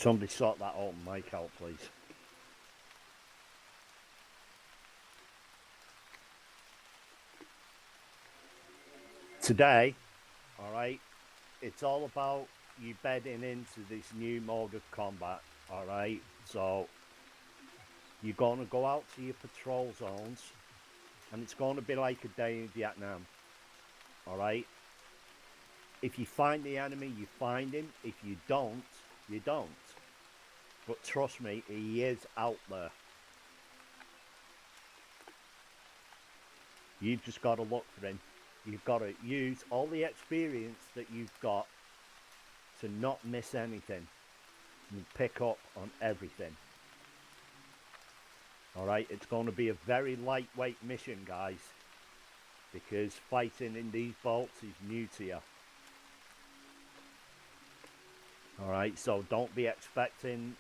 Somebody sort that open mic out, please. Today, all right, it's all about you bedding into this new mode of combat, all right? So you're going to go out to your patrol zones, and it's going to be like a day in Vietnam, all right? If you find the enemy, you find him. If you don't, you don't. But trust me, he is out there. You've just got to look for him. You've got to use all the experience that you've got to not miss anything and pick up on everything. All right, it's going to be a very lightweight mission, guys, because fighting in these vaults is new to you. All right, so don't be expecting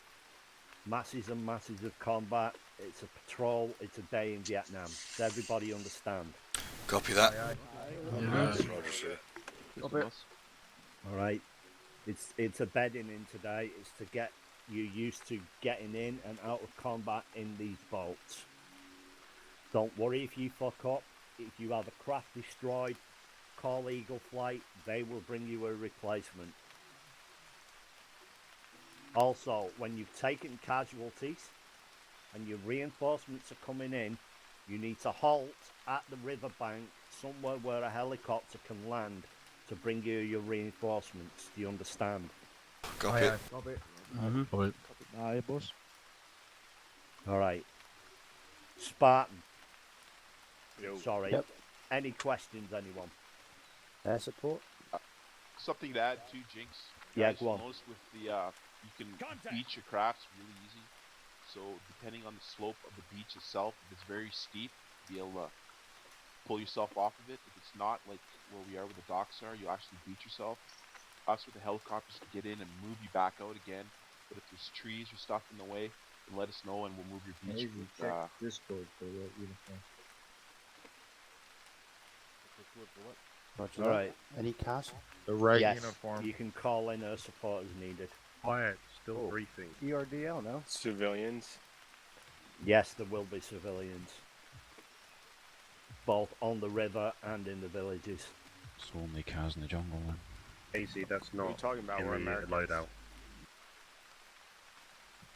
masses and masses of combat. It's a patrol. It's a day in Vietnam. Does everybody understand? Copy that. All right. It's a bedding in today. It's to get you used to getting in and out of combat in these vaults. Don't worry if you fuck up. If you have a craft destroyed, call Eagle Flight. They will bring you a replacement. Also, when you've taken casualties and your reinforcements are coming in, you need to halt at the riverbank somewhere where a helicopter can land to bring you your reinforcements. Do you understand? Copy it. Copy it. Copy it. Aye, boss. All right. Spartan. Yo. Sorry. Yep. Any questions, anyone? Air support. Something to add to Jinx. Yeah, Guys, go on. notice with the you can beach your crafts really easy. So depending on the slope of the beach itself, if it's very steep, be able to pull yourself off of it. If it's not, like where we are where the docks are, you'll actually beach yourself. Us with the helicopters to get in and move you back out again. But if there's trees or stuff in the way, then let us know and we'll move your beach with Discord for the uniform. Roger All that. right. Any CAS? The right Yes, uniform. you can call in a support as needed. Quiet. Still briefing. ERDL now. Civilians. Yes, there will be civilians. Both on the river and in the villages. So only cars in the jungle then. AC, that's not What are you talking about? in We're the Americans.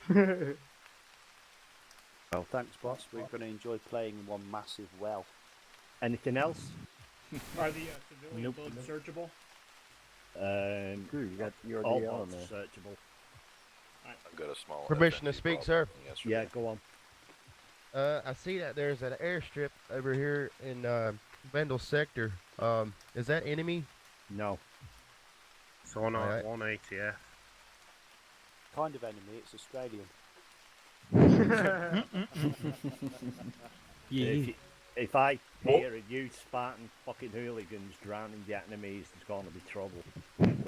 loadout. Well, thanks, boss. We're going to enjoy playing one massive well. Anything else? Are the civilian builds searchable? You got All ERDL on boats there. are searchable. I've got a small Permission to FND speak, problem sir. yesterday. Yeah, go on. I see that there's an airstrip over here in Vandal sector. Is that enemy? No. So on Alright. one ATF. Kind of enemy. It's Australian. If I hear a huge Spartan fucking hooligans drowning Vietnamese, there's going to be trouble.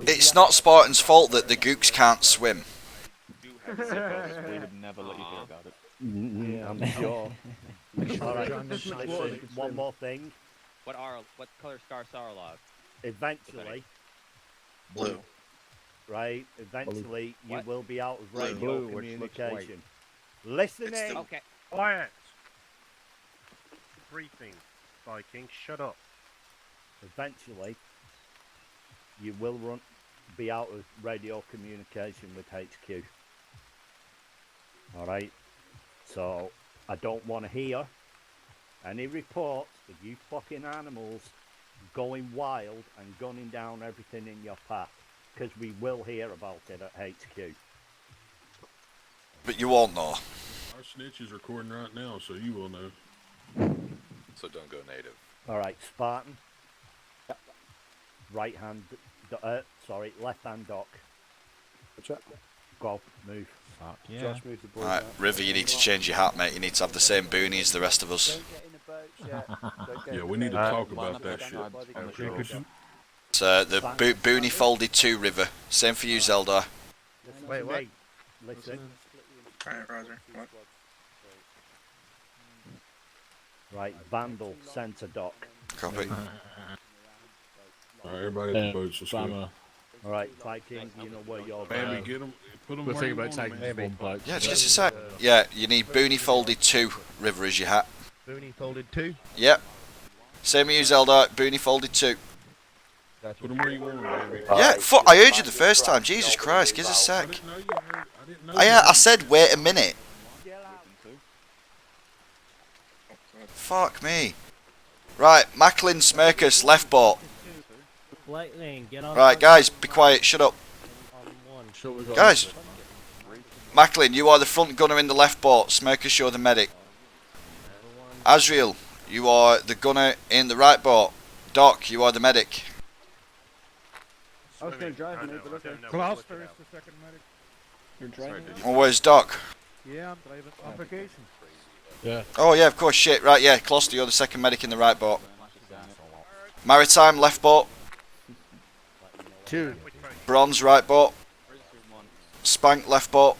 It's not Spartan's fault that the gooks can't swim. We would never let you hear about it. I'm sure. Alright, listen, one more thing. What color star Sarlov? Eventually, Blue. right? Eventually, you What? will be out of Blue. radio Blue, which looks communication. It's Listening. the- Okay. Quiet! Briefing. Viking, shut up. Eventually, you will be out of radio communication with HQ. All right. So I don't want to hear any reports of you fucking animals going wild and gunning down everything in your path, because we will hear about it at HQ. But you won't know. Our snitch is recording right now, so you will know. So don't go native. All right, Spartan. Right hand, left hand dock. Go, move. Fuck yeah. Josh, move the boys Alright, out. River, you need to change your hat, mate. You need to have the same boonie as the rest of us. Don't get in the boats yet. Don't get Yeah, in we the need to boats. talk Line about up that down shit. by the Yeah, controls. could you- So the boonie folded 2, River. Same for you, Zeldar. Listen Wait, to what? me. Listen. Alright, Roger. What? Right, Vandal, centre dock. Copy. Alright, everybody at the boats, let's go. All Alright, Viking, you know where you're Maybe going. get them. Put them We'll where think you about want 'em, taking man. one bloke. Yeah, just a sec. Yeah, you need Booney folded 2, River, as your hat. Booney folded 2. Yep. Same as you, Zelda. Booney folded 2. Gotcha. Put them where you want 'em, baby. Yeah, fuck, I heard you the first time. Jesus Christ, give us a I sec. didn't know you heard. I didn't know. Yeah, I said wait a minute. Fuck me. Right, Macklin, Smirkus, left boat. Right, guys, be quiet, shut up. Guys, Macklin, you are the front gunner in the left boat. Smirkus, you're the medic. Azriel, you are the gunner in the right boat. Doc, you are the medic. I was going to drive, mate, but okay. Gloucester is the second medic. You're driving? Oh, where's Doc? Yeah, I'm driving. On vacation. Yeah. Oh yeah, of course, shit, right, yeah, Gloucester, you're the second medic in the right boat. Maritime, left boat. 2. Bronze, right boat. Spank, left boat.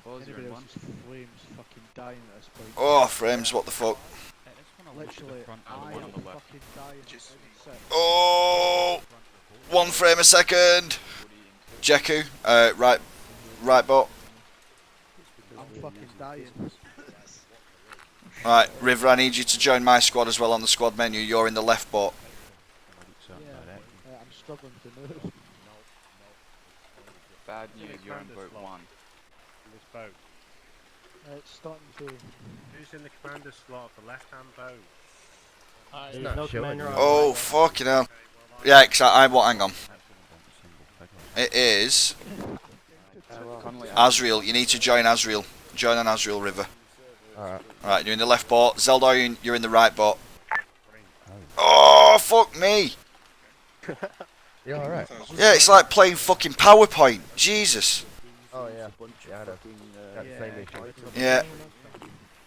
Flames fucking dying at this point. Oh, frames, what the fuck. Literally, I am fucking dying. Oh, 1 frame a second. Jeku, right boat. I'm fucking dying. Right, River, I need you to join my squad as well on the squad menu. You're in the left boat. I'm struggling to move. Bad news, you're in boat 1. This boat. It's starting to. Who's in the commander slot of the left-hand boat? There's no commander on. Oh, fucking hell. Yeah, hang on. It is Azriel. You need to join Azriel. Join on Azriel, River. Alright, you're in the left boat. Zelda, you're in the right boat. Oh, fuck me. Yeah, alright. Yeah, it's like playing fucking PowerPoint. Jesus. Oh, yeah. Yeah, I know. Got the same issue. Yeah.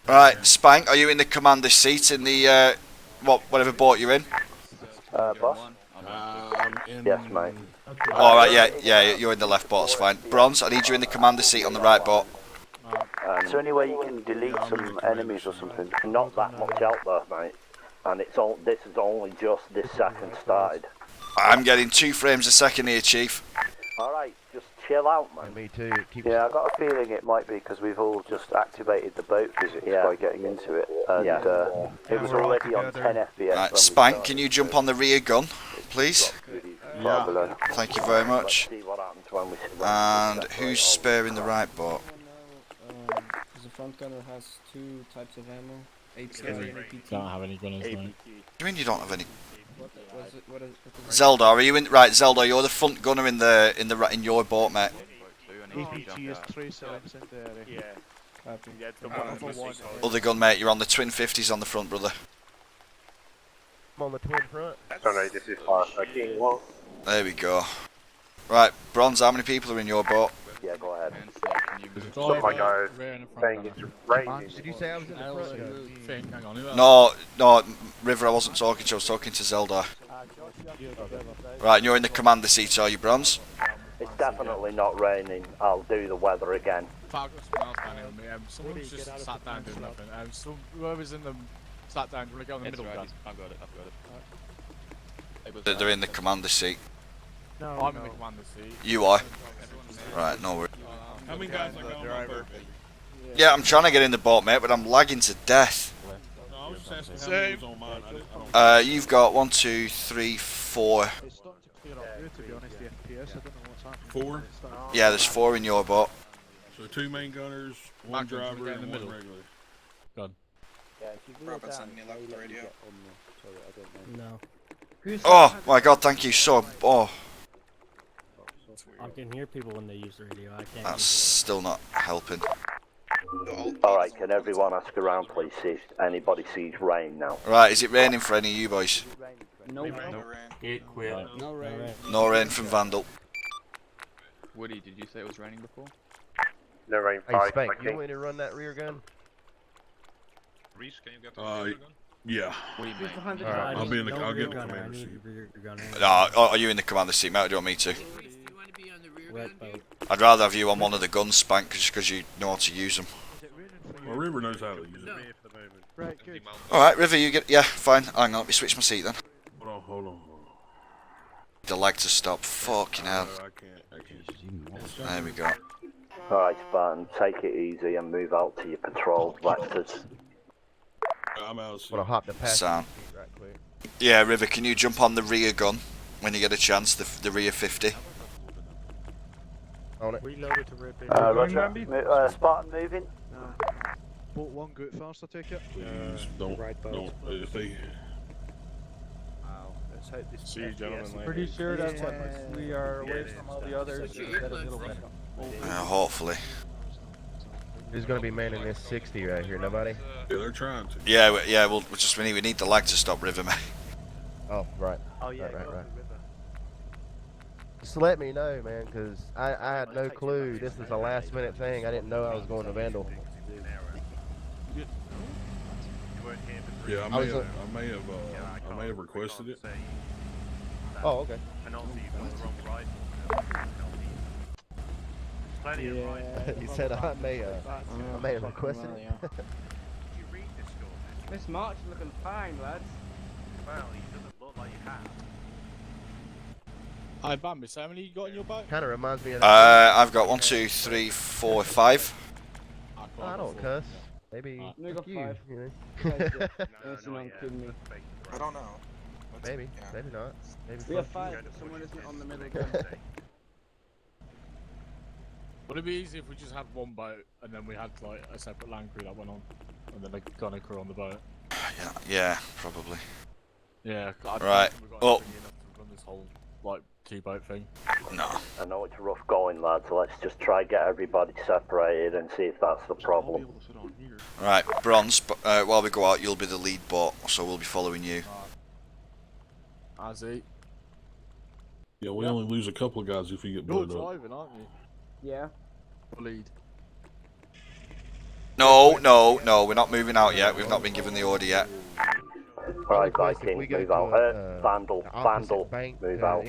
Right, Spank, are you in the commander seat in the, whatever boat you're in? Boss? Yes, mate. Alright, yeah, you're in the left boat, it's fine. Bronze, I need you in the commander seat on the right boat. Is there any way you can delete some enemies or something? Not that much out there, mate. And it's all. This is only just this second started. I'm getting 2 frames a second here, Chief. Alright, just chill out, man. Me too. Yeah, I got a feeling it might be because we've all just activated the boat physics by getting into it. And it was already on 10 FPS. Right, Spank, can you jump on the rear gun, please? Yeah. Thank you very much. See what happens when we And who's sparing the right boat? Because the front gunner has 2 types of ammo. APC and APT. Don't have any gunners, no. What do you mean you don't have any? What is Zelda, are you in? Right, Zelda, you're the front gunner in your boat, mate. APT is 3 seconds in there. Yeah. Copy. Yeah, the one. Other gun, mate, you're on the twin 50s on the front, brother. I'm on the twin front. Sorry, this is King 1. There we go. Right, Bronze, how many people are in your boat? Yeah, go ahead. Oh my God. Saying it's raining. Did you say I was in the front? No, River, I wasn't talking to you, I was talking to Zelda. Right, and you're in the commander seat, are you, Bronze? It's definitely not raining. I'll do the weather again. Someone's just sat down doing nothing. Whoever's in the sat down, do you want to go in the middle? I've got it. They're in the commander seat. No, I'm in the commander seat. You are? Right, no worries. How many guys are going on boat? Yeah, I'm trying to get in the boat, mate, but I'm lagging to death. No, I was just asking how many was on mine. I don't You've got 1, 2, 3, 4. It's starting to clear up here, to be honest, the FPS. I don't know what's happening. 4? Yeah, there's 4 in your boat. So 2 main gunners, 1 driver, and 1 regular. Done. Yeah, if you Robert, send me left the radio. No. Oh my god, thank you so. Oh, I can hear people when they use the radio. I can't. that's still not helping. Alright, can everyone ask around, please, see if anybody sees rain now? Right, is it raining for any of you boys? No rain. It quit. No rain. No rain from Vandal. Woody, did you say it was raining before? No rain. Hey, Spank, you want me to run that rear gun? Reese, can you get the yeah. What do you mean? Alright. I'll be in the. I'll get the gunner. I commander need seat. rear gunner. Are you in the commander seat, mate, or do you want me to? Wet boat. I'd rather have you on one of the guns, Spank, just because you know how to use them. Well, River knows how to use it. Right, good. Alright, River, you get. Yeah, fine. Hang on, let me switch my seat then. Oh, hold on. The leg to stop. Fucking hell. I can't. There we go. Alright, Spartan, take it easy and move out to your patrol vectors. I'm out. Wanna hop the past Sound. right quick. Yeah, River, can you jump on the rear gun when you get a chance? The rear 50. On it. Reloaded to rip in. Roger. Spartan moving. Boat one, go first, I take it. Please don't. If they. Wow, let's hope this. See you, gentlemen. Later. Pretty sure that's what we are away from all the others. Hopefully. Who's gonna be manning this 60 right here? Nobody? Yeah, they're trying to. Yeah, we need the lag to stop, River, mate. Oh, right. Oh yeah, right. Just let me know, man, because I had no clue. This is a last minute thing. I didn't know I was going to Vandal. Yeah, I may have requested it. Oh, okay. And also you've got the wrong ride. Plenty of rides. He said I may have requested it. Did you read this score? This march is looking fine, lads. Well, he doesn't look like you have. Hi, Bambi, so how many you got in your boat? Kind of reminds me of. I've got 1, 2, 3, 4, 5. I don't cuss. Maybe. You got 5. You know? Kidding me. I don't know. Maybe. Maybe not. Maybe. We have 5. Someone isn't on the middle gun. Would it be easy if we just had one boat and then we had like a separate land crew that went on, and then a gunner crew on the boat? Yeah, probably. Yeah. Right. Well. To run this whole like 2-boat thing. No. I know it's rough going, lads. Let's just try get everybody separated and see if that's the problem. Right, Bronze. While we go out, you'll be the lead boat, so we'll be following you. Azzy. Yeah, we only lose a couple of guys if we get You're blown up. driving, aren't you? Yeah. Lead. No, we're not moving out yet. We've not been given the order yet. Alright, Viking, move out. Vandal, move out.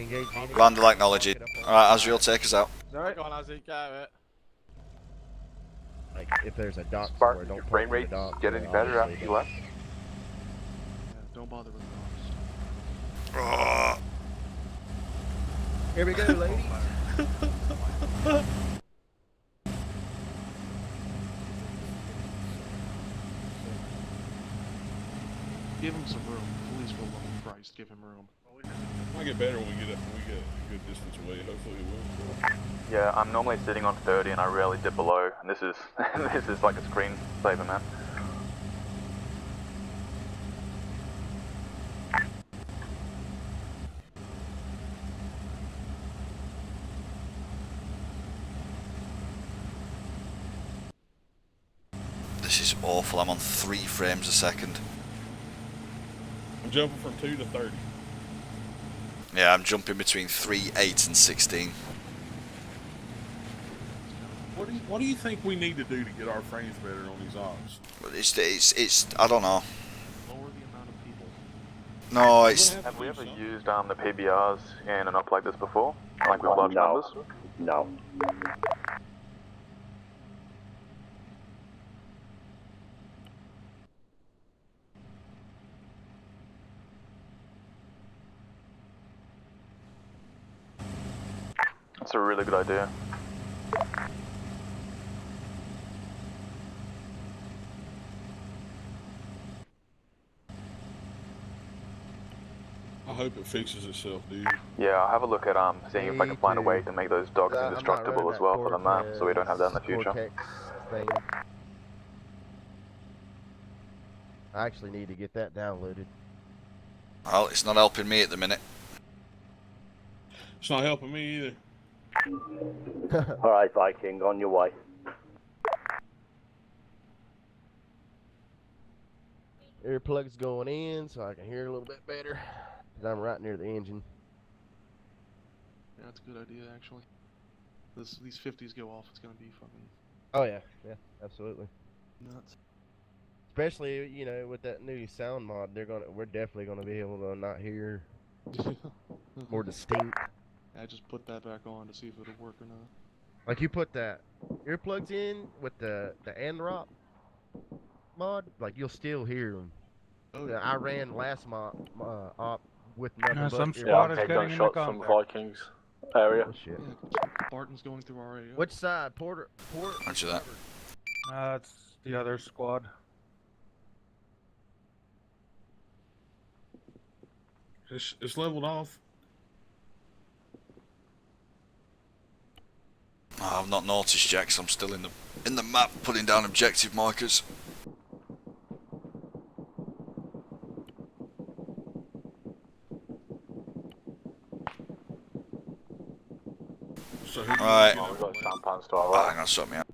Vandal acknowledge it. Alright, Azriel, take us out. Alright, go on, Azzy, get out of it. Like, if there's a dock Spartan, somewhere, your don't frame put rate the dock. get any better after you left? Don't bother with Here we go, ladies. Give him some room. Please, for love of Christ, give him room. Might get better when we get a good distance away. Hopefully it will. Yeah, I'm normally sitting on 30 and I rarely dip below. And this is this is like a screen saver, man. This is awful. I'm on 3 frames a second. I'm jumping from 2 to 30. Yeah, I'm jumping between 3, 8, and 16. What do you think we need to do to get our frames better on these ops? It's I don't know. Lower the amount of people. No, it's. Have we ever used the PBRs in an op like this before? Like with large numbers? No. That's a really good idea. I hope it fixes itself, dude. Yeah, I'll have a look at seeing if I can find a way to make those docks indestructible as well for the map, so we don't have that in the future. Thing. I actually need to get that downloaded. Well, it's not helping me at the minute. It's not helping me either. Alright, Viking, on your way. Earplugs going in so I can hear a little bit better. Because I'm right near the engine. Yeah, that's a good idea, actually. These 50s go off, it's gonna be fucking... Oh yeah, yeah, absolutely. nuts. Especially, you know, with that new sound mod, we're definitely gonna be able to not hear more distinct. I just put that back on to see if it'll work or not. Like you put that earplugs in with the Androp mod, like you'll still hear them. Oh, yeah. I ran last op with nothing but some your squad boat. is getting in the combat. Vikings area. Oh, shit. Barton's going through our area. Which side? Port? Roger that. It's the other squad. It's leveled off. Oh, I've not noticed yet 'cause I'm still in the map putting down objective markers. So right. We've got sampans to our Oh, right. hang on, sort me out.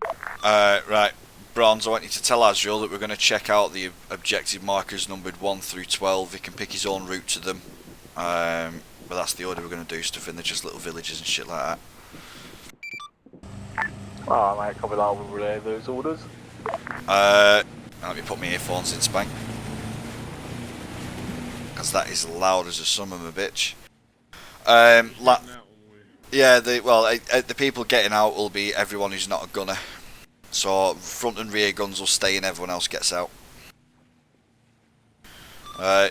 Right, Bronze, I want you to tell Azrael that we're going to check out the objective markers numbered 1 through 12. He can pick his own route to them. But that's the order we're going to do stuff in. They're just little villages and shit like that. Alright, mate, copy that. We'll relay those orders. Let me put my earphones in, Spank. Because that is loud as a son of a bitch. Yeah, the people getting out will be everyone who's not a gunner. So front and rear guns will stay and everyone else gets out.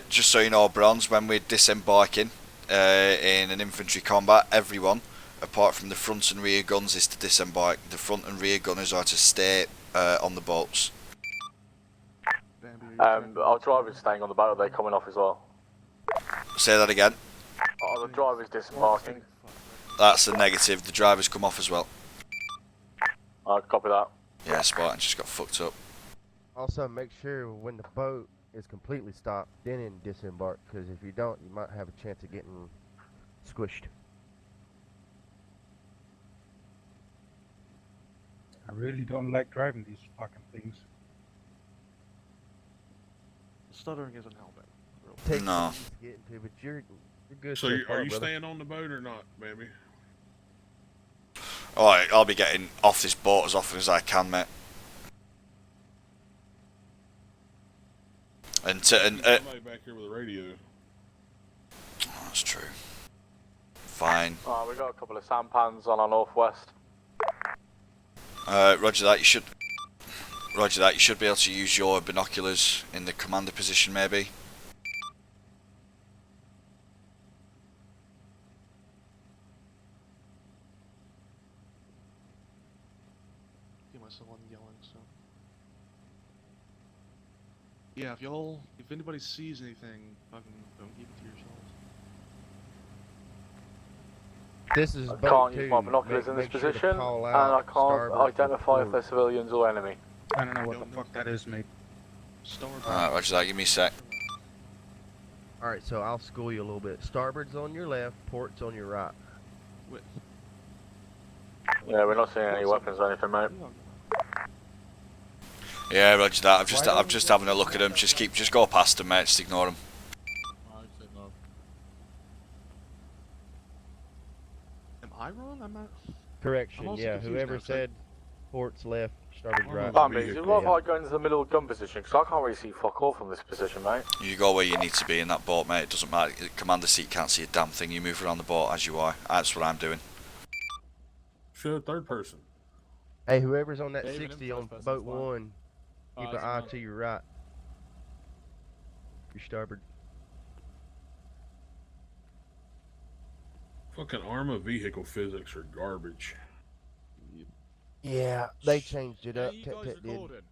Just so you know, Bronze, when we're disembarking in an infantry combat, everyone, apart from the front and rear guns, is to disembark. The front and rear gunners are to stay on the boats. Our driver's staying on the boat. Are they coming off as well? Say that again. Oh, the driver's disembarking. That's a negative. The drivers come off as well. Alright, copy that. Yeah, Spartan just got fucked up. Also, make sure when the boat is completely stopped, then disembark. Because if you don't, you might have a chance of getting squished. I really don't like driving these fucking things. Stuttering isn't helping. Take No. some to get into, but you're good. So, so are far, you brother. staying on the boat or not, baby? Alright, I'll be getting off this boat as often as I can, mate. Somebody back here with a radio. That's true. Fine. We've got a couple of sampans on our northwest. Roger that. You should be able to use your binoculars in the commander position, maybe. Get myself on yelling, so. Yeah, if anybody sees anything, fucking don't keep it to yourselves. This is I boat can't use my two. binoculars in this Make sure to position, call and out I can't starboard identify if for they're civilians or enemy. I don't know what the fuck that is, mate. Alright, roger that. Give me a sec. Alright, so I'll school you a little bit. Starboard's on your left, port's on your right. Yeah, we're not seeing any weapons or anything, mate. Yeah, roger that. I'm just having a look at them. Just go past them, mate. Just ignore them. Am I wrong? I'm not. Correction, also yeah. confused Whoever now, so- said port's left, starboard's right. Bambi, you'd rather I go into the middle of gun position, because I can't really see fuck all from this position, mate. You go where you need to be in that boat, mate. It doesn't matter. Commander seat can't see a damn thing. You move around the boat as you are. That's what I'm doing. Show third person. Hey, whoever's on that Yeah, even 60 in on first boat person's fine. 1, keep an eye to your right. Your starboard. Fucking Arma vehicle physics are garbage. Yeah, they changed it Yeah, up. you Tet guys Tet did. recording?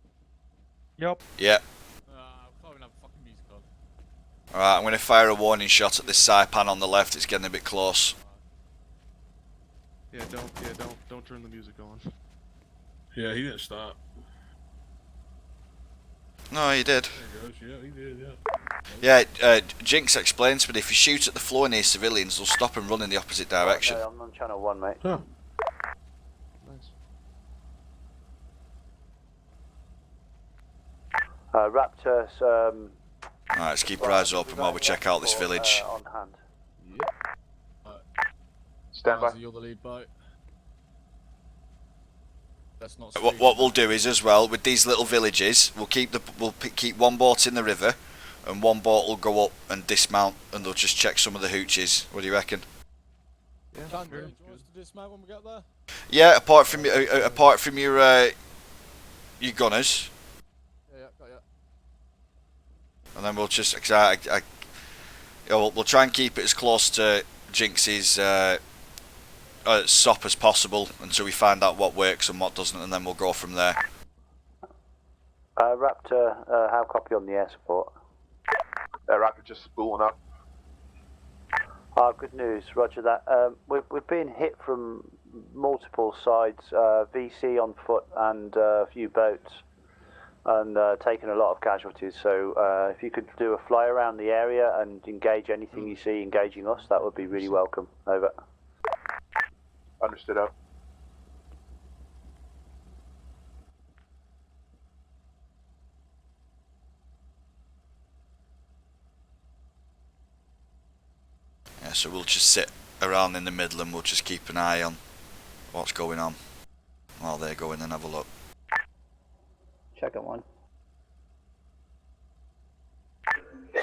Yep. Yeah. I can't even have fucking music on. Alright, I'm going to fire a warning shot at this saipan on the left. It's getting a bit close. Yeah, don't turn the music on. Yeah, he didn't stop. No, he did. There he goes. Yeah, he did, yeah. Yeah, Jinx explained to me that if you shoot at the floor near civilians, they'll stop and run in the opposite direction. No, I'm on channel 1, mate. Huh. Nice. Raptors, Alright, let's keep our eyes open while we check out this village. on hand. Stand by. You're the lead boat. That's not. What we'll do is, as well, with these little villages, we'll keep one boat in the river, and one boat will go up and dismount, and they'll just check some of the hooches. What do you reckon? Yeah, do you want us to dismount when we get there? Yeah, apart from your gunners, Yeah, got ya. and then we'll just. Cause Yeah, we'll try and keep it as close to Jinx's SOP as possible until we find out what works and what doesn't, and then we'll go from there. Raptor, how copy on the air support? Raptor just spooling up. Good news, roger that. We've been hit from multiple sides, VC on foot and a few boats, and taken a lot of casualties. So if you could do a fly around the area and engage anything you see engaging us, that would be really welcome. Over. Understood out. Yeah, so we'll just sit around in the middle and we'll just keep an eye on what's going on while they go in and have a look. Check it one.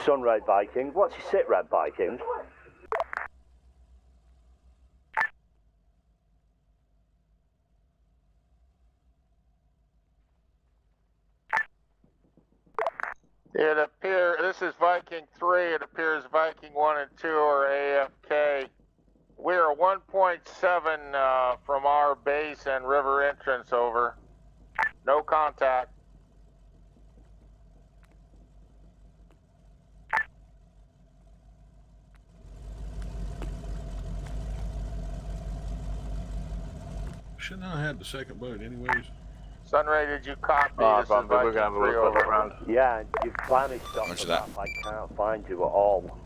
Sunray Viking. What's your sit rep, Viking? It appears, this is Viking 3, it appears Viking 1 and 2 are AFK. We are 1.7 from our base and river entrance, over. No contact. Shouldn't I have the second boat anyways? Sunray, did you copy? This is we're Viking gonna have a 3, look over. around. Yeah, you've vanished off Roger the that. map. I can't find you at all.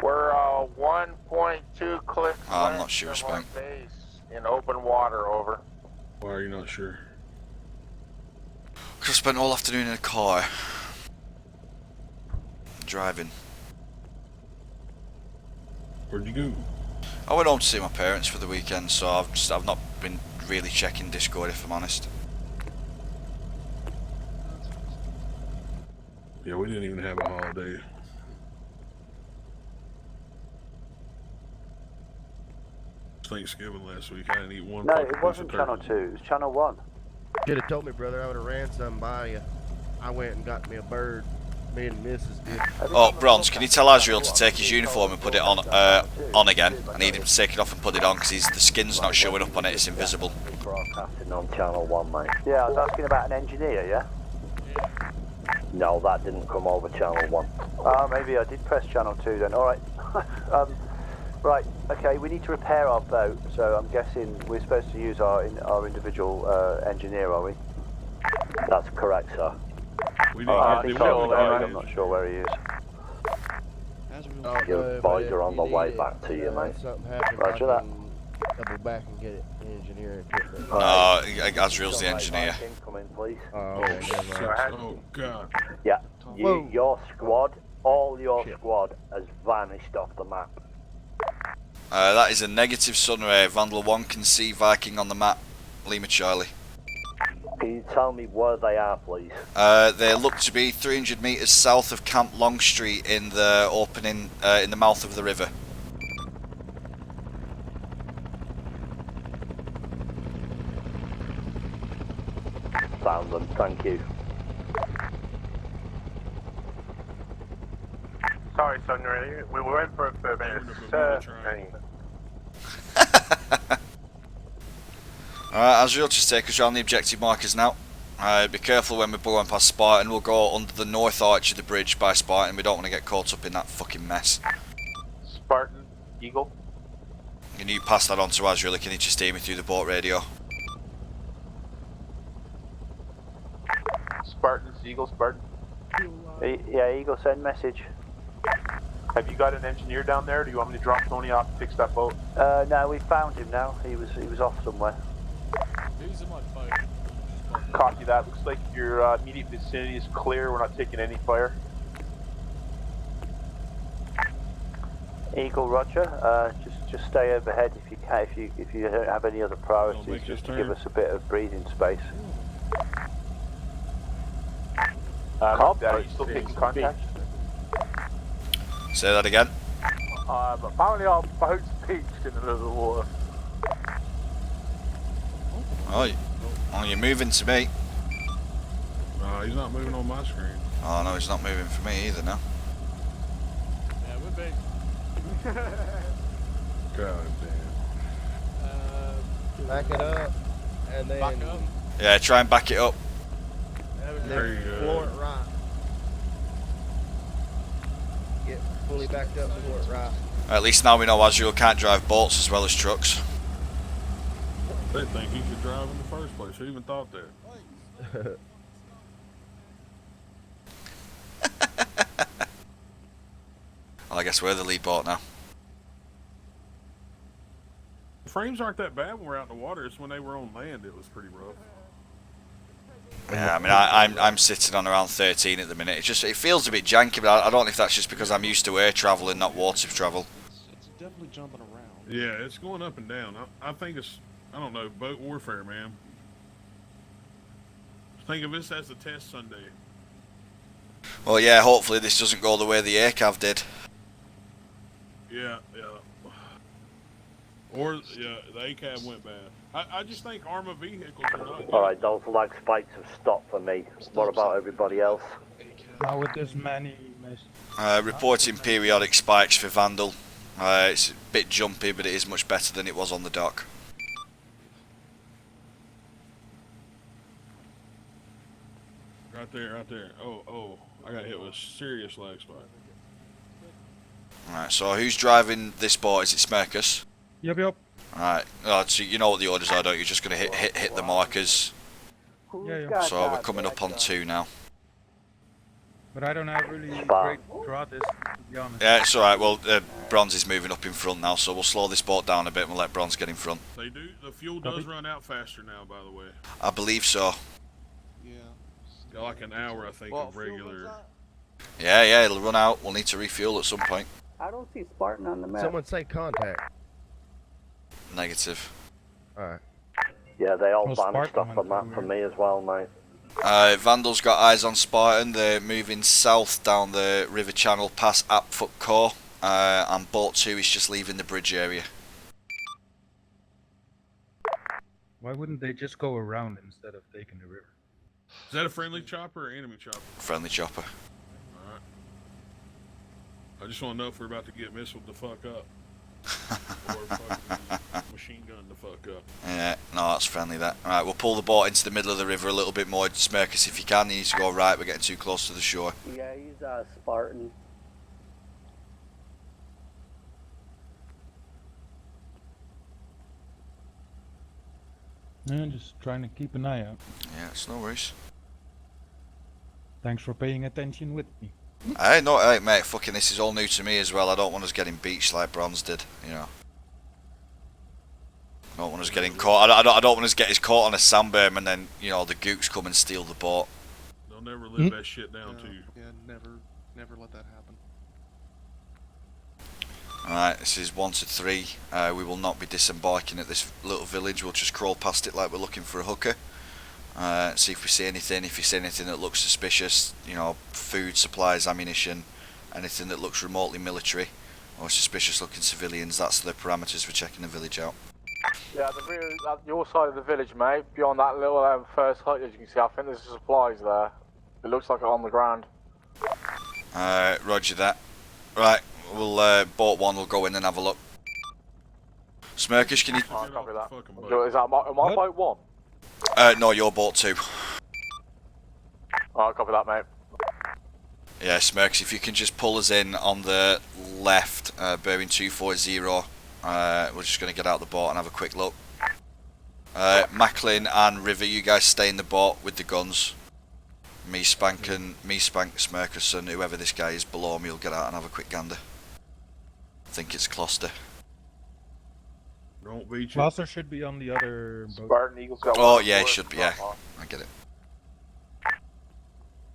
We're 1.2 clicks I'm not sure, west of our Spank. base in open water, over. Why are you not sure? Because I spent all afternoon in a car driving. Where'd you go? I went home to see my parents for the weekend, so I've not been really checking Discord, if I'm honest. Yeah, we didn't even have a holiday. Thanksgiving last week. I didn't eat one. No, fucking it piece wasn't of Channel turkey. 2, it was Channel 1. Should have told me, brother. I would have ran something by you. I went and got me a bird. Me and Mrs. did. Oh, Bronze, can you tell Azrael to take his uniform and put it on again? I need him to take it off and put it on because the skin's not showing up on it, it's invisible. Broadcasting on Channel 1, mate. Yeah, I was asking about an engineer, yeah? No, that didn't come over Channel 1. Maybe I did press Channel 2 then. Alright. Right, okay, we need to repair our boat, so I'm guessing we're supposed to use our individual engineer, are we? That's correct, sir. We I didn't think get so, the I'm not sure where he is. Your boys are on the way back to you, mate. Something happened, Roger I that. can double back and get it. The engineer and get it. No, Azrael's the engineer. Come in, please. Oh, okay, never mind. Oh, God. Yeah, Whoa. your squad, all your squad has vanished off the map. That is a negative, Sunray. Vandal 1 can see Viking on the map. Lima Charlie. Can you tell me where they are, please? They look to be 300 metres south of Camp Longstreet in the opening, in the mouth of the river. Found them, thank you. Sorry, Sunray, we went for a minute. Alright, Azrael, just take us around the objective markers now. Be careful when we're going past Spartan. We'll go under the north arch of the bridge by Spartan. We don't want to get caught up in that fucking mess. Spartan, Eagle. Can you pass that on to Azrael? Can you just hear me through the boat radio? Spartans, Eagle, Spartan. Yeah, Eagle, send message. Have you got an engineer down there? Do you want me to drop Tony off to fix that boat? No, we found him now. He was off somewhere. Who's in my boat? Copy that. Looks like your immediate vicinity is clear. We're not taking any fire. Eagle, Roger. Just stay overhead if you can. If you don't have any other priorities, just to give us a bit of breathing space. Copy that. Are you still taking contact? Say that again. Apparently our boat's beached in the middle of the water. Oh, you're moving to me. He's not moving on my screen. Oh no, he's not moving for me either now. Yeah, we're big. God damn. Back it up, and then Back up. Yeah, try and back it up. There you go. Floor it right. Get fully backed up, floor it right. At least now we know Azrael can't drive boats as well as trucks. They think he could drive in the first place. Who even thought that? Well, I guess we're the lead boat now. The frames aren't that bad when we're out in the water. It's when they were on land it was pretty rough. Yeah, I mean, I'm sitting on around 13 at the minute. It feels a bit janky, but I don't know if that's just because I'm used to air travel and not water travel. It's definitely jumping around. Yeah, it's going up and down. I think it's, I don't know, boat warfare, man. Think of this as a test Sunday. Well, yeah, hopefully this doesn't go the way the aircav did. Yeah, yeah. Or, yeah, the ACAB went bad. I just think armored vehicles are not good. Alright, those lag spikes have stopped for me. What about everybody else? Not with this many. Reporting periodic spikes for Vandal. It's a bit jumpy, but it is much better than it was on the dock. Right there, right there. Oh, I got hit with a serious lag spike. Alright, so who's driving this boat? Is it Smirkus? Yep. Alright, so you know what the orders are, don't you? You're just going to hit the markers. Yeah. So we're coming up on 2 now. But I don't have really great draw this, to be honest. Yeah, it's alright. Well, Bronze is moving up in front now, so we'll slow this boat down a bit and we'll let Bronze get in front. They do. The fuel does run out faster now, by the way. I believe so. Yeah. Got like an hour, I think, of regular. Yeah, it'll run out. We'll need to refuel at some point. I don't see Spartan on the map. Someone say contact. Negative. Alright. Yeah, they all Well, vanished Spartan off the went map for me as well, mate. Vandal's got eyes on Spartan. They're moving south down the river channel past Apfoot Core. And boat 2 is just leaving the bridge area. Why wouldn't they just go around instead of taking the river? Is that a friendly chopper or enemy chopper? Friendly chopper. Alright. I just want to know if we're about to get missiled the fuck up. Or fucking machine gun the fuck up. Yeah, no, that's friendly that. Alright, we'll pull the boat into the middle of the river a little bit more. Smirkus, if you can, you need to go right. We're getting too close to the shore. Yeah, he's a Spartan. Yeah, just trying to keep an eye out. Yeah, it's no worries. Thanks for paying attention with me. Hey, no, hey, mate, fucking this is all new to me as well. I don't want us getting beached like Bronze did, you know. I don't want us getting caught. I don't want us getting caught on a sandberm and then, you know, the gooks come and steal the boat. They'll never live that shit down to you. Yeah, never let that happen. Alright, this is 1 to 3. We will not be disembarking at this little village. We'll just crawl past it like we're looking for a hooker. See if we see anything. If you see anything that looks suspicious, you know, food, supplies, ammunition, anything that looks remotely military or suspicious looking civilians, that's the parameters for checking the village out. Yeah, the rear, your side of the village, mate. Beyond that little first hut, as you can see, I think there's supplies there. It looks like it's on the ground. Roger that. Right, we'll boat 1 will go in and have a look. Smirkish, can you? I'll copy that. Is that my boat 1? No, your boat 2. Alright, copy that, mate. Yeah, Smirks, if you can just pull us in on the left, bearing 240. We're just going to get out the boat and have a quick look. Macklin and River, you guys stay in the boat with the guns. Me, Spank, Smirkus, and whoever this guy is below me will get out and have a quick gander. I think it's Cluster. Don't beat you. Cluster should be on the other boat. Spartan Eagle's got Oh, yeah, it should be, yeah. I get it.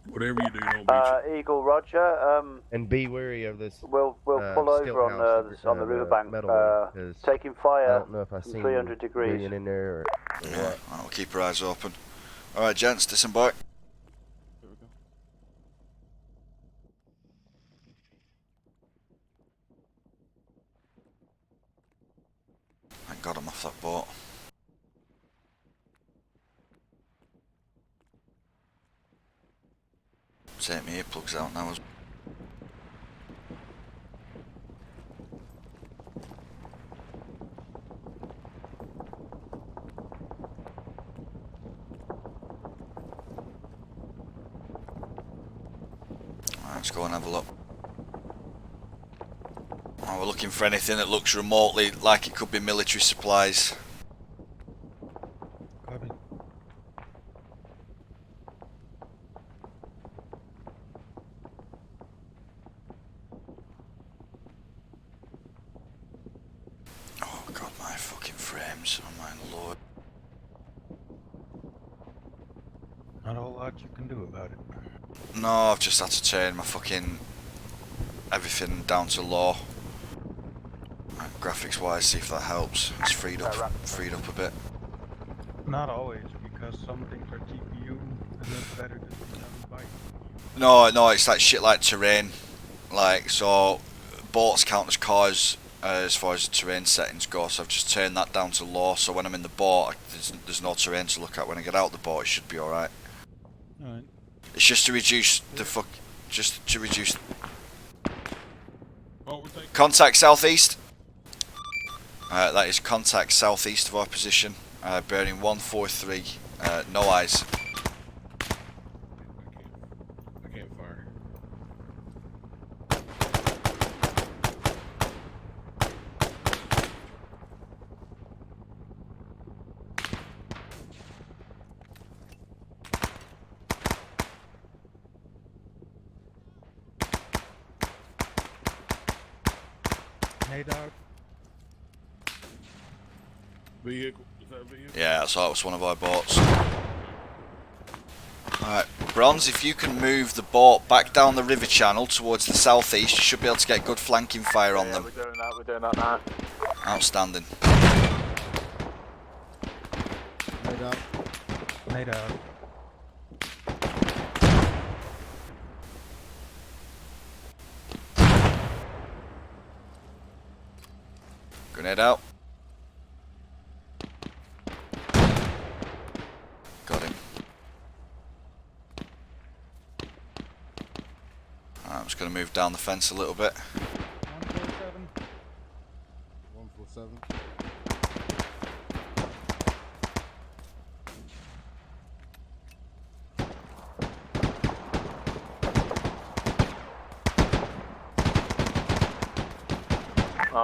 Whatever you do, don't beat you. Eagle, Roger. And be wary of this. We'll pull over on the riverbank. Taking fire. I don't know if I seen 300 degrees. million in there or Yeah, what. I'll keep our eyes open. Alright, gents, disembark. There we go. Thank God I'm off that boat. Take my earplugs out now. Let's go and have a look. Oh, we're looking for anything that looks remotely like it could be military supplies. Copy. Oh god, my fucking frames. Oh my lord. Not a whole lot you can do about it. No, I've just had to turn my fucking everything down to low. Right, graphics wise, see if that helps. It's freed up a bit. Not always, because some things are GPU, and that's better than byte. No, it's like shit like terrain. Like, so boats count as cars as far as the terrain settings go, so I've just turned that down to low, so when I'm in the boat, there's no terrain to look at. When I get out the boat, it should be alright. Alright. It's just to reduce the reduce. Contact southeast. That is contact southeast of our position. Bearing 143. No eyes. I can't fire. Nade out. Vehicle? Is that a vehicle? Yeah, so that was one of our boats. Alright, Bronze, if you can move the boat back down the river channel towards the southeast, you should be able to get good flanking fire on them. We're doing that now. Outstanding. Nade out. Nade out. Grenade out. Got him. I'm just going to move down the fence a little bit. 147. 147.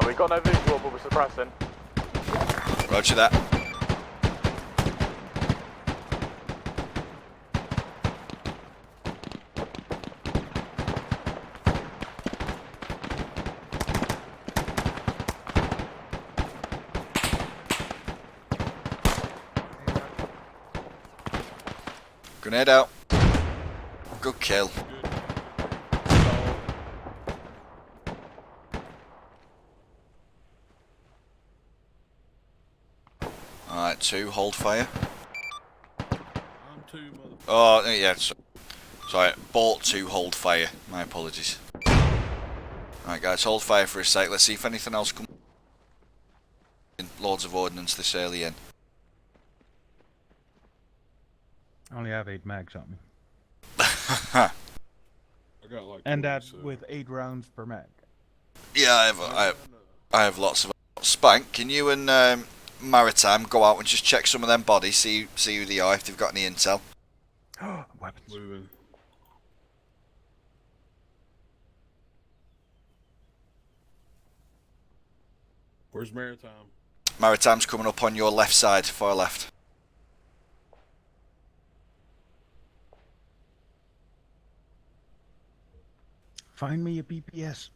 We got no visual, but we're suppressing. Roger that. Grenade out. Good kill. Alright, 2, hold fire. I'm 2, mother. Oh, yeah, sorry, bolt 2, hold fire. My apologies. Alright guys, hold fire for a sec. Let's see if anything else comes in. Loads of ordnance this early in. I only have 8 mags on me. I got like and that with 8 rounds per mag. Yeah, I have lots of. Spank, can you and Maritime go out and just check some of them bodies, see who they are, if they've got any intel? Weapons. Moving. Where's Maritime? Maritime's coming up on your left side, far left. Find me a PPS.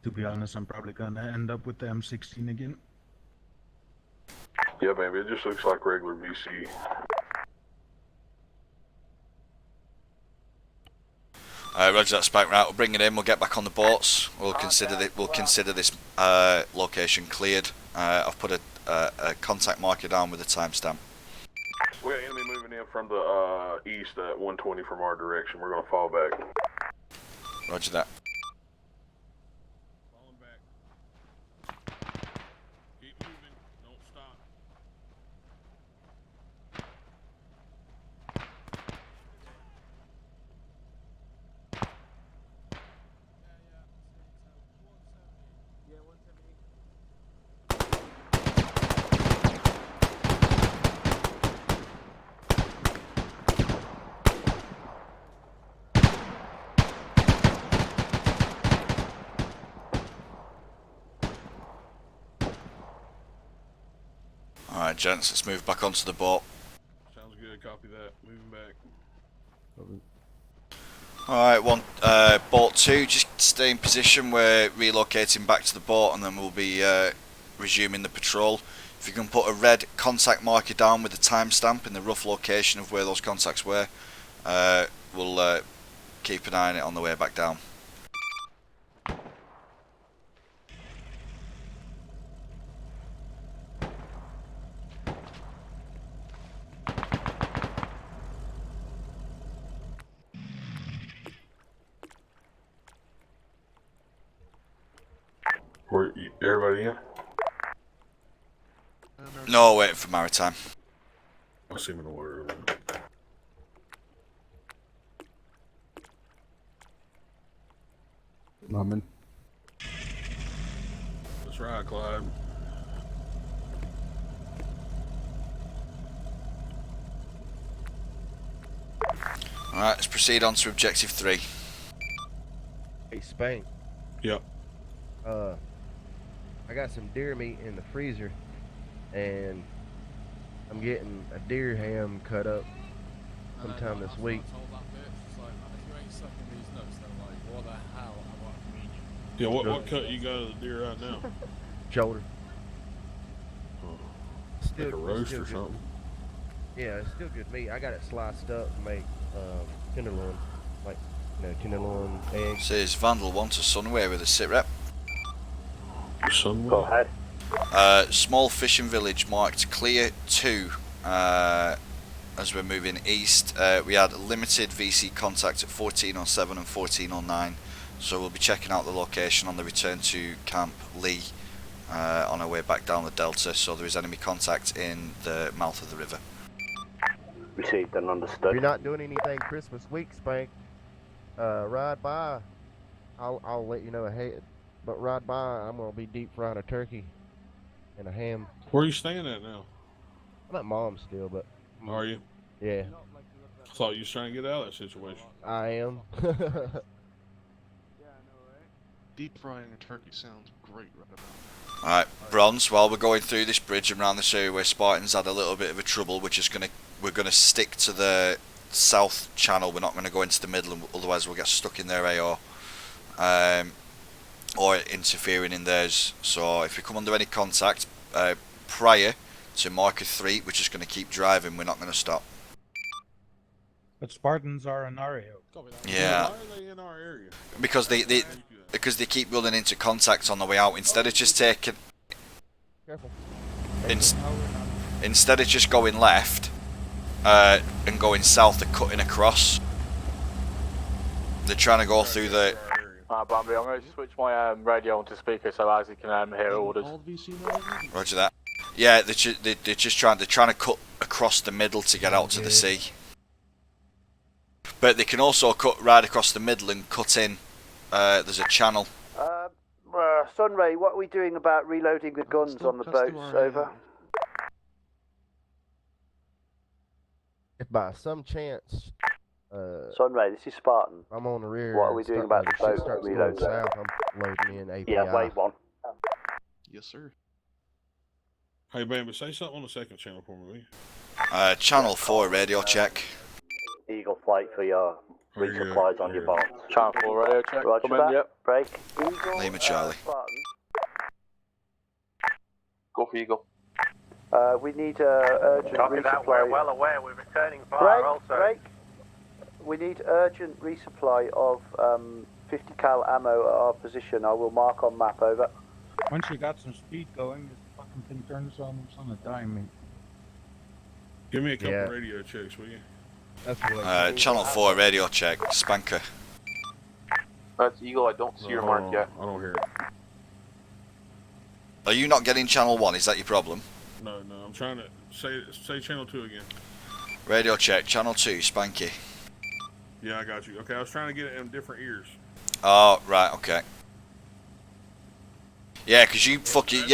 To be honest, I'm probably gonna end up with the M16 again. Yeah, baby, it just looks like regular VC. Roger that, Spike. Right, we'll bring it in. We'll get back on the boats. We'll consider this location cleared. I've put a contact marker down with a timestamp. We got enemy moving in from the east at 120 from our direction. We're gonna fall back. Roger that. Falling back. Keep moving. Don't stop. Alright, gents, let's move back onto the boat. Sounds good, copy that. Moving back. Alright, boat 2, just stay in position. We're relocating back to the boat and then we'll be resuming the patrol. If you can put a red contact marker down with the timestamp in the rough location of where those contacts were, we'll keep an eye on it on the way back down. Everybody in? No, waiting for maritime. I'll see him in the water. Norman. That's right, Clyde. Alright, let's proceed on to objective 3. Hey, Spank. Yep. I got some deer meat in the freezer, and I'm getting a deer ham cut up sometime this week. Yeah, what cut you got of the deer right now? Shoulder. Like a roast or something? Yeah, it's still good meat. I got it sliced up to make tenderloin, like tenderloin eggs. Says Vandal wants a Sunway with a sit rep. Sunway? Go ahead. Small fishing village marked clear 2 as we're moving east. We had limited VC contact at 1407 and 1409, so we'll be checking out the location on the return to Camp Lee on our way back down the Delta, so there is enemy contact in the mouth of the river. Received and understood. If you're not doing anything Christmas week, Spank, ride by. I'll let you know ahead. But ride by, I'm gonna be deep frying a turkey and a ham. Where are you staying at now? I'm at Mom's still, but. Are you? Yeah. I thought you was trying to get out of that situation. I am. Deep frying a turkey sounds great right about. Alright, Bronze, while we're going through this bridge around this area where Spartans had a little bit of a trouble, we're gonna stick to the south channel. We're not gonna go into the middle, otherwise we'll get stuck in their AO. Or interfering in theirs. So if we come under any contact prior to marker 3, we're just going to keep driving. We're not going to stop. But Spartans are in our area. Yeah. Why are they in our area? Because they keep running into contact on the way out. Instead of just taking, instead of just going left and going south, they're cutting across. They're trying to go through the. Bambi, I'm going to switch my radio onto speaker so as he can hear orders. Roger that. Yeah, they're just trying to cut across the middle to get out to the sea. But they can also cut right across the middle and cut in. There's a channel. Sunray, what are we doing about reloading the guns on the boats? Over. If by some chance, Sunray, this is Spartan. I'm on the rear. What are we doing about the boat reload? South, I'm loading in API. Yeah, wait one. Yes, sir. Hey, Bambi, say something on the second channel for me, will you? Channel 4 radio check. Eagle flight for your resupplies on your boat. Channel 4 radio check. Roger Come that. in, yep. Break. Eagle. Lima Charlie. Spartan. Go for Eagle. We need urgent Copy resupply. that, we're well aware, we're returning fire also. Break. We need urgent resupply of 50 cal ammo at our position. I will mark on map, over. Once you got some speed going, this fucking thing turns on a dime, mate. Give me a couple radio checks, will you? That's Channel 4 radio check. Spanker. That's Eagle, I don't see your mark yet. I don't hear it. Are you not getting channel 1? Is that your problem? No, I'm trying to say channel 2 again. Radio check. Channel 2. Spanky. Yeah, I got you. Okay, I was trying to get it in different ears. Oh, right, okay. Yeah, because you fucking,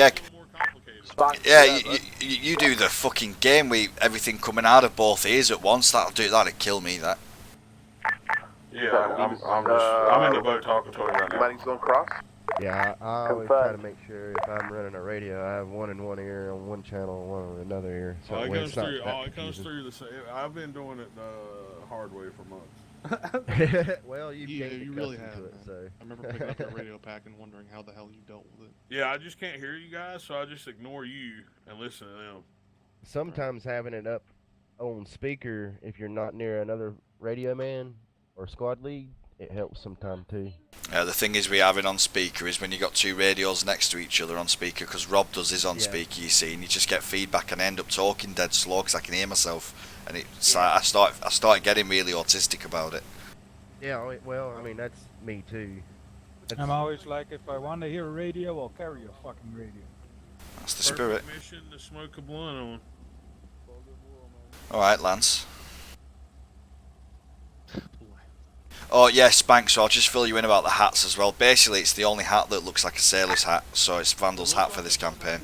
you do the fucking game with everything coming out of both ears at once. That'd kill me, that. Yeah, I'm in the boat talking to him right now. Landing's going cross. Yeah, I always try to make sure if I'm running a radio, I have one in one ear on one channel and one on another ear. So it comes through. It comes through the same. I've been doing it the hard way for months. Well, you really have. to it, so. I remember picking up that radio pack and wondering how the hell you dealt with it. Yeah, I just can't hear you guys, so I just ignore you and listen to them. Sometimes having it up on speaker, if you're not near another radio man or squad lead, it helps sometime too. The thing is we have it on speaker is when you got two radios next to each other on speaker, because Rob does his on speaker, you see, and you just get feedback and I end up talking dead slow because I can hear myself, and it's like I start getting really autistic about it. Yeah, well, I mean that's me too. I'm always like, if I want to hear a radio, I'll carry a fucking radio. That's the spirit. Mission to smoke a blunt on. All right, Lance. Oh yeah, Spank, so I'll just fill you in about the hats as well. Basically, it's the only hat that looks like a sailor's hat, so it's Vandal's hat for this campaign.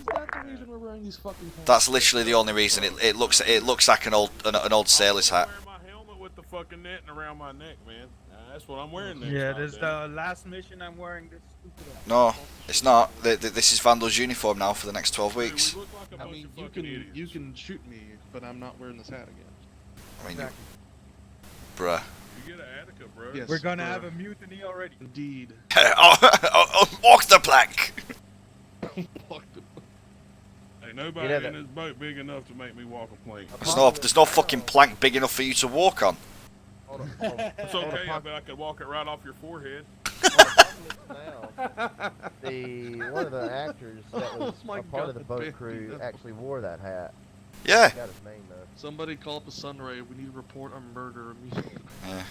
That's literally the only reason. It looks like an old sailor's hat. I'm wearing my helmet with the fucking netting around my neck, man. That's what I'm wearing next. Yeah, this is the last mission I'm wearing this stupid ass. No, it's not. This is Vandal's uniform now for the next 12 weeks. I mean, you can shoot me, but I'm not wearing this hat again. I mean, bruh. You get an Attica, bro. Yes, we're gonna have a mutiny already. Indeed. Walk the plank. Ain't nobody in this boat big enough to make me walk a plank. There's no fucking plank big enough for you to walk on. It's okay, I bet I could walk it right off your forehead. One of the actors that was a part of the boat crew actually wore that hat. Yeah. Got his name though. Somebody call up the Sunray. We need to report a murder immediately. Yeah.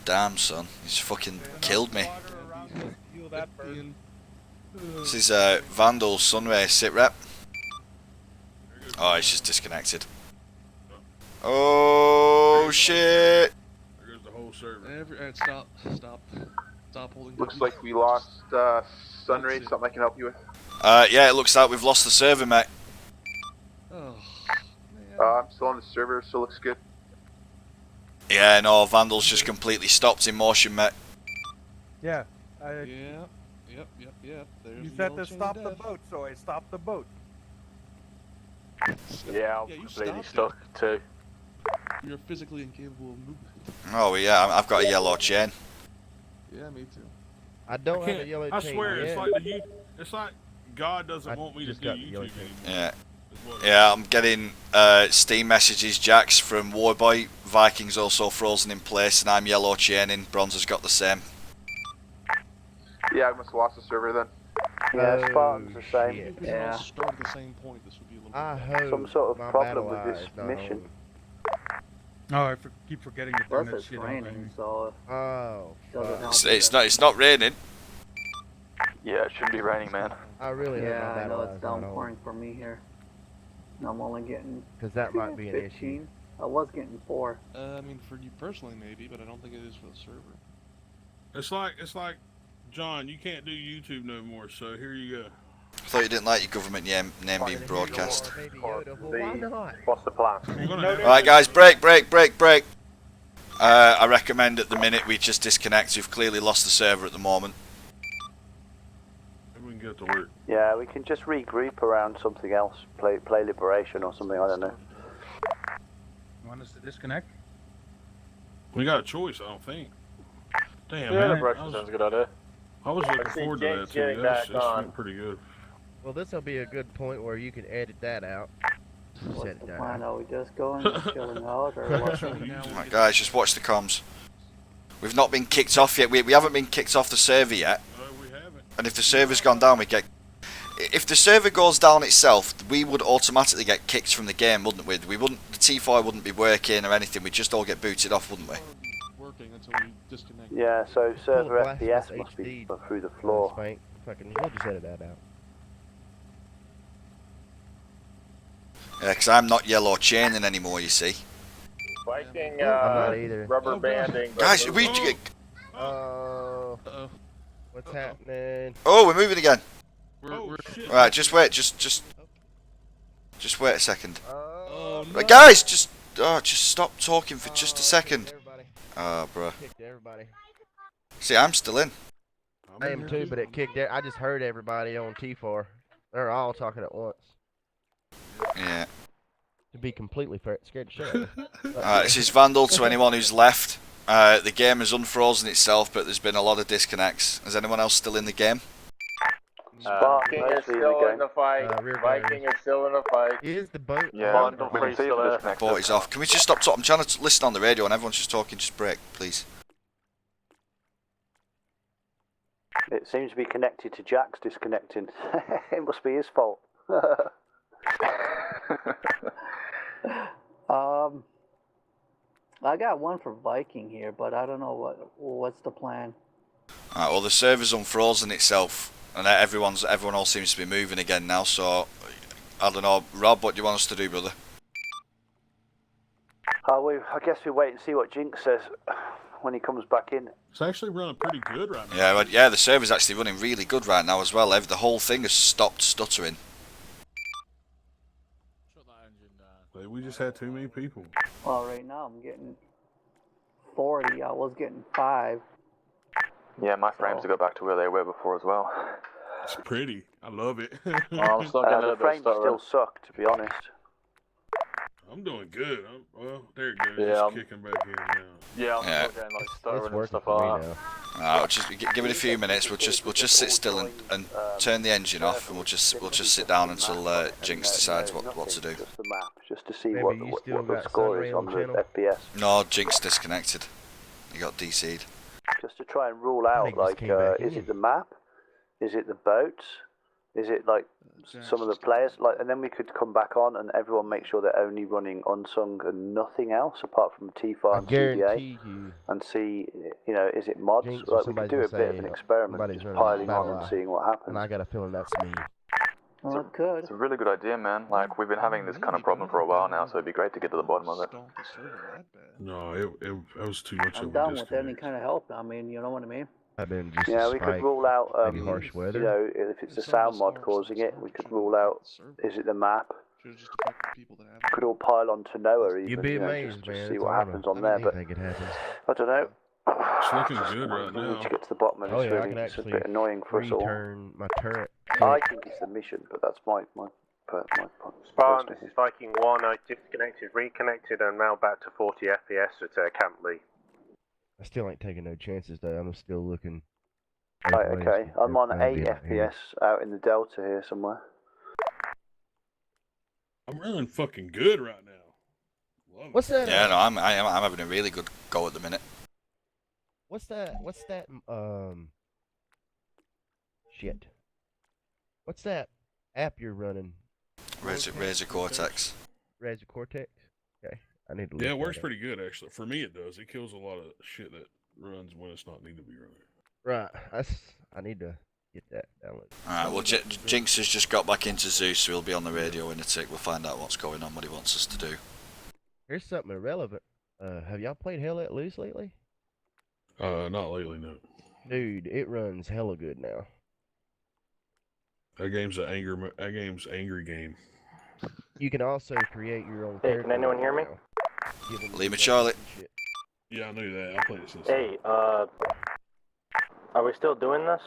Damn, son, he's fucking killed me. This is Vandal Sunray sit rep. Oh, it's just disconnected. Oh shit! There goes the whole server. Stop holding. Looks like we lost Sunray. Something I can help you with? Yeah, it looks like we've lost the server, mate. Oh. I'm still on the server. Still looks good. Yeah, no, Vandal's just completely stopped in motion, mate. Yeah. Yep. There's You said to stop the boat, so I stopped the boat. Yeah, I'm completely stuck too. You're physically incapable of movement. Oh yeah, I've got a yellow chain. Yeah, me too. I don't have a yellow chain. I swear, yet. it's like God doesn't want me to do YouTube anymore. Yeah. Yeah, I'm getting Steam messages, Jax, from Warboy. Vikings also frozen in place, and I'm yellow chaining. Bronze has got the same. Yeah, I must have lost the server then. Yeah, Spartan's the same. If we all start at the same point, this would be a little I some sort of problem with this mission. Oh, I keep forgetting to turn that shit raining, on. so It's not raining. Yeah, it should be raining, man. I really hope my I battle know eyes it's not on. downpouring for me here. I'm only getting Because that might be an 15. issue. I was getting 4. I mean, for you personally, maybe, but I don't think it is for the server. It's like, John, you can't do YouTube no more. So here you go. I thought you didn't like your government name being broadcast. What's the plan? Alright guys, break. I recommend at the minute we just disconnect. We've clearly lost the server at the moment. We can get to work. Yeah, we can just regroup around something else. Play Liberation or something, I don't know. You want us to disconnect? We got a choice, I don't think. Damn, Yeah, man. Liberation sounds a good idea. I was looking forward to that too. That's went pretty good. Well, this will be a good point where you can edit that out. What's the plan? Are we just going, chilling out, or what? Alright guys, just watch the comms. We've not been kicked off yet. We haven't been kicked off the server yet. No, we haven't. And if the server's gone down, we get... If the server goes down itself, we would automatically get kicked from the game, wouldn't we? We wouldn't. The T4 wouldn't be working or anything. We'd just all get booted off, wouldn't we? Working until we disconnect. Yeah, so server Full FPS blast must be HD. through the floor. Fucking, we'll just edit that out. Yeah, because I'm not yellow chaining anymore, you see. Viking, I'm not either. rubber banding. Guys, What's happening? Oh, we're moving again. Shit. Right, just wait, just wait a second. Right, guys, just stop talking for just a second. Oh, bruh. Everybody. See, I'm still in. I am too, but it kicked out. I just heard everybody on T4. They're all talking at once. Yeah. To be completely fair, it scared the shit out of me. Alright, this is Vandal to anyone who's left. The game has unfrozen itself, but there's been a lot of disconnects. Is anyone else still in the game? Viking is still in the fight. Viking is still in the fight. Is the boat? Yeah, we can see the disconnect. Boat is off. Can we just stop talking? I'm trying to listen on the radio and everyone's just talking. Just break, please. It seems to be connected to Jack's disconnecting. It must be his fault. I got one for Viking here, but I don't know what's the plan. Alright, well the server's unfrozen itself, and everyone all seems to be moving again now. So I don't know, Rob, what do you want us to do, brother? I guess we wait and see what Jinx says when he comes back in. It's actually running pretty good right now. Yeah, the server's actually running really good right now as well. The whole thing has stopped stuttering. We just had too many people. Well, right now I'm getting 40. I was getting 5. Yeah, my frames have got back to where they were before as well. It's pretty. I love it. The frames still suck, to be honest. I'm doing good. Well, there it goes. It's kicking back in now. Yeah, I'm still getting like stuttering and stuff like that. Alright, just give it a few minutes. We'll just sit still and turn the engine off, and we'll just sit down until Jinx decides what to do. Just the map, just to see what the score is on the FPS. No, Jinx disconnected. He got DC'd. Just to try and rule out, like, is it the map? Is it the boats? Is it like some of the players? Like, and then we could come back on and everyone make sure they're only running unsung and nothing else apart from T5 and CDA, and see, you know, is it mods? Like, we could do a bit of an experiment, just piling on and seeing what happens. And I got a feeling that's me. Well, good. It's a really good idea, man. Like, we've been having this kind of problem for a while now, so it'd be great to get to the bottom of it. No, it was too much I'm of a done with disconnect. any kind of help. I mean, you know what I mean? Yeah, we could rule out, maybe harsh weather. you know, if it's the sound mod causing it, we could rule out, is it the map? Could all pile on to Noah even, You'd be you know, amazed, just man. see It's what happens on there, but it happens. I don't know. It's looking good right We need now. to get to the bottom of Oh this, yeah, I really. can It's a actually bit annoying for us all. return my turret. I think it's the mission, but that's my Spartan, this is Viking 1. I disconnected, reconnected, and now back to 40 FPS at Camp Lee. I still ain't taking no chances though. I'm still looking. Right, okay. I'm on 8 FPS out in the Delta here somewhere. I'm running fucking good right now. Love What's that? Yeah, no, I'm having a really good go at the minute. What's that? Shit. What's that app you're running? Razor Cortex. Razor Cortex? Okay. I need to look Yeah, it works that up. pretty good actually. For me, it does. It kills a lot of shit that runs when it's not needed to be running. Right. I need to get that downloaded. Alright, well, Jinx has just got back into Zeus, so he'll be on the radio in a tick. We'll find out what's going on, what he wants us to do. Here's something irrelevant. Have y'all played Hell Let Loose lately? Not lately, no. Dude, it runs hella good now. That game's angry game. You can also create your own Hey, character. can anyone hear me? Lima Charlie. Yeah, I knew that. I played it since. Hey, are we still doing this?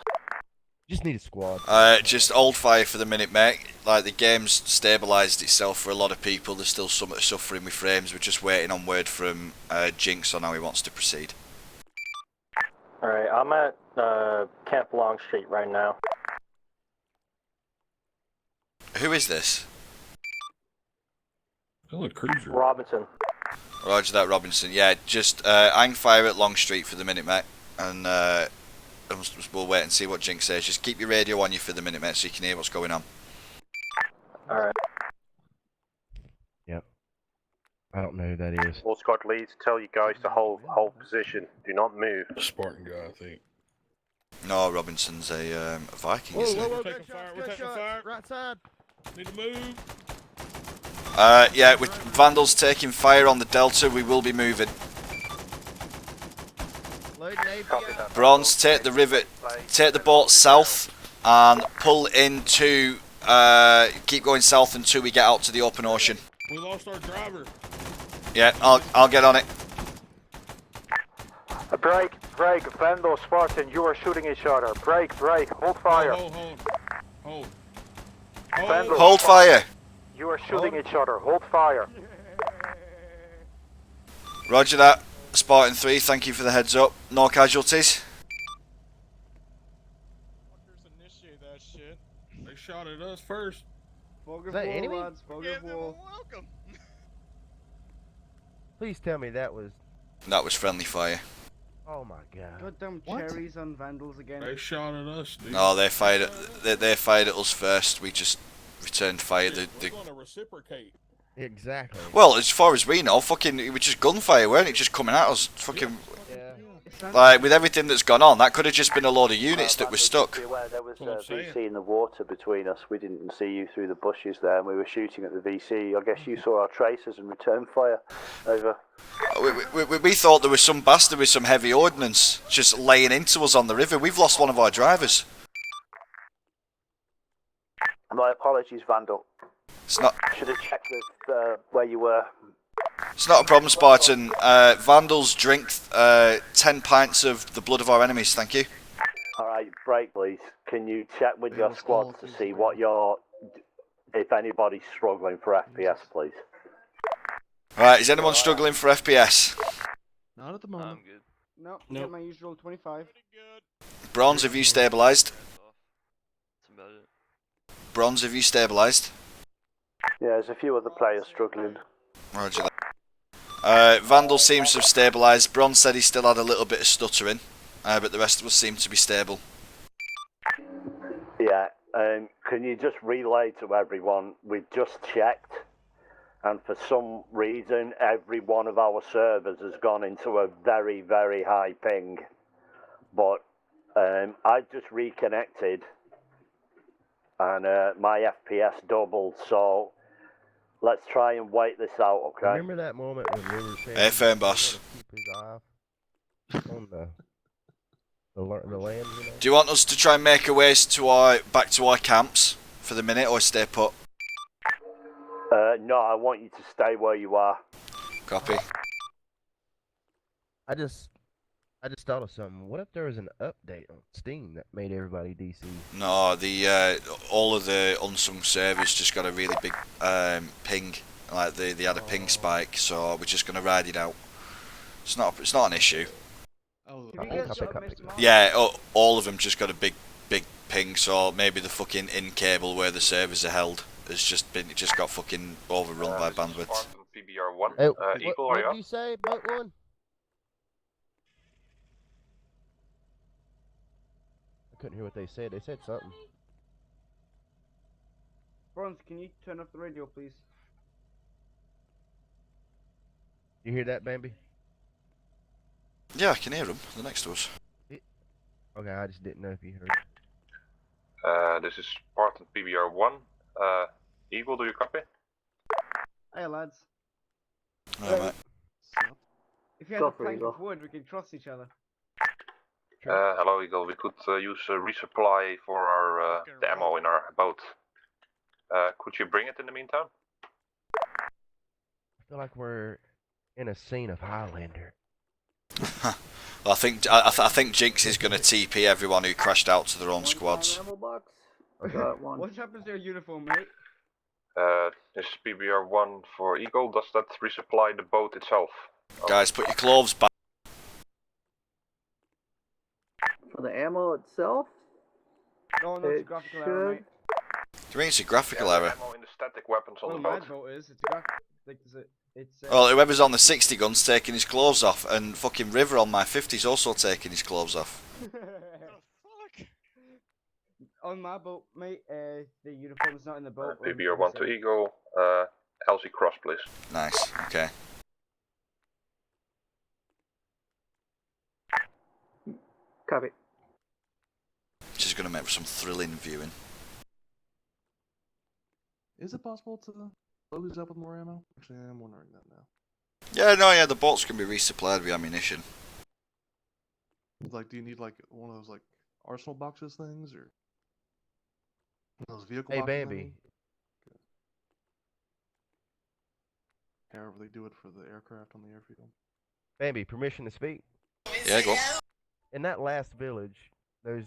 Just need a squad. Just hold fire for the minute, mate. Like, the game's stabilised itself for a lot of people. There's still some suffering with frames. We're just waiting on word from Jinx on how he wants to proceed. Alright, I'm at Camp Longstreet right now. Who is this? Oh, a cruiser. Robinson. Roger that, Robinson. Yeah, just hang fire at Longstreet for the minute, mate. And we'll wait and see what Jinx says. Just keep your radio on you for the minute, mate, so you can hear what's going on. Alright. Yep. I don't know who that is. All squad leads tell you guys to hold position. Do not move. Spartan guy, I think. No, Robinson's a Viking, isn't he? We're taking fire. Right side. Need to move. Yeah, with Vandals taking fire on the Delta, we will be moving. Bronze, take the boat south and pull into, keep going south until we get out to the open ocean. We lost our driver. Yeah, I'll get on it. A break. Break, Vandal, Spartan, you are shooting each other. Break, hold fire. Hold. Vandal, Hold fire. you are shooting each other. Hold fire. Roger that. Spartan 3, thank you for the heads up. No casualties. They shot at us first. Is that enemy? Lads, welcome. Please tell me that was. That was friendly fire. Oh my god. Goddamn cherries on Vandals again. They shot at us, dude. No, they fired at us first. We just returned fire. We're gonna reciprocate. Exactly. Well, as far as we know, fucking, it was just gunfire, weren't it? Just coming at us. Fucking. Yeah. Like, with everything that's gone on, that could have just been a load of units that were stuck. Be aware, there was VC in the water between us. We didn't see you through the bushes there, and we were shooting at the VC. I guess you saw our tracers and returned fire. Over. We thought there was some bastard with some heavy ordnance just laying into us on the river. We've lost one of our drivers. My apologies, Vandal. It's not. Should have checked where you were. It's not a problem, Spartan. Vandals drink 10 pints of the blood of our enemies, thank you. Alright, break please. Can you check with your squad to see what if anybody's struggling for FPS, please? Right, is anyone struggling for FPS? Not at the moment. I'm good. No, get my usual 25. Bronze, have you stabilised? That's about it. Bronze, have you stabilised? Yeah, there's a few other players struggling. Roger that. Vandal seems to have stabilised. Bronze said he still had a little bit of stuttering, but the rest of us seem to be stable. Yeah, can you just relay to everyone, we've just checked, and for some reason every one of our servers has gone into a very, very high ping. But I just reconnected, and my FPS doubled, so let's try and wait this out, okay? Remember that moment when we were saying FM boss. Keep his eye on the land, you know? Do you want us to try and make our ways to back to our camps for the minute, or stay put? No, I want you to stay where you are. Copy. I just thought of something. What if there was an update on Steam that made everybody DC? No, all of the unsung servers just got a really big ping. Like they had a ping spike, so we're just gonna ride it out. It's not an issue. Oh, Yeah, all of them just got a big ping. So maybe the fucking in cable where the servers are held has just got fucking overrun by bandwidth. PBR1. Hey, Eagle, what are you did up? you say, Boat One? I couldn't hear what they said. They said something. Bronze, can you turn off the radio, please? You hear that, Bambi? Yeah, I can hear them. They're next to us. Okay, I just didn't know if you heard. This is Spartan PBR1. Eagle, do you copy? Hey lads. Alright, mate. If you had a plank of wood, we can trust each other. Hello, Eagle. We could use a resupply for our the ammo in our boat. Could you bring it in the meantime? I feel like we're in a scene of Highlander. I think Jinx is going to TP everyone who crashed out to their own squads. What happens to your uniform, mate? This is PBR1 for Eagle. Does that resupply the boat itself? Guys, put your clothes back. For the ammo itself? No, no, it's a graphical error, mate. Do you mean it's a graphical error? Ammo in the static weapons on Well, the my boat. boat is. It's a graphic. Well, whoever's on the 60 gun's taking his clothes off, and fucking River on my 50's also taking his clothes off. On my boat, mate, the uniform's not in the boat. PBR1 to Eagle. LC cross, please. Nice, okay. Copy. Which is going to make for some thrilling viewing. Is it possible to load these up with more ammo? Actually, I'm wondering that now. Yeah, the boats can be resupplied with ammunition. Like, do you need like one of those like arsenal boxes things, or those vehicle Hey, boxes? Bambi. However they do it for the aircraft on the airfield. Bambi, permission to speak? Yeah, go on. in that last village, those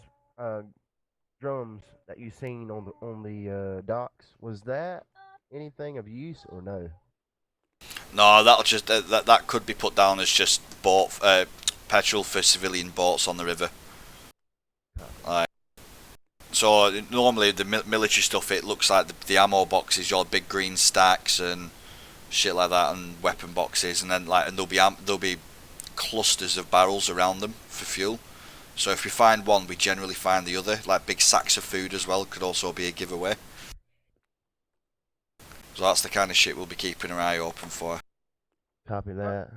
drums that you seen on the docks, was that anything of use or no? No, that'll just that could be put down as just petrol for civilian boats on the river. So normally the military stuff, it looks like the ammo boxes, your big green stacks and shit like that, and weapon boxes, and then and there'll be clusters of barrels around them for fuel. So if we find one, we generally find the other. Like big sacks of food as well could also be a giveaway. So that's the kind of shit we'll be keeping our eye open for. Copy that.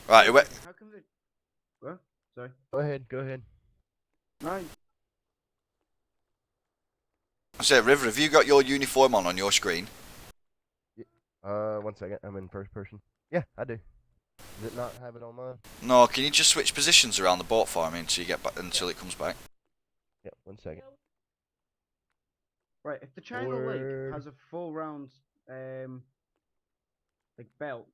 Right, How come they... What? Sorry. Go ahead. No. I say, River, have you got your uniform on your screen? 1 second. I'm in first person. Yeah, I do. Does it not have it on mine? No, can you just switch positions around the boat for me until you get back, until it comes back? Yeah, 1 second. Right, if the China Lake has a full round, like belt,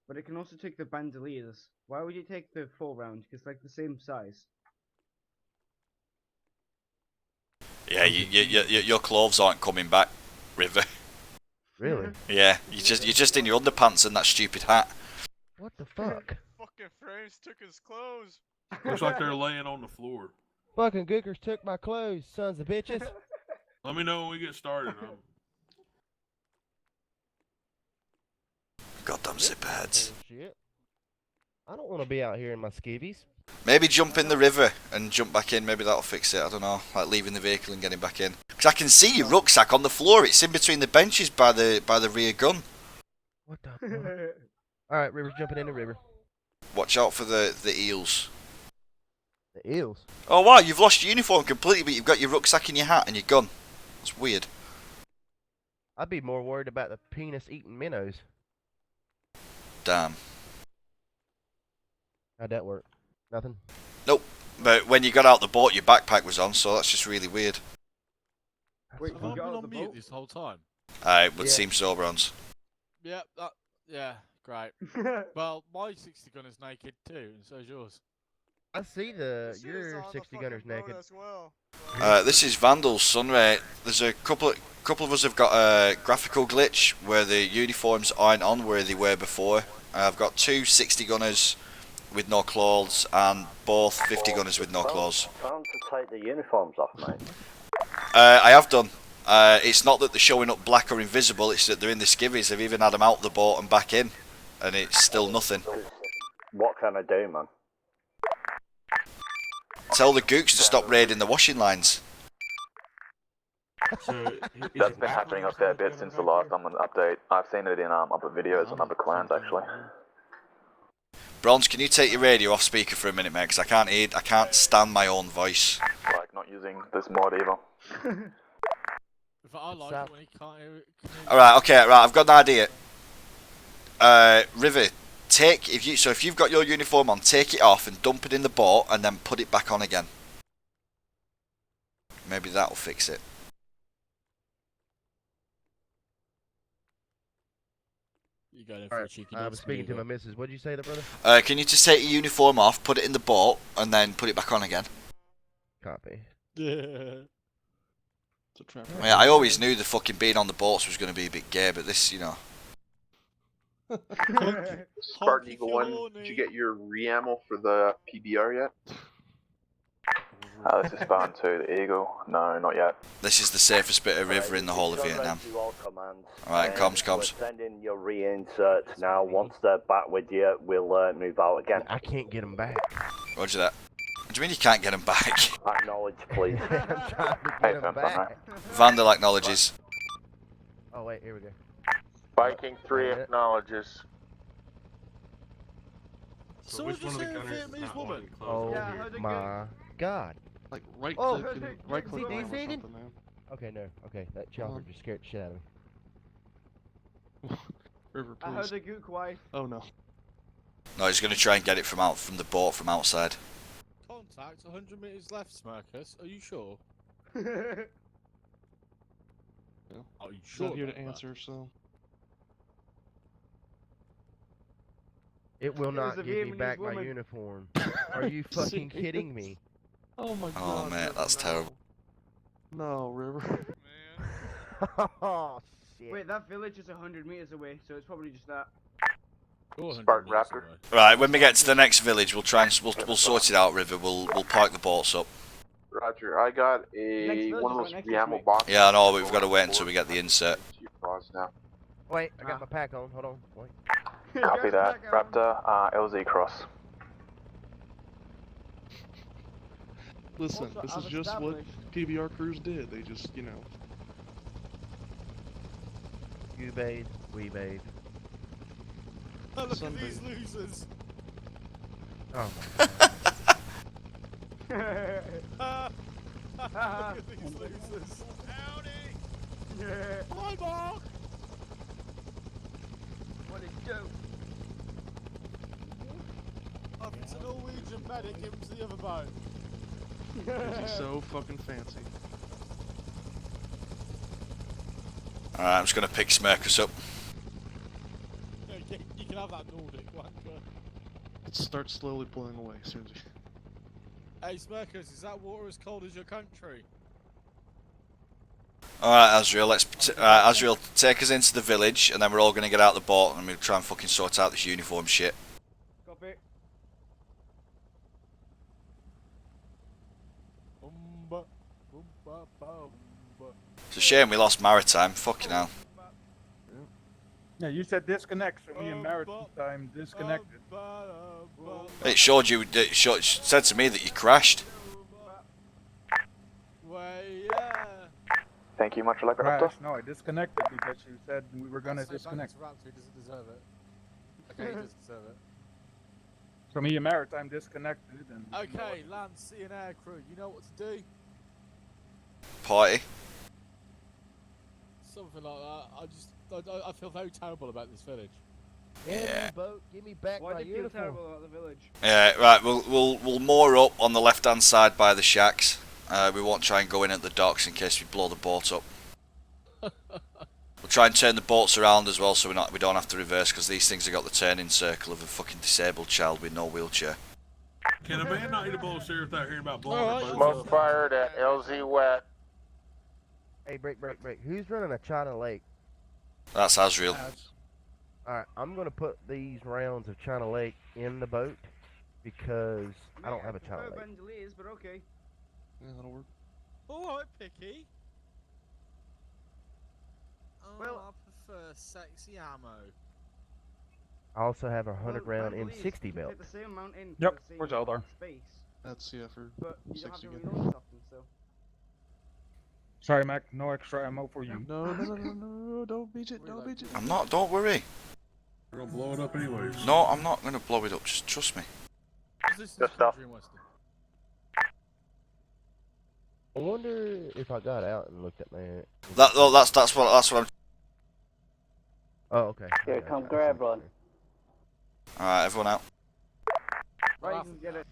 but it can also take the bandoliers, why would you take the full round? Because like the same size. Yeah, your clothes aren't coming back, River. Really? Yeah, you're just in your underpants and that stupid hat. What the fuck? Fucking frames took his clothes. Looks like they're laying on the floor. Fucking gookers took my clothes, sons of bitches. Let me know when we get started. Goddamn zipperheads. Shit. I don't want to be out here in my skivvies. Maybe jump in the river and jump back in. Maybe that'll fix it. I don't know. Like leaving the vehicle and getting back in. Because I can see your rucksack on the floor. It's in between the benches by the rear gun. What the? All right, River's jumping in the river. Watch out for the eels. The eels? Oh wow, you've lost your uniform completely, but you've got your rucksack and your hat and your gun. It's weird. I'd be more worried about the penis-eating minnows. Damn. How'd that work? Nothing? Nope. But when you got out the boat, your backpack was on, so that's just really weird. Wait, Have I been on mute this whole time? It would seem so, Bronze. Yeah, yeah, great. Well, my 60 gun is naked too, and so is yours. I see your 60 gunners naked. This is Vandal's Sunray. There's a couple of us have got a graphical glitch where the uniforms aren't on where they were before. I've got two 60 gunners with no clothes and both 50 gunners with no clothes. Tell them to take the uniforms off, mate. I have done. It's not that they're showing up black or invisible, it's that they're in the skivvies. They've even had them out the boat and back in, and it's still nothing. What can I do, man? Tell the gooks to stop raiding the washing lines. That's been happening a fair bit since the last update. I've seen it in other videos on other clans actually. Bronze, can you take your radio off speaker for a minute, mate? Because I can't stand my own voice. Like not using this mod either. I like it when he can't hear it. Alright, okay, right, I've got an idea. River, if you've got your uniform on, take it off and dump it in the boat and then put it back on again. Maybe that'll fix it. You got it for a cheeky I was speaking to my missus. What'd you say there, brother? Can you just take your uniform off, put it in the boat, and then put it back on again? Copy. Yeah. Yeah, I always knew the fucking being on the boats was going to be a bit gay, but this, you know. Spartan Eagle 1, did you get your re-ammo for the PBR yet? This is Spartan 2, the Eagle. No, not yet. This is the safest bit of river in the whole of Vietnam. Alright, comms. We're sending your reinserts now. Once they're back with you, we'll move out again. I can't get them back. Roger that. What do you mean you can't get them back? Acknowledge, please. I'm trying to get them back. Vandal acknowledges. Oh, wait, here we go. Viking 3 acknowledges. So which one of the gunners is not woman? Oh my god. Like right click and right click on or something, man. Okay, no. Okay, that chopper just scared the shit out of me. River, I heard please. a gook wife. Oh no. No, he's going to try and get it from the boat from outside. Contact 100 meters left, Smirkus. Are you sure? Yeah. Are you He's sure? not here to answer, so. It will It was not a give me Vietnamese back my woman. uniform. Are you fucking kidding me? Oh my Oh god. mate, that's terrible. No, River. Oh shit. Wait, that village is 100 meters away, so it's probably just that. Spark Raptor. Right, when we get to the next village, we'll try and we'll sort it out, River. We'll park the boats up. Roger. I got Next a village one of is those right next to us, reammo mate. boxes. Yeah, I know. We've got to wait until we get the insert. To your pause now. Wait, I got my pack on. Hold on. Wait. Copy that. Raptor, LZ cross. Listen, Also, this I've is just what established- PBR crews did. They just, you know. You bathe, we bathe. Oh, look Sunbathe. at these losers. Oh Look at these losers. Howdy. Hi, Mark. What did you do? Up to Norwegian medic into the other boat. He's so fucking fancy. Alright, I'm just going to pick Smirkus up. Yeah, you can have that Nordic wanker. It starts slowly pulling away as soon as you... Hey, Smirkus, is that water as cold as your country? Alright, Azrael, Azrael, take us into the village, and then we're all going to get out the boat, and we'll try and fucking sort out this uniform shit. Copy. It's a shame we lost Maritime, fucking hell. Yeah, you said disconnect, so me and Maritime disconnected. It showed you, it said to me that you crashed. Thank you much, Raptor. Crash. No, I disconnected because you said we were gonna disconnect. He doesn't deserve it. Okay, he does deserve it. So me and Maritime disconnected and... Okay, land, sea and air crew, you know what to do? Party. Something like that. I feel very terrible about this village. Yeah. Boat, give me back Why my do you feel uniform. terrible about the village? Yeah, right. We'll moor up on the left-hand side by the shacks. We won't try and go in at the docks in case we blow the boat up. We'll try and turn the boats around as well, so we don't have to reverse, because these things have got the turning circle of a fucking disabled child with no wheelchair. Can a man not eat a bowl of cereal without hearing about blowing Alright. their Smoke boats up? fired at LZ wet. Hey, break. Who's running a China Lake? That's Azrael. Alright, I'm gonna put these rounds of China Lake in the boat because I don't have a China Lake. Vandaliers, but okay. Yeah, that'll work. Alright, Picky. Oh, Well- I prefer sexy ammo. I also have a 100 round Vandaliers, M60 you can belt. take the same amount in Yep, for the same where's Eldar? space, That's, yeah, for but you don't have 60 to again. reload as often, so. Sorry, Mac, no extra ammo for you. No, don't beat it, don't beat it. I'm not. Don't worry. We're gonna blow it up anyways. No, I'm not going to blow it up. Just trust me. This Good stuff. country in Western. I wonder if I got out and looked at my. That's what I'm. Oh, okay. Here, Okay, come I grab see. one. All right, everyone out. Right, you can get it.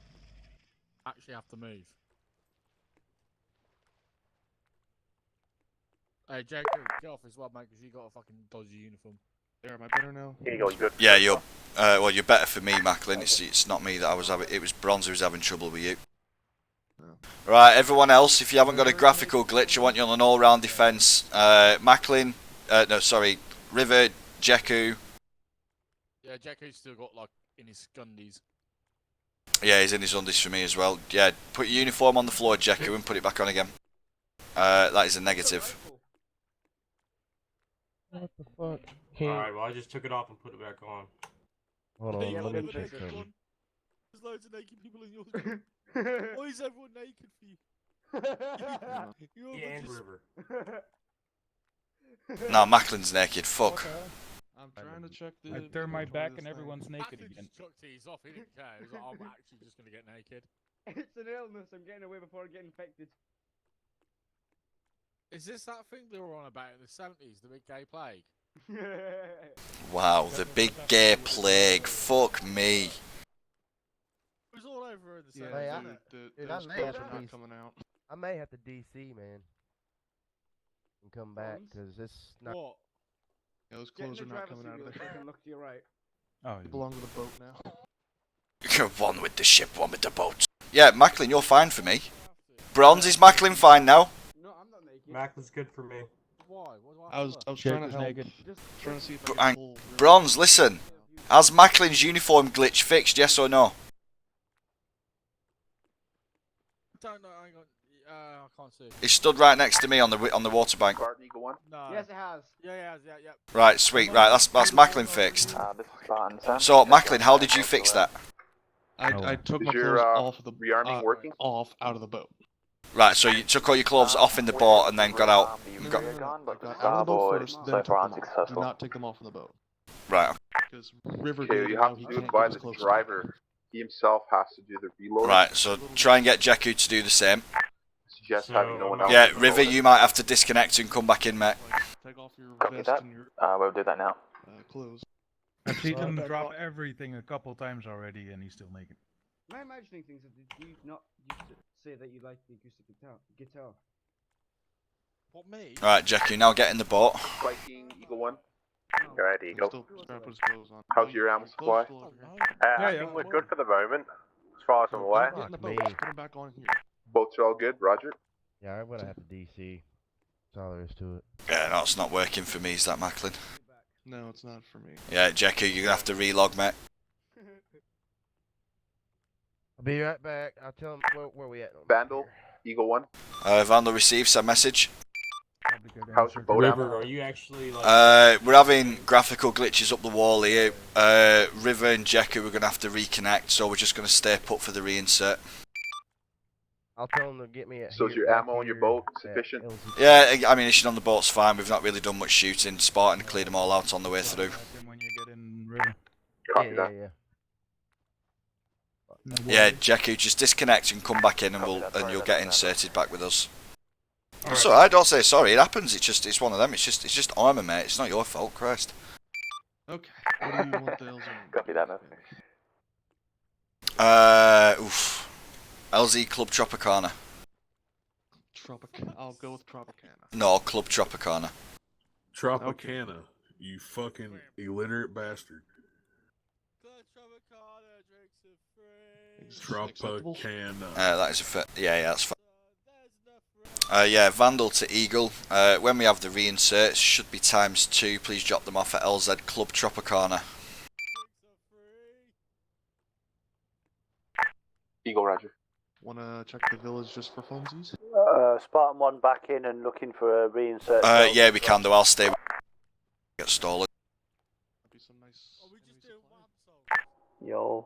Actually have to move. Hey, Jacob, get off as well, mate, because you got a fucking dodgy uniform. There, am I better now? Here you go, you good? Yeah, you're. Well, you're better for me, Macklin. It's not me that I was having. It was Bronze who was having trouble with you. Right, everyone else, if you haven't got a graphical glitch, I want you on an all-round defence. Macklin, no, sorry, River, Jeku. Yeah, Jacko's still got, like, in his scundies. Yeah, he's in his undies for me as well. Yeah, put your uniform on the floor, Jeku, and put it back on again. That is a negative. What the fuck? Alright, well I just took it off and put it back on. Hold on, Yeah, let look me at check the naked something. one. There's loads of naked people in yours. Why is everyone naked for you? You're Yeah, and just- River. No, Macklin's naked. Fuck. I'm trying to check the... I turn my control back of this and thing. everyone's naked Macklin again. just chucked his off, he didn't care. He was like, I'm actually just going to get naked. It's an illness, I'm getting away before I get infected. Is this that thing they were on about in the 70s, the big gay plague? Wow, the big gay plague. Fuck me. It was all over in the 70s, Hey, wasn't it? dude, I those may clothes have are to not be- coming out. I may have to DC, man, and come back because this not. What? Yeah, those Get in clothes the are not driver's coming seat out of wheel so there. I can look to your right. Oh, You belong with the boat now. One with the ship, one with the boat. Yeah, Macklin, you're fine for me. Bronze, is Macklin fine now? Macklin's good for me. Why? I was trying to help. Trying to see if I could pull Bronze, listen. Has Macklin's uniform glitch fixed, yes or no? Don't know. Hang on. I can't see. He stood right next to me on the water bank. Spartan Eagle 1. No. Yes, it has. Yeah, it has. Yeah. Right, sweet. Right, that's Macklin fixed. So, Macklin, how did you fix that? I took Is my your, clothes off of the rearming working? off out of the boat. Right, so you took all your clothes off in the boat and then got out. I got out of the boat first, then took them off. Do not take them off in the boat. Right. Because River Okay, you have to do it by the driver. He himself has to do the reload. Right, so try and get Jakku to do the same. Suggest having no one else. Yeah, River, you might have to disconnect and come back in, mate. Take off your Copy vest that. and your We'll do that now. clothes. I've seen him drop everything a couple times already, and he's still making. Am I imagining things that did you not used to say that you like the acoustic guitar? What, me? Right, Jakku, now get in the boat. Viking Eagle 1. Alright, Eagle. Still trying to put his clothes on. How's your ammo supply? I think we're good for the moment, as far as I'm aware. Get in the boat. Just put him back on here. Boats are all good, Roger. Yeah, I'm gonna have to DC. That's all there is to it. Yeah, no, it's not working for me, is that, Macklin? No, it's not for me. Yeah, Jakku, you're gonna have to relog, mate. I'll be right back. I'll tell him where we at. Vandal, Eagle 1. Vandal receives a message. How's your boat River, ammo? are you actually like... We're having graphical glitches up the wall here. River and Jakku are going to have to reconnect, so we're just going to stay put for the reinsert. I'll tell him to get me at So is your ammo on your boat sufficient? Yeah, ammunition on the boat's fine. We've not really done much shooting. Spartan cleared them all out on the way through. When you get in River. Copy that. Yeah, Jakku, just disconnect and come back in, and you'll get inserted back with us. It's alright, don't say sorry. It happens. It's one of them. It's just armour, mate. It's not your fault, Christ. Okay. What do you want the LZ? Copy that, Oof. LZ Club Tropicana. I'll go with Tropicana. No, Club Tropicana. Tropicana, you fucking illiterate bastard. Tropicana. That is a fit. Yeah, that's fine. Yeah, Vandal to Eagle. When we have the reinserts, should be ×2. Please drop them off at LZ Club Tropicana. Eagle, Roger. Wanna check the village just for funsies? Spartan 1 back in and looking for a reinsert. Yeah, we can do. I'll stay. Get stolen. Yo.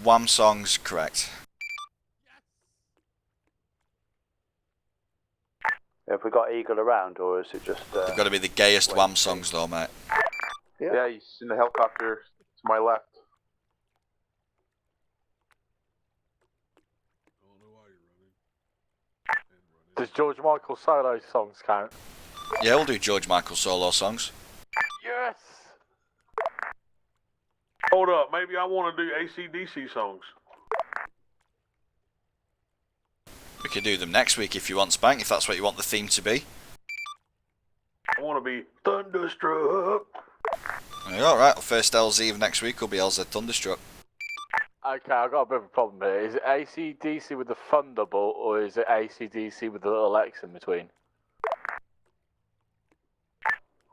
Wham songs, correct. Have we got Eagle around, or is it just... They've got to be the gayest Wham songs, though, mate. Yeah, he's in the helicopter to my left. Does George Michael solo songs count? Yeah, we'll do George Michael solo songs. Yes! Hold up, maybe I want to do AC/DC songs. We could do them next week if you want, Spank, if that's what you want the theme to be. I want to be Thunderstruck. Alright, first LZ of next week will be LZ Thunderstruck. Okay, I've got a bit of a problem here. Is it AC/DC with the Thunderbolt, or is it AC/DC with the little X in between?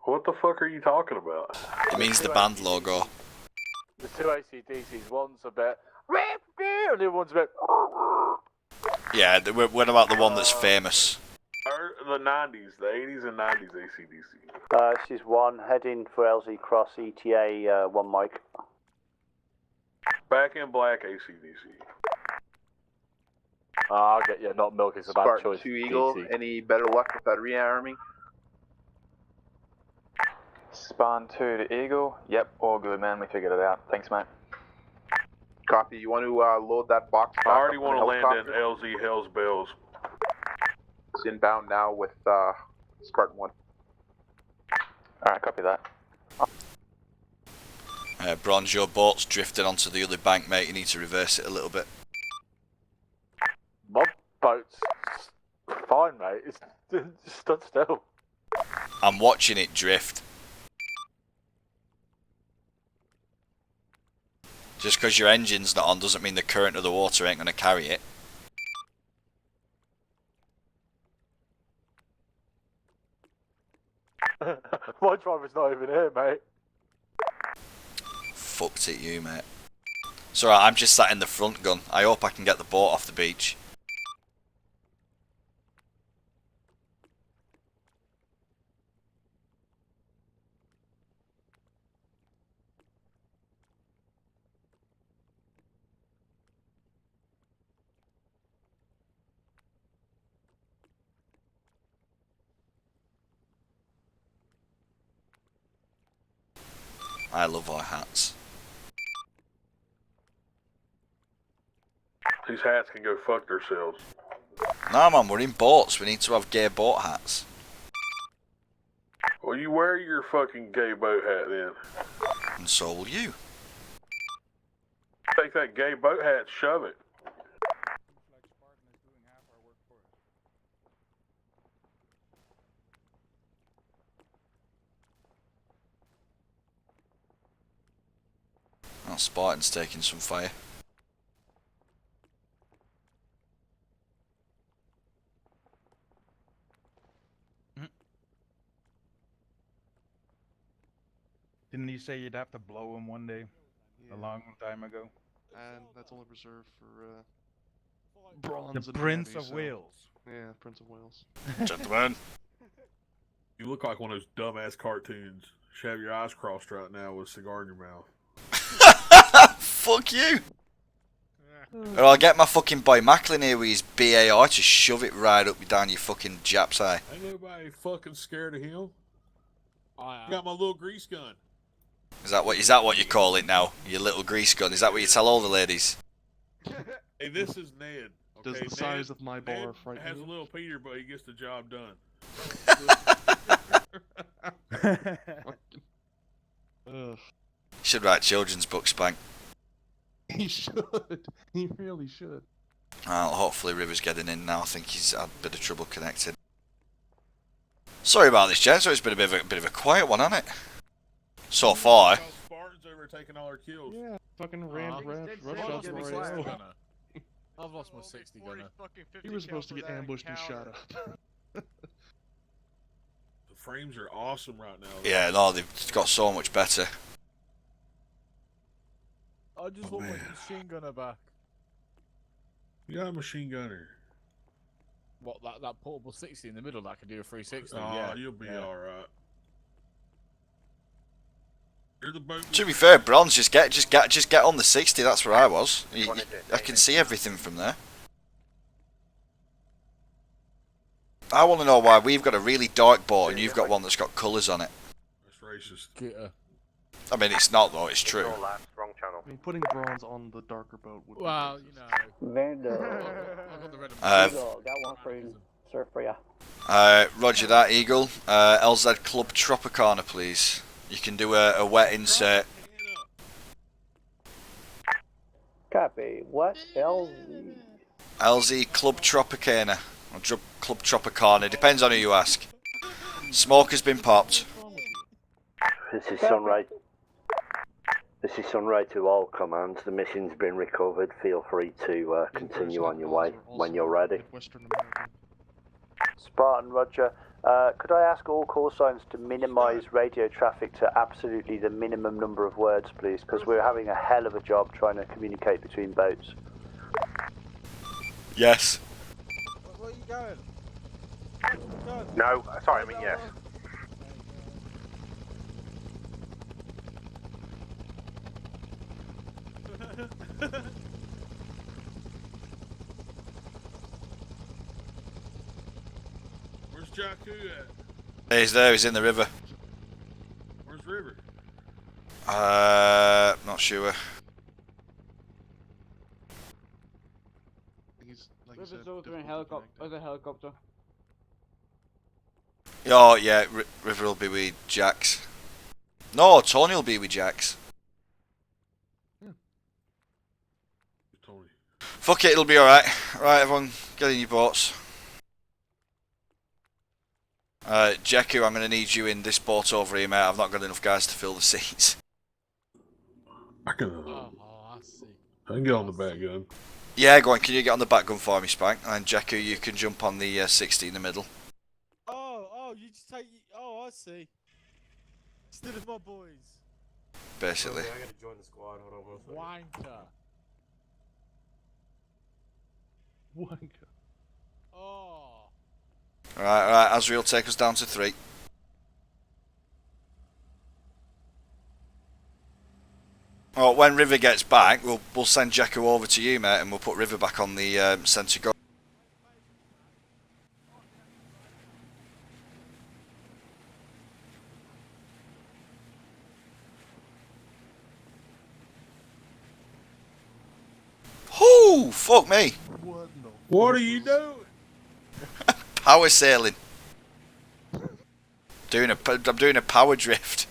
What the fuck are you talking about? It means the band logo. The two AC/DCs, one's a bit... and the other one's a bit... Yeah, we're about the one that's famous. The 90s, the 80s and 90s AC/DC. This is 1, heading for LZ Cross, ETA 1 mic. Back in black AC/DC. I'll get you, not milk, it's a bad Spartan choice. 2 Eagle, DC. any better luck with that rearming? Spawn 2 to Eagle. Yep, all good, man. We figured it out. Thanks, mate. Copy. You want to load that box back I already up want to on the land in helicopter? LZ Hell's Bells. It's inbound now with Spartan 1. Alright, copy that. Bronze, your boat's drifting onto the other bank, mate. You need to reverse it a little bit. My boat's fine, mate. It's just stood still. I'm watching it drift. Just because your engine's not on doesn't mean the current of the water ain't going to carry it. My driver's not even here, mate. Fucked it, you, mate. It's alright, I'm just sat in the front gun. I hope I can get the boat off the beach. I love our hats. These hats can go fuck themselves. Nah, man, we're in boats. We need to have gay boat hats. Well, you wear your fucking gay boat hat then. And so will you. Take that gay boat hat and shove it. Oh, Spartan's taking some fire. Didn't he say you'd have to blow him one day? Yeah. A long time ago. And that's only reserved for bronze. The and Prince heavy, of so- Wales. Yeah, Prince of Wales. Gentlemen. You look like one of those dumbass cartoons. You should have your eyes crossed right now with a cigar in your mouth. Fuck you. Or I'll get my fucking boy Macklin here with his BAR to shove it right up down your fucking Jap's eye. Ain't nobody fucking scared of him. I got my little grease gun. Is that what you call it now? Your little grease gun? Is that what you tell all the ladies? Hey, this is Ned. Okay, Does the size of my bar frighten has you? a little Peter, but he gets the job done. Should write children's books, Spank. He should. He really should. Well, hopefully River's getting in now. I think he's had a bit of trouble connecting. Sorry about this, gents. So it's been a bit of a quiet one, hasn't it? So far. Spartans over taking all our kills. Yeah, fucking rush out the gunner. I've lost my 60 gunner. You were supposed to get ambushed and shot up. The frames are awesome right now. Yeah, no, they've got so much better. I just want my machine gunner back. You got a machine gunner. What, that portable 60 in the middle that can do a 360? Oh, yeah. you'll be alright. You're the boat. To be fair, Bronze, just get on the 60. That's where I was. I can see everything from there. I want to know why we've got a really dark boat and you've got one that's got colours on it. That's racist. I mean, it's not though. It's true. Wrong channel. I mean, putting bronze on the darker boat would Well, be you know. Vandal. Uh, Eagle, got one for you, sir, for ya. Roger that, Eagle. LZ Club Tropicana, please. You can do a wet insert. Copy. What? LZ? LZ Club Tropicana. Or Club Tropicana. Depends on who you ask. Smoke has been popped. This is Sunray. This is Sunray to all commands. The mission's been recovered. Feel free to continue on your way when you're ready. Spartan, Roger. Could I ask all call signs to minimise radio traffic to absolutely the minimum number of words, please? Because we're having a hell of a job trying to communicate between boats. Yes. Where are you going? No, sorry, I mean yes. Where's Jakku at? He's there. He's in the river. Where's River? Not sure. River's over in helicopter. Helicopter. Oh yeah, River will be with Jax. No, Tony will be with Jax. Tony. Fuck it, it'll be alright. Right, everyone, get in your boats. Jakku, I'm going to need you in this boat over here, mate. I've not got enough guys to fill the seats. I can. I can get on the back gun. Yeah, go on. Can you get on the back gun for me, Spank? And Jacko, you can jump on the 60 in the middle. Oh, you just take. Oh, I see. Still with my boys. Basically. Okay, I gotta join the squad. Hold on one second. Wanker. Wanker. Oh. Right. Azrael, take us down to 3. Oh, when River gets back, we'll send Jacko over to you, mate, and we'll put River back on the centre go. Oh, fuck me! What are you doing? Power sailing. I'm doing a power drift.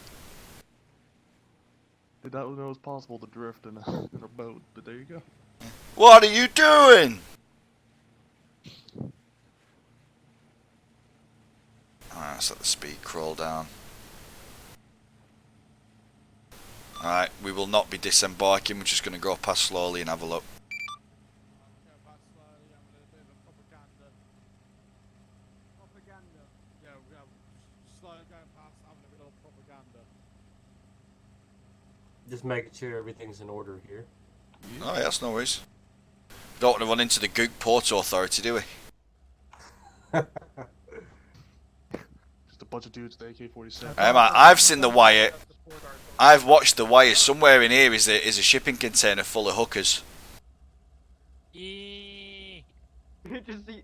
Did not know it was possible to drift in a boat, but there you go. What are you doing? Alright, let's let the speed crawl down. Alright, we will not be disembarking, we're just going to go past slowly and have a look. Yeah, slowly going past, having a bit of propaganda. Just making sure everything's in order here. Oh yeah, that's no worries. Don't want to run into the Gook Port Authority, do we? Just a bunch of dudes with AK-47. I've seen the wire. I've watched the wire. Somewhere in here is a shipping container full of hookers. Just see.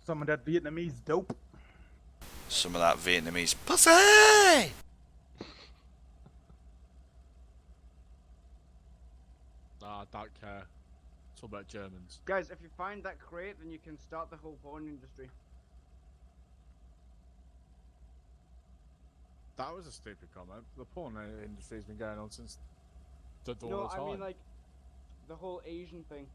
Some of that Vietnamese dope. Some of that Vietnamese pussy. Nah, I don't care. It's all about Germans. Guys, if you find that crate, then you can start the whole porn industry. That was a stupid comment. The porn industry's been going on since the dawn No, of time. I mean like the whole Asian thing.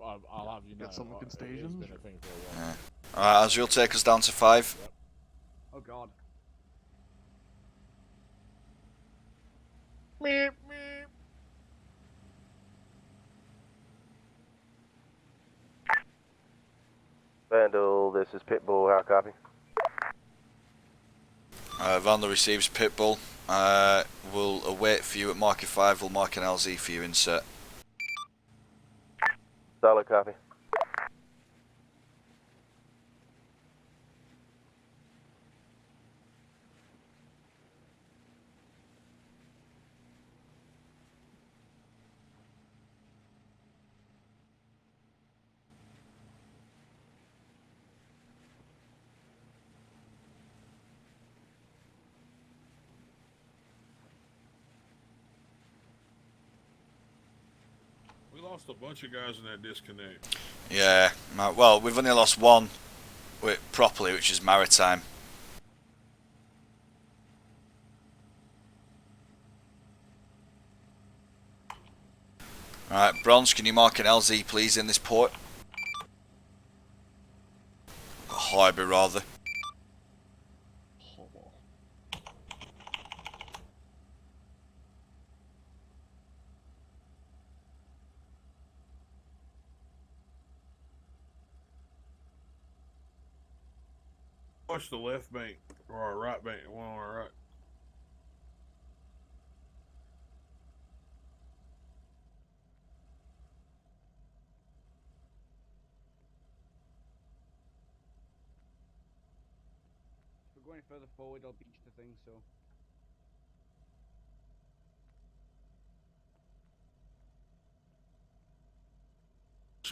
I'll have you know. Got something against It's Asians? been a thing for a while. Yeah. Alright, Azrael, take us down to 5. Yep. Oh god. Meep, meep. Vandal, this is Pitbull. How copy? Vandal receives Pitbull. We'll await for you at marker 5. We'll mark an LZ for you insert. Solid copy. We lost a bunch of guys in that disconnect. Yeah, well, we've only lost one properly, which is Maritime. Alright, Bronze, can you mark an LZ please in this port? Harbour rather. Watch the left bank or our right bank, one on our right. If we're going further forward, I'll beach the thing, so.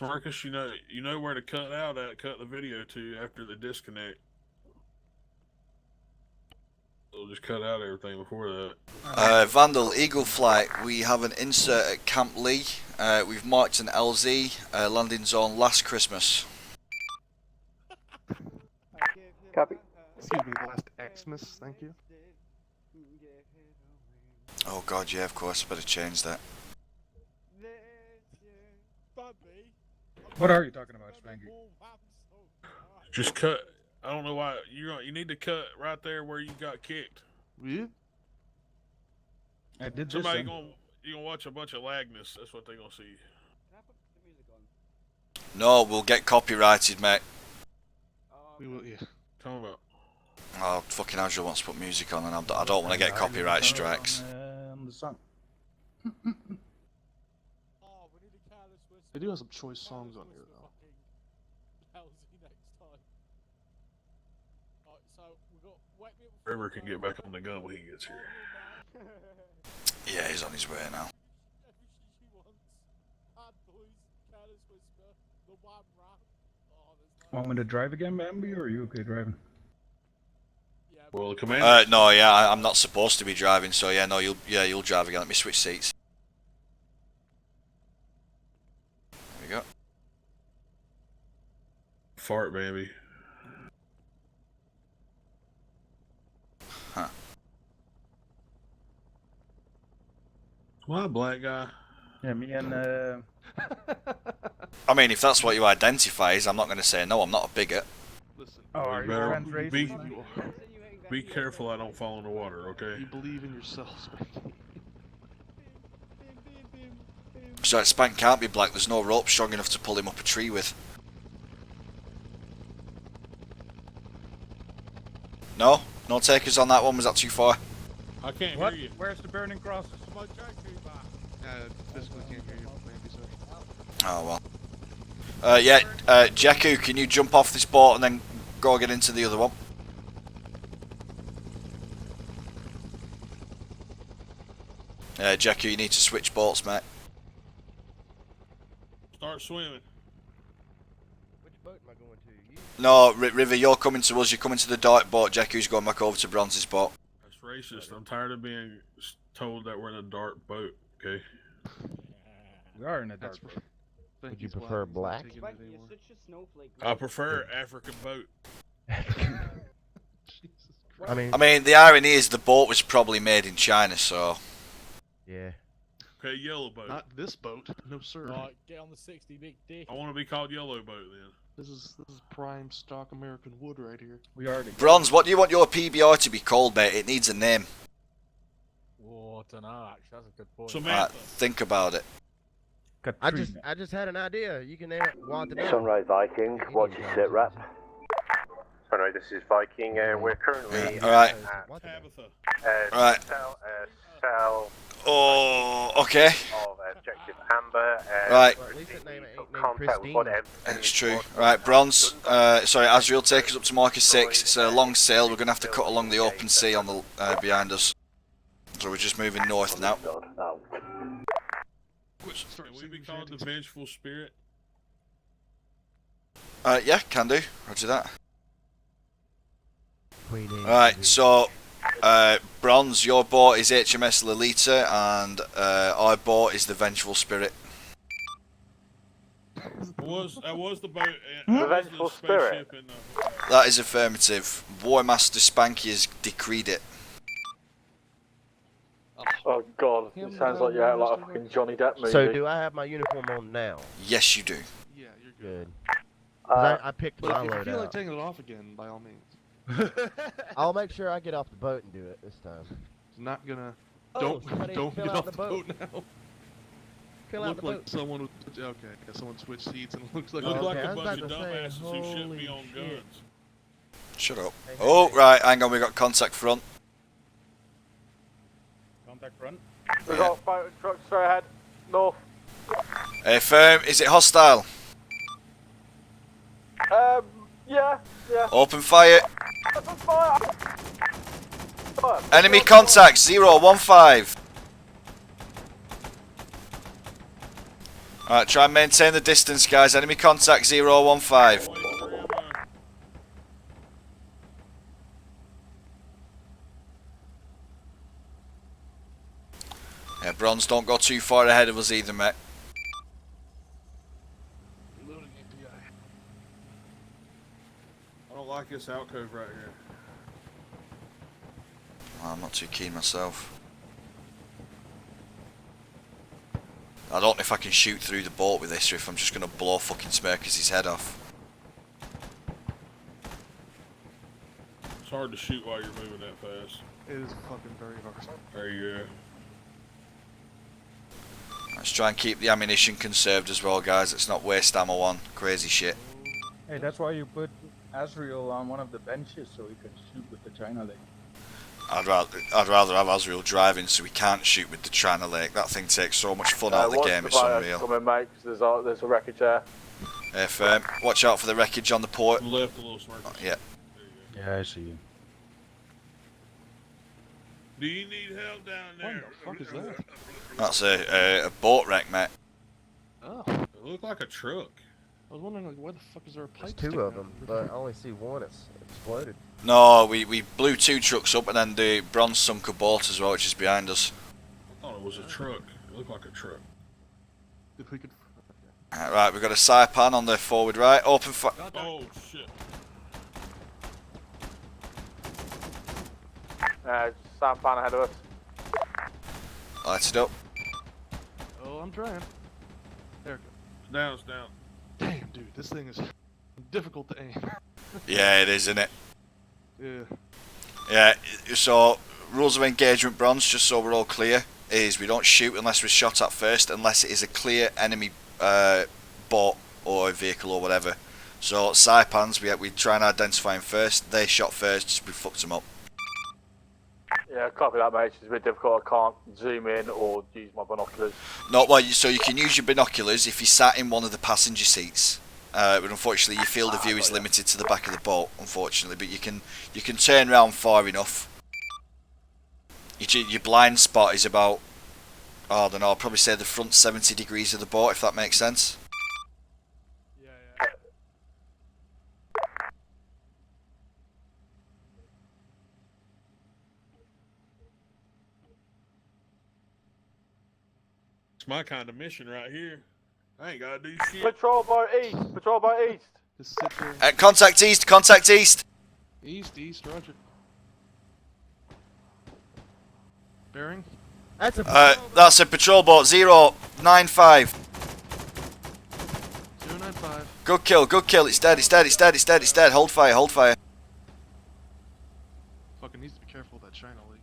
Marcus, you know where to cut out at, cut the video to after the disconnect. We'll just cut out everything before that. Vandal, Eagle Flight, we have an insert at Camp Lee. We've marked an LZ, landing zone last Christmas. Copy. Excuse me, last Xmas, thank you. Oh god, yeah, of course, I better change that. What are you talking about, Spanky? Just cut. I don't know why you need to cut right there where you got kicked. Yeah. I did this. Somebody you gonna watch a bunch of lagness. That's what they gonna see. No, we'll get copyrighted, mate. We will, yeah. Tell me about. Oh, fucking Azure wants to put music on, and I don't want to get copyright strikes. The sun. They do have some choice songs on here, though. River can get back on the gun when he gets here. Yeah, he's on his way now. Want me to drive again, Bambi, or are you okay driving? Well, the commander. No, yeah, I'm not supposed to be driving, so yeah, no, you'll drive again. Let me switch seats. There we go. Fart, baby. Huh. What, black guy? Yeah, me and I mean, if that's what you identify as, I'm not going to say no. I'm not a bigot. Listen. Oh, are you trans-racist? Be careful I don't fall in the water, okay? You believe in yourself, Spanky. So Spank can't be black. There's no rope strong enough to pull him up a tree with. No? No takers on that one? Was that too far? I can't What? hear you. Where's the burning crosses? Physically can't hear you, maybe so. Oh well. Yeah, Jakku, can you jump off this boat and then go get into the other one? Jakku, you need to switch boats, mate. Start swimming. Which boat am I going to? You? No, River, you're coming to us. You're coming to the dark boat. Jakku's going back over to Bronze's boat. That's racist. I'm tired of being told that we're in a dark boat, okay? We are in a dark boat. Would you prefer black? I prefer African boat. I mean, the irony is the boat was probably made in China, so... Yeah. Okay, yellow boat. Not this boat, no sir. Right, get on the 60 big dick. I want to be called yellow boat then. This is prime stock American wood right here. We already. Bronze, what do you want your PBR to be called, mate? It needs a name. Oh, I don't know, actually, that's a good point. Samantha. Think about it. I just had an idea. You can name it Watanabe. Sunrise Viking, watch your sit rep. Sunrise, this is Viking. We're currently Alright. Right. Cell. Oh, okay. Of objective Amber. Right. Well, at least that name ain't named Contact with Christine. It's true. Right, Bronze. Sorry, Azrael, take us up to marker 6. It's a long sail. We're going to have to cut along the open sea on the behind us. So we're just moving north now. Can we be called the Vengeful Spirit? Yeah, can do. Roger that. Queen Right, so Bronze, your boat is HMS Lolita, and our boat is the Vengeful Spirit. That was the boat. The Vengeful Spirit. That is affirmative. Warmaster Spanky has decreed it. Oh god, it sounds like you're out like a fucking Johnny Depp movie. So do I have my uniform on now? Yes, you do. Yeah, you're good. Good. 'Cause I picked But my if you load feel like out. taking it off again, by all means. I'll make sure I get off the boat and do it this time. It's not gonna. Oh, Don't somebody get fill off out the the boat boat. now. Fill out Look the like boat. someone was okay. Someone switched seats and it looks like Look like Okay, I a was bunch of about to say, dumbasses who shouldn't be holy on shit. guns. Shut up. Oh, right, hang on, we got contact front. Contact front. We've got boat and truck straight ahead, north. Firm, is it hostile? Yeah. Open fire. Open fire. Enemy contact 015. Alright, try and maintain the distance, guys. Enemy contact 015. Yeah, Bronze, don't go too far ahead of us either, mate. I don't like this alcove right here. Well, I'm not too keen myself. I don't know if I can shoot through the boat with this or if I'm just going to blow fucking Smirkus' head off. It's hard to shoot while you're moving that fast. It is fucking very hard. There you go. Let's try and keep the ammunition conserved as well, guys. Let's not waste ammo on crazy shit. Hey, that's why you put Azrael on one of the benches so he can shoot with the China Lake. I'd rather have Azrael driving so we can't shoot with the China Lake. That thing takes so much fun out of the game, it's unreal. Coming, mate, 'cause there's a wreckage there. Firm. Watch out for the wreckage on the port. Left a little smirk. Yeah. Yeah, I see you. Do you need help down there? What the fuck is that? That's a boat wreck, mate. Oh. It looked like a truck. I was wondering, like, why the fuck is there a pipe? There's two of them, but I only see one. It's exploded. No, we blew 2 trucks up and then the bronze sunk a boat as well, which is behind us. I thought it was a truck. It looked like a truck. If we could. Right, we've got a saipan on the forward right. Open fire. Oh shit. Sampan ahead of us. Light it up. Oh, I'm trying. There it It's down, it's down. Damn, dude, this thing is difficult to aim. Yeah, it is, isn't it? Yeah. Yeah, so rules of engagement, bronze, just so we're all clear, is we don't shoot unless we're shot at first, unless it is a clear enemy boat or vehicle or whatever. So saipans, we try and identify them first. They shot first, we fucked them up. Yeah, copy that, mate. It's a bit difficult. I can't zoom in or use my binoculars. Not well, so you can use your binoculars if you sat in one of the passenger seats. But unfortunately, your field of view is limited to the back of the boat. Unfortunately, but you can turn around far enough. Your blind spot is about, I don't know, I'll probably say the front 70 degrees of the boat, if that makes sense. It's my kind of mission right here. I ain't gotta do shit. Patrol boat east. Patrol boat east. Just sit there. Contact east. Contact east. East, roger. Bearing? That's a patrol boat 095. 095. Good kill. It's dead. Hold fire. Fucking needs to be careful with that China Lake.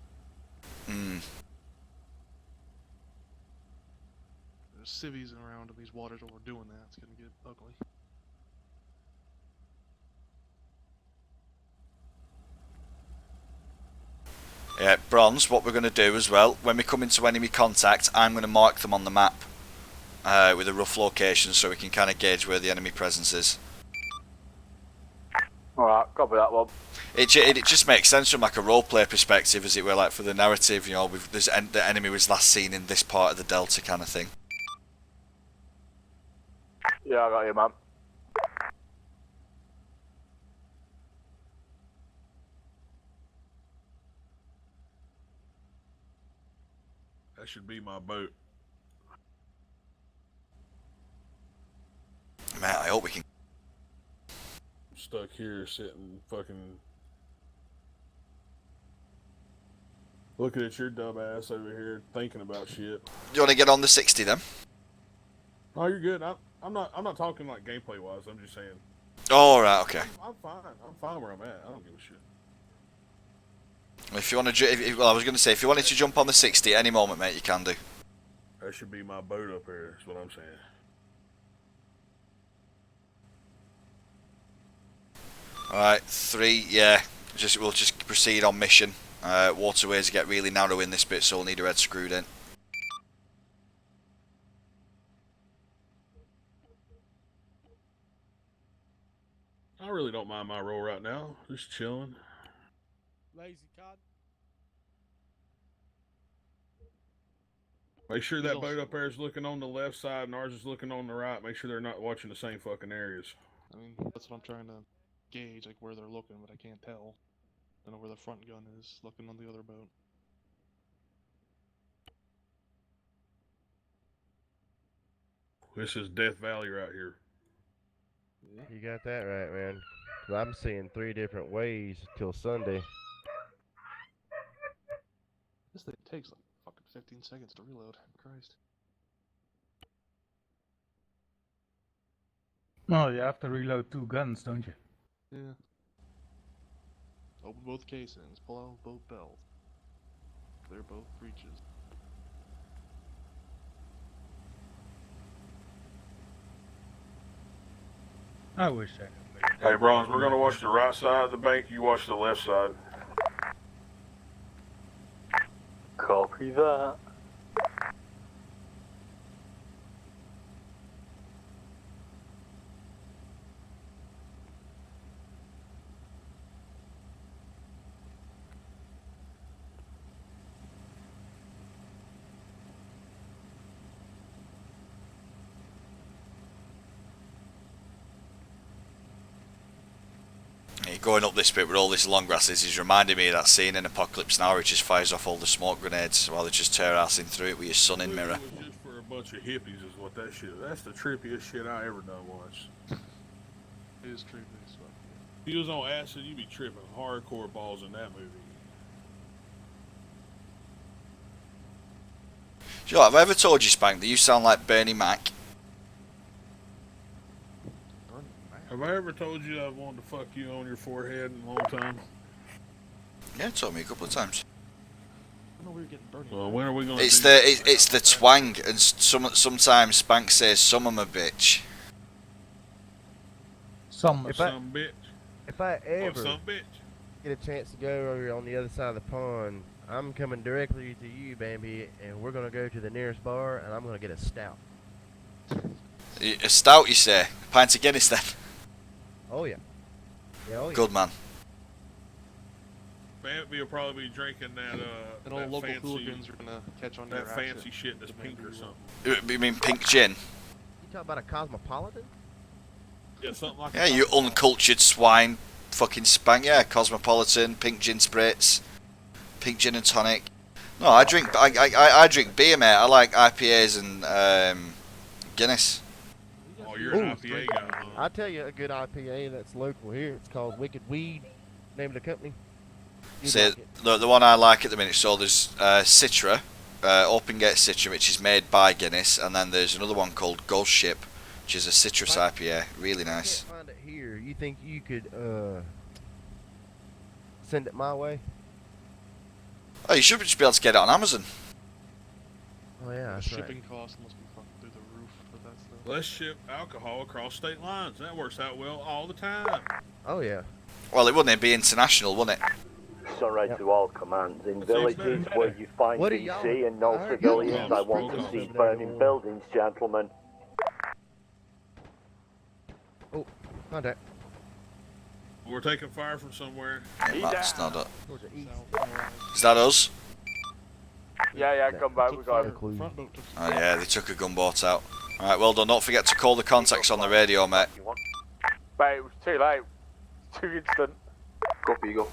There's civvies around in these waters while we're doing that. It's gonna get ugly. Yeah, bronze, what we're going to do as well, when we come into enemy contact, I'm going to mark them on the map with a rough location so we can kind of gauge where the enemy presence is. Alright, copy that one. It just makes sense from like a roleplay perspective, as it were, like for the narrative, you know, the enemy was last seen in this part of the Delta kind of thing. Yeah, I got you, man. That should be my boat. Man, I hope we can. I'm stuck here sitting fucking looking at your dumb ass over here thinking about shit. Do you want to get on the 60 then? Oh, you're good. I'm not talking like gameplay wise. I'm just saying. Oh, right, okay. I'm fine. I'm fine where I'm at. I don't give a shit. If you want to, well, I was going to say, if you wanted to jump on the 60 at any moment, mate, you can do. That should be my boat up there. That's what I'm saying. Alright, 3, yeah. We'll just proceed on mission. Waterways get really narrow in this bit, so we'll need our head screwed in. I really don't mind my role right now. Just chilling. Lazy card. Make sure that boat up there is looking on the left side and ours is looking on the right. Make sure they're not watching the same fucking areas. I mean, that's what I'm trying to gauge, like where they're looking, but I can't tell. I don't know where the front gun is looking on the other boat. This is Death Valley right here. You got that right, man. 'Cause I'm seeing 3 different ways till Sunday. This thing takes like fucking 15 seconds to reload. Christ. Oh, you have to reload 2 guns, don't you? Yeah. Open both casings, pull out both belts. Clear both breaches. I wish I could. Hey, Bronze, we're gonna watch the right side of the bank. You watch the left side. Copy that. Going up this bit with all this long grass is reminding me of that scene in Apocalypse Now where it just fires off all the smoke grenades while they just tear assing through it with your sun in mirror. It was just for a bunch of hippies is what that shit. That's the trippiest shit I ever done once. It is trippy as fuck. If he was on acid, you'd be tripping hardcore balls in that movie. Sure, have I ever told you, Spank, that you sound like Bernie Mac? Have I ever told you I've wanted to fuck you on your forehead in a long time? Yeah, it told me a couple of times. Well, when are we gonna? It's the twang, and sometimes Spank says some of 'em a bitch. Some bitch. If I ever some bitch. get a chance to go over on the other side of the pond, I'm coming directly to you, Bambi, and we're gonna go to the nearest bar, and I'm gonna get a stout. A stout, you say? A pint of Guinness, then? Oh yeah. Oh yeah. Good man. Bambi will probably be drinking that And all that local fancy, hooligans are gonna catch on to that your fancy accent. shit that's pink or something. You mean pink gin? You talking about a cosmopolitan? Yeah, something like Yeah, that. you uncultured swine, fucking Spank. Yeah, cosmopolitan, pink gin spritz, pink gin and tonic. No, I drink beer, mate. I like IPAs and Guinness. Oh, you're an IPA guy, huh? I'll tell you a good IPA that's local here. It's called Wicked Weed. Name of the company. See, the one I like at the minute, so there's Citra, Open Gate Citra, which is made by Guinness, and then there's another one called Ghost Ship, which is a citrus IPA. Really nice. I can't find it here. You think you could send it my way? Oh, you should just be able to get it on Amazon. Oh yeah, The that's right. shipping costs must be fucking through the roof for that stuff. Let's ship alcohol across state lines. That works out well all the time. Oh yeah. Well, it wouldn't be international, wouldn't it? Sunrise to all commands. In villages where you find What are DC and no civilians, I want to see burning buildings, gentlemen. Oh, contact. We're taking fire from somewhere. That's not it. Is that us? Yeah, come back. We got it. Oh yeah, they took a gunboat out. Alright, well done. Don't forget to call the contacts on the radio, mate. Mate, it was too late. Too instant. Copy, Eagle.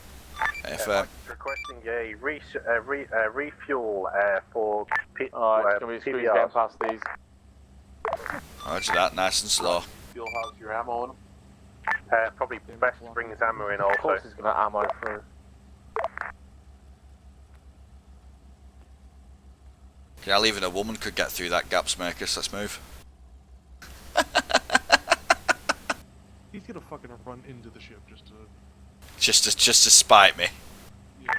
FM. Requesting a refuel for pit. Alright, can we squeeze getting past these? Roger that, nice and slow. Fuel house your ammo on them. Probably best to bring his ammo in Of also. course he's gonna ammo through. Yeah, even a woman could get through that gap, Smirkus. Let's move. He's gonna fucking run into the ship Just to spite me. Yeah.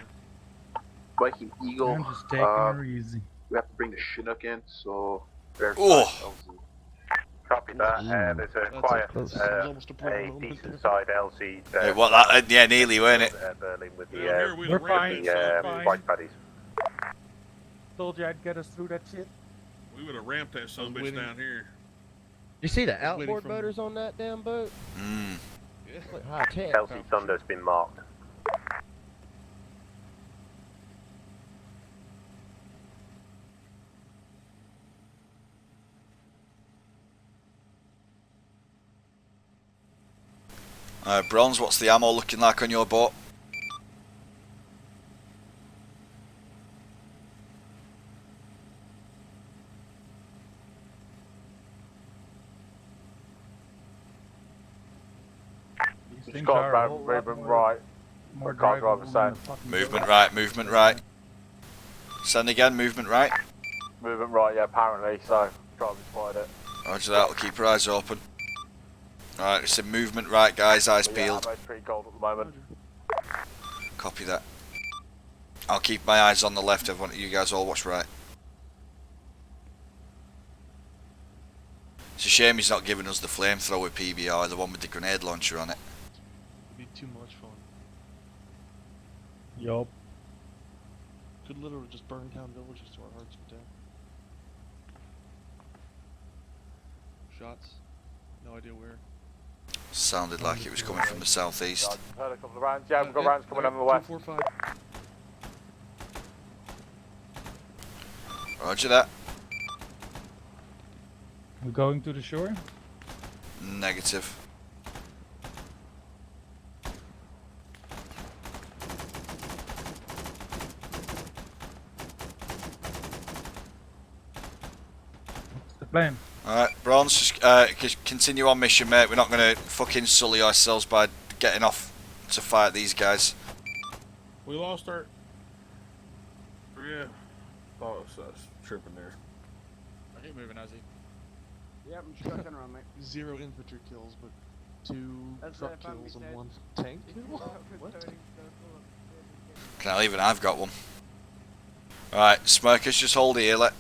Viking Eagle. I'm just taking her easy. We have to bring the Chinook in, so verify Oh. LZ. Copy that. There's a quiet, a decent side LZ. Hey, what that? Yeah, nearly, weren't it? Berlin with the We're fine. white buddies. Told you I'd get us through that shit. We would have ramped that son of a bitch down here. You see the outboard motors on that damn boat? Mm. Like high tech. Chelsea Thunder's been marked. Bronze, what's the ammo looking like on your boat? Just got about movement right. More Can't drive a side. Movement right, movement right. Send again, movement right. Movement right, yeah, apparently, so driving spotted it. Roger that, we'll keep our eyes open. Alright, it's a movement right, guys, eyes But peeled. Yeah, pretty cold at the moment. Copy that. I'll keep my eyes on the left, everyone. You guys all watch right. It's a shame he's not giving us the flamethrower PBR, the one with the grenade launcher on it. It'd be too much fun. Yup. Could literally just burn down villages to our heart's content. Shots. No idea where. Sounded like it was coming from the southeast. Heard a couple of rounds. Yeah, we've got rounds coming on the west. 2, 4, 5. Roger that. We're going to the shore? Negative. The plan. Alright, Bronze, just continue on mission, mate. We're not going to fucking sully ourselves by getting off to fight these guys. We lost our... Yeah. Thought it was tripping there. I keep moving, Azzy. Yep, I'm just turn around, mate. 0 infantry kills, but 2 That's truck kills and 1 tank kill? What? Can't even I've got one. Alright, Smokers, just hold here. Let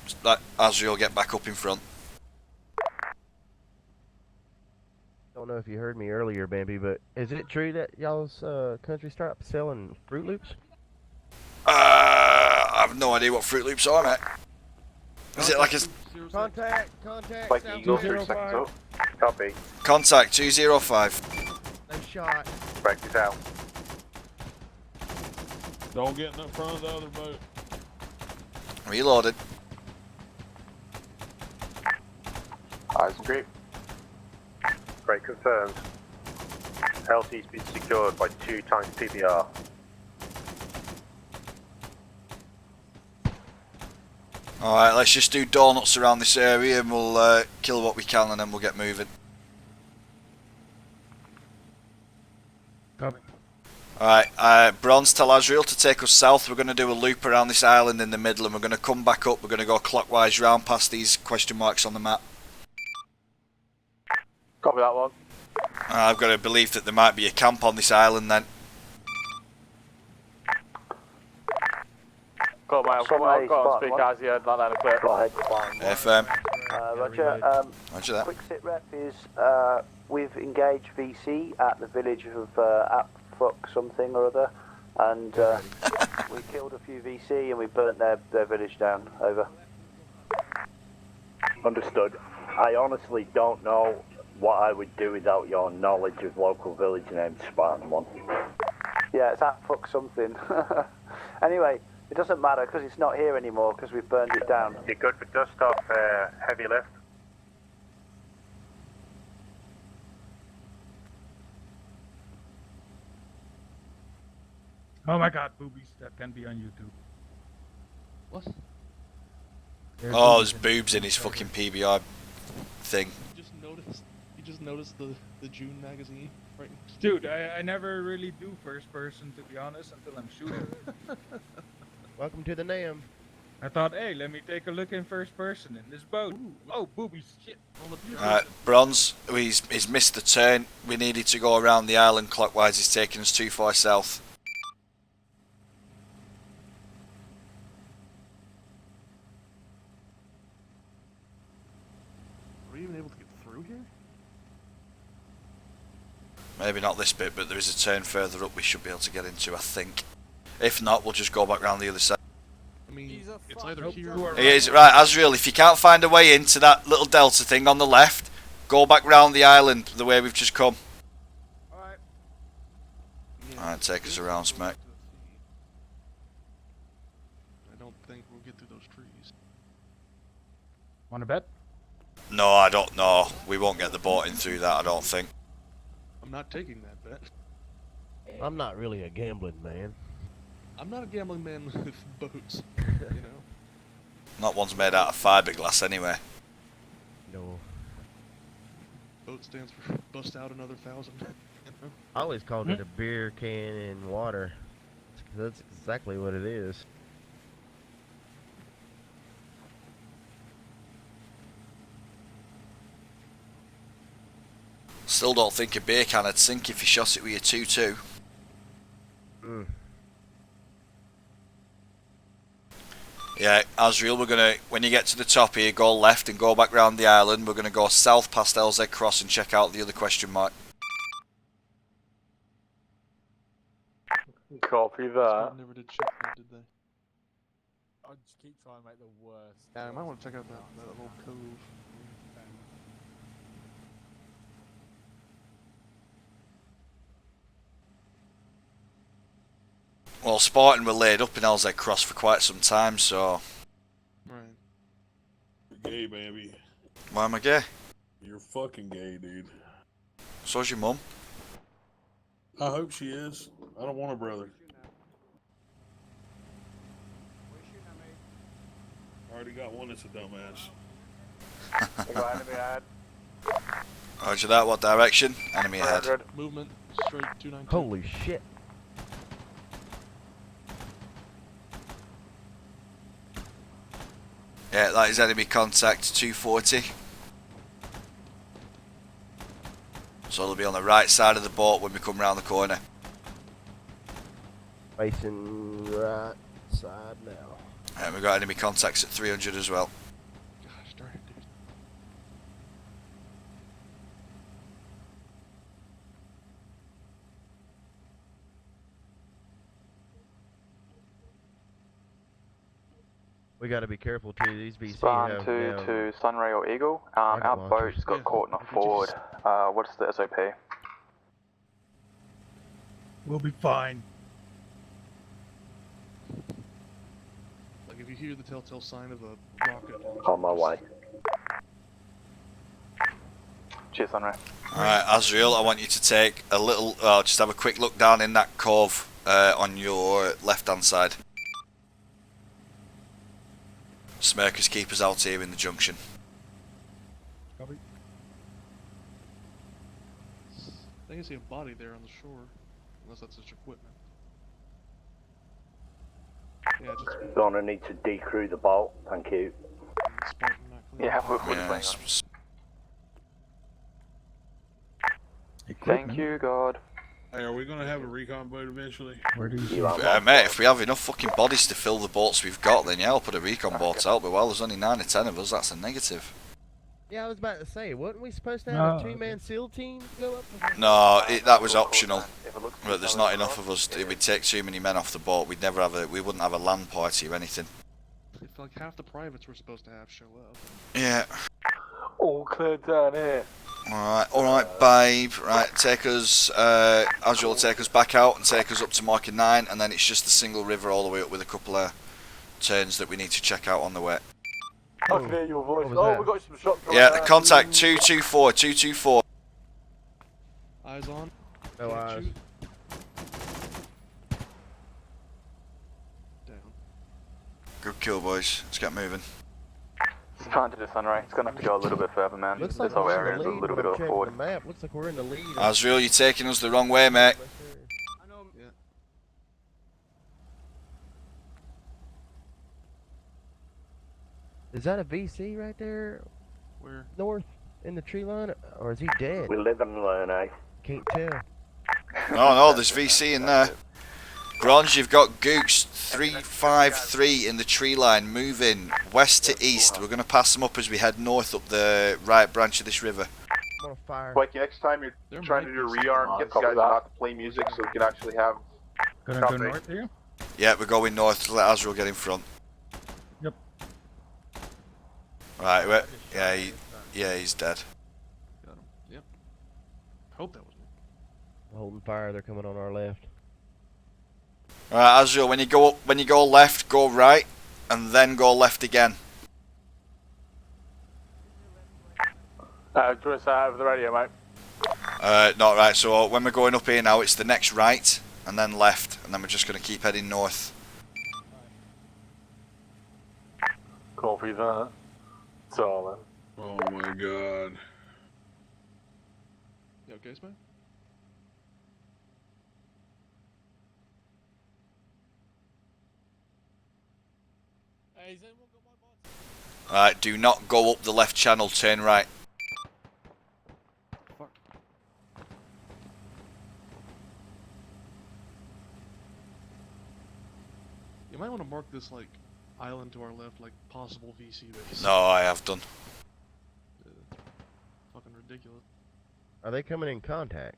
Azriel get back up in front. Don't know if you heard me earlier, Bambi, but is it true that y'all's country stopped selling Fruit Loops? I have no idea what Fruit Loops are, mate. Is it like a... Contact! Like South Eagle 205. 360. Copy. Contact 205. No shot. Practice out. Don't get in front of the other boat. Reloaded. Eyes and grip. Great, confirmed. LT's been secured by 2 times PBR. Alright, let's just do donuts around this area and we'll kill what we can and then we'll get moving. Copy. Alright, Bronze, tell Azriel to take us south. We're going to do a loop around this island in the middle and we're going to come back up. We're going to go clockwise round past these question marks on the map. Copy that one. I've got a belief that there might be a camp on this island then. Got my, I've got to speak as you heard that then a clip. FM. Roger. Roger that. Quick sit rep is we've engaged VC at the village of Apfuck something or other, and we killed a few VC and we burnt their village down. Over. Understood. I honestly don't know what I would do without your knowledge of local village named Spartan 1. Yeah, it's Apfuck something. Anyway. It doesn't matter because it's not here anymore because we've burned it down. You're good for dust off heavy lift. Oh my god, boobies, that can be on YouTube. What? Oh, there's boobs in his fucking PBR thing. You just noticed the June magazine right next to Dude, I never really do first person to be honest until I'm shooting. Welcome to the NAM. I thought, hey, let me take a look in first person in this boat. Oh, boobies, shit. Alright, Bronze, he's missed the turn. We needed to go around the island clockwise. He's taking us too far south. Are we even able to get through here? Maybe not this bit, but there is a turn further up we should be able to get into, I think. If not, we'll just go back round the other side. I mean, it's either here or... He is. Right, Azriel, if you can't find a way into that little delta thing on the left, go back round the island the way we've just come. Alright, take us around, Smack. I don't think we'll get through those trees. Want to bet? No, I don't know. We won't get the boat in through that, I don't think. I'm not taking that bet. I'm not really a gambling man. I'm not a gambling man with boats, you know. Not one's made out of fiberglass anyway. No. Boat stands for bust out another 1,000. I always called it a beer can in water. That's exactly what it is. Still don't think a beer can would sink if you shot it with your 2-2. Yeah, Azriel, we're gonna, when you get to the top here, go left and go back round the island. We're gonna go south past LZ Cross and check out the other question mark. Copy that. Never did check that, did they? I just keep trying to make the worst. Yeah, I might want to check out that little cove. Well, Spartan were laid up in LZ Cross for quite some time, so... Right. You're gay, baby. Why am I gay? You're fucking gay, dude. So's your mum. I hope she is. I don't want a brother. I already got one that's a dumbass. We got enemy ahead. Roger that, what direction? Enemy ahead. Movement, straight 292. Holy shit. Yeah, that is enemy contact 240. So they'll be on the right side of the boat when we come round the corner. Facing right side now. And we've got enemy contacts at 300 as well. Gosh darn it, dude. We got to be careful too. These BC Span have 2 now to Sunray or Eagle. Our rocket boat's launchers. got caught in a ford. What's the SOP? We'll be fine. Like if you hear the telltale sign of a rocket launch. On my way. Cheers, Sunray. Alright, Azriel, I want you to take a little, just have a quick look down in that cove on your left hand side. Smirkers keep us out here in the junction. Copy. I can see a body there on the shore. Unless that's just equipment. Yeah, just... Gonna need to decrew the boat, thank you. Yeah, we're Yeah, Thank you, God. Hey, are we gonna have a recon boat eventually? Where do mate, if we have enough fucking bodies to fill the boats we've got, then yeah, I'll put a recon boat out, but while there's only 9 or 10 of us, that's a negative. Yeah, I was about to say, wasn't we supposed to have a 2-man SEAL team go up? No, that was optional. But there's not enough of us. It would take too many men off the boat. We'd never have we wouldn't have a land party or anything. If like half the privates we're supposed to have show up. Yeah. All clear down here. Alright, babe. Right, take us, Azrael will take us back out and take us up to marker 9, and then it's just the single river all the way up with a couple of turns that we need to check out on the way. I can hear your voice. Oh, we got some shots. Yeah, contact 224, 224. Eyes on. No eyes. Down. Good kill, boys. Let's get moving. It's trying to do Sunray. It's gonna have to go a little bit further, man. Looks This like whole we're area in is the a lead. little when bit I'm of a checking forward. the map. Looks like we're in the lead. Azrael, you're taking us the wrong way, mate. Is that a VC right there? Where? North in the tree line? Or is he dead? We live and learn, eh? Can't tell. No, there's VC in there. Bronze, you've got Gooks 353 in the tree line, moving west to east. We're going to pass them up as we head north up the right branch of this river. I'm gonna fire. Mikey, next time you're trying to do a rearm, get the guys not to play music so we can actually have. Gonna go north here? Yeah, we're going north to let Azrael get in front. Yep. Right, yeah, he's dead. Got him. Yep. Hope that was me. Holding fire, they're coming on our left. Alright, Azrael, when you go left, go right, and then go left again. Do you want to say over the radio, mate? Not right, so when we're going up here now, it's the next right, and then left, and then we're just going to keep heading north. Copy that. Darling. Oh my god. You okay, man? Alright, do not go up the left channel, turn right. Fuck. You might want to mark this like island to our left, like possible VC base. No, I have done. Fucking ridiculous. Are they coming in contact?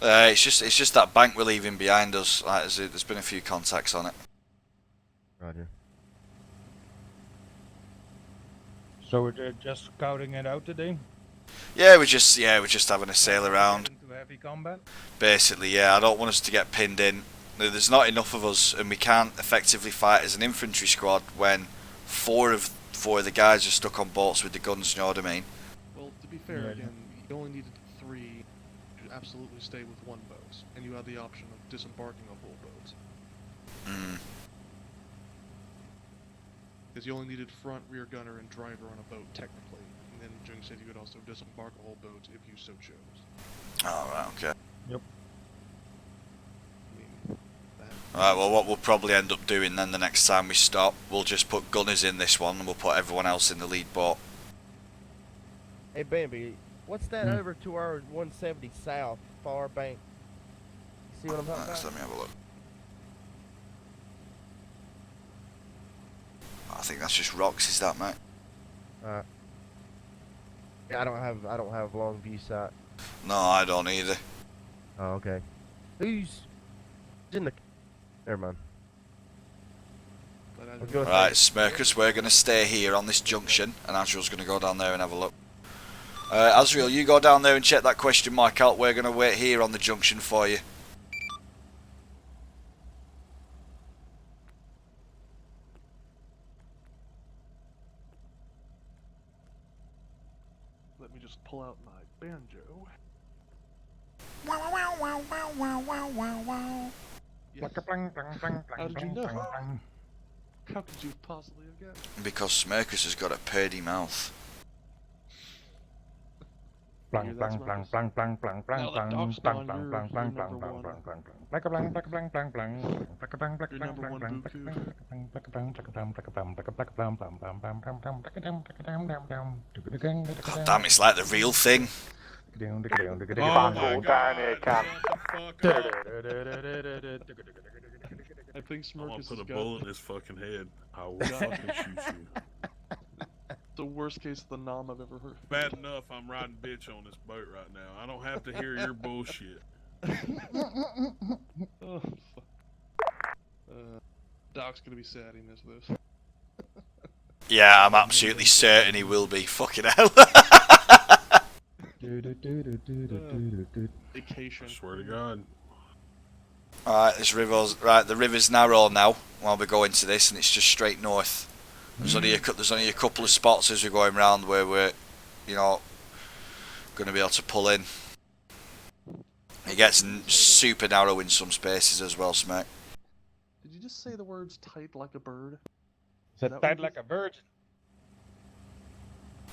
It's just that bank we're leaving behind us. Like, there's been a few contacts on it. Roger. So we're just scouting it out today? Yeah, we're just having a sail around. Into heavy combat? Basically, yeah. I don't want us to get pinned in. There's not enough of us, and we can't effectively fight as an infantry squad when four of the guys are stuck on boats with the guns. You know what I mean? Well, to be fair, again, you only needed 3 to absolutely stay with one boat, and you had the option of disembarking on both boats. Because you only needed front, rear gunner, and driver on a boat, technically. And then Jung said you could also disembark a whole boat if you so chose. Oh, right, okay. Yep. Alright, well, what we'll probably end up doing then the next time we stop, we'll just put gunners in this one and we'll put everyone else in the lead boat. Hey, Bambi, what's that over to our 170 south, far bank? See what I'm talking about? Let me have a look. I think that's just rocks, is that, mate? Yeah, I don't have long view sight. No, I don't either. Oh, okay. Who's in the... Never mind. Right, Smirkus, we're going to stay here on this junction, and Azriel's going to go down there and have a look. Azriel, you go down there and check that question mark out. We're going to wait here on the junction for you. Let me just pull out my banjo. Wow, wow, wow, wow, wow, wow, wow, wow. Yes. How did you know? How could you possibly have guessed? Because Smirkus has got a purdy mouth. Blank, blank, blank, blank, blank, blank, blank, blank, blank, blank, blank, blank, blank, blank, blank, blank, like a blank, like a blank, blank, blank, like a blank, like a blank, blank, blank, like a blank, like a blank, like a blank, like a blank, like a blank, like a blank, blam, blam, blam, blam, blam, like a damn, like a damn, damn, damn. God damn, it's like the real thing. I think Smirkus I'm gonna put a has got bullet in his fucking head. I will fucking shoot you. the worst case of the nom I've ever heard. Bad enough I'm riding bitch on this boat right now. I don't have to hear your bullshit. Oh, fuck. Doc's gonna be sad he missed this. Yeah, I'm absolutely certain he will be. Fucking hell. Vacation. I swear to God. Alright, the river's narrow now while we go into this, and it's just straight north. There's only a couple of spots as we're going round where we're, you know, going to be able to pull in. It gets super narrow in some spaces as well, Smack. Did you just say the words tight like a bird? Is it tight like a bird?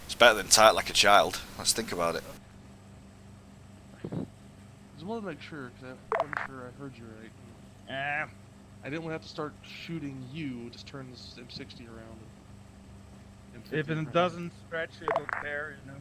It's better than tight like a child. Let's think about it. Just wanted to make sure, because I wasn't sure I heard you right. I didn't want to have to start shooting you, just turn this M60 around. And If it doesn't stretch, it'll tear, you know.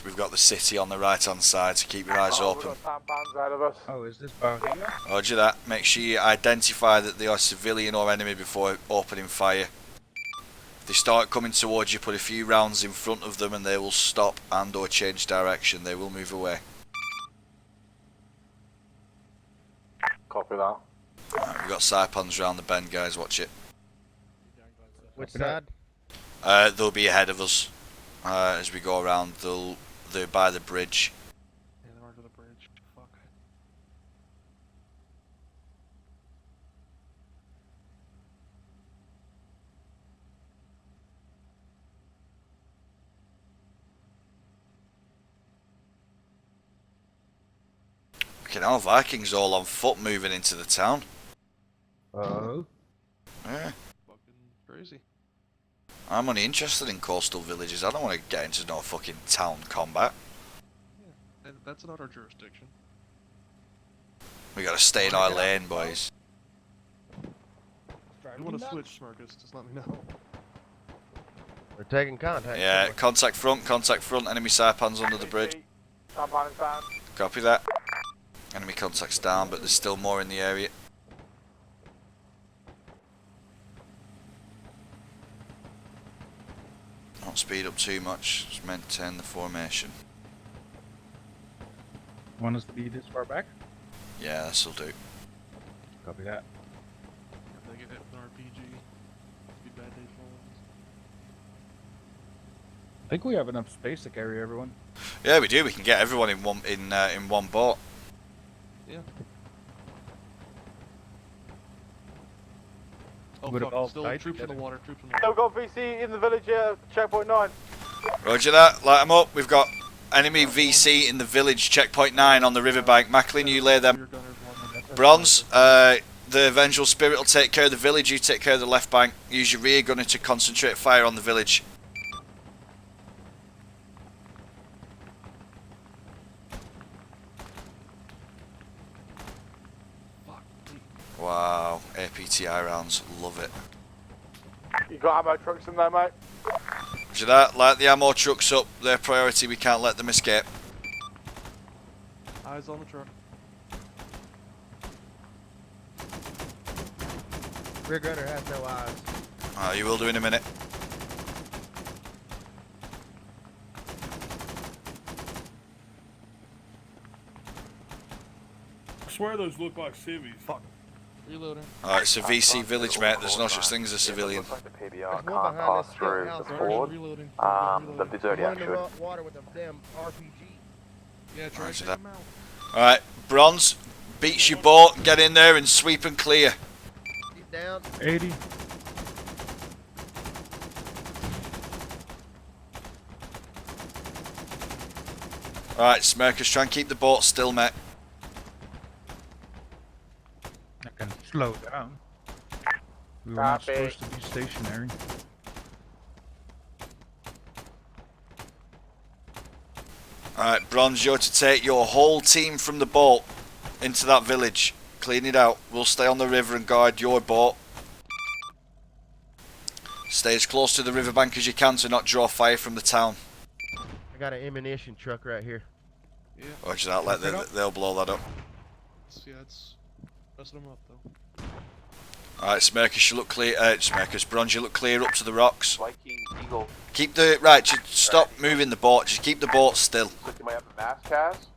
We've got the city on the right hand side, so keep your eyes open. Oh, is this Bahia? Roger that. Make sure you identify that they are civilian or enemy before opening fire. If they start coming towards you, put a few rounds in front of them and they will stop and or change direction. They will move away. Copy that. Right, we've got saipans round the bend, guys. Watch it. Which side? They'll be ahead of us as we go around. They're by the bridge. Yeah, they're under the bridge. Fuck. Fucking hell, Vikings all on foot moving into the town. Oh. Yeah. Fucking crazy. I'm only interested in coastal villages. I don't want to get into no fucking town combat. And that's not our jurisdiction. We gotta stay in our lane, boys. You want to switch, Marcus? Just let me know. We're taking contact. Yeah, contact front, enemy saipans under the bridge. Saipan is down. Copy that. Enemy contact's down, but there's still more in the area. Don't speed up too much, just maintain the formation. Want us to be this far back? Yeah, this'll do. Copy that. If they get hit with an RPG, it'd be bad day for all I think we have enough space to carry everyone. Yeah, we do. We can get everyone in one boat. Yeah. Oh Would it all fuck, still fight troops in the together? water, troops in the water. We've got VC in the village here, checkpoint 9. Roger that. Light them up. We've got enemy VC in the village, checkpoint 9 on the riverbank. Macklin, you lay them. Bronze, the Vengeful Spirit will take care of the village. You take care of the left bank. Use your rear gunner to concentrate fire on the village. Wow, APTI rounds, love it. You got ammo trucks in there, mate? Roger that, light the ammo trucks up, their priority, we can't let them escape. Eyes on the truck. Rear gunner has no eyes. You will do in a minute. I swear those look like civvies. Fuck. Reloading. Alright, it's a VC village, mate, there's no such thing as a civilian. Looks like the PBR can't pass through the ford. The Zodiac One in should. the water with a damn RPG. Yeah, try to Roger take that. them out. Alright, Bronze, beats your boat, get in there and sweep and clear. Keep down. 80. Alright, Smirkers, try and keep the boat still, mate. I can slow down. We were not Copy. supposed to be stationary. Alright, Bronze, you're to take your whole team from the boat into that village. Clean it out. We'll stay on the river and guard your boat. Stay as close to the riverbank as you can to not draw fire from the town. I got an ammunition truck right here. Yeah. Roger that, they'll blow that up. Yeah, it's messing them up though. Alright, Smirkers, you look clear. Smirkers, Bronze, you look clear up to the rocks. Viking Eagle. Keep the just stop moving the boat. Just keep the boat still. So you might have a mass cast.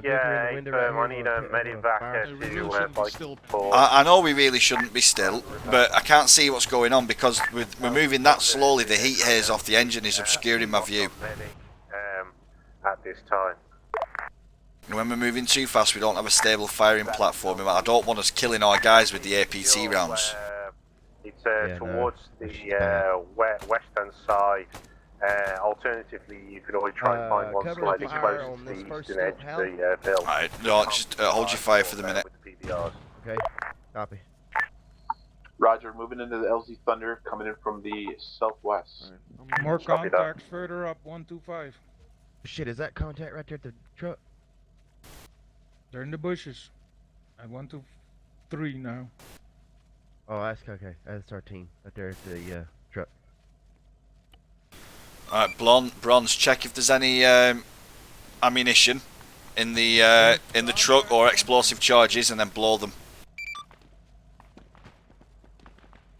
Yeah, window I right need here, a we'll medevac Hey, we really to shouldn't be Viking still. 4. I know we really shouldn't be still, but I can't see what's going on because we're moving that slowly. The heat haze off the engine is obscuring my view. At this time. And when we're moving too fast, we don't have a stable firing platform. I don't want us killing our guys with the APT rounds. It's towards the western side. Alternatively, you could always try and find one cover slightly fire closer on to this the first eastern edge stop of the bill. Alright, no, just hold your fire for the minute. With the PBRs. Okay, copy. Roger, moving into the LZ Thunder, coming in from the southwest. More Copy that. contacts further up, 125. Shit, is that contact right there at the truck? They're in the bushes. At 123 now. Oh, that's okay. That's our team right there at the truck. Alright, Bronze, check if there's any ammunition in the truck or explosive charges, and then blow them.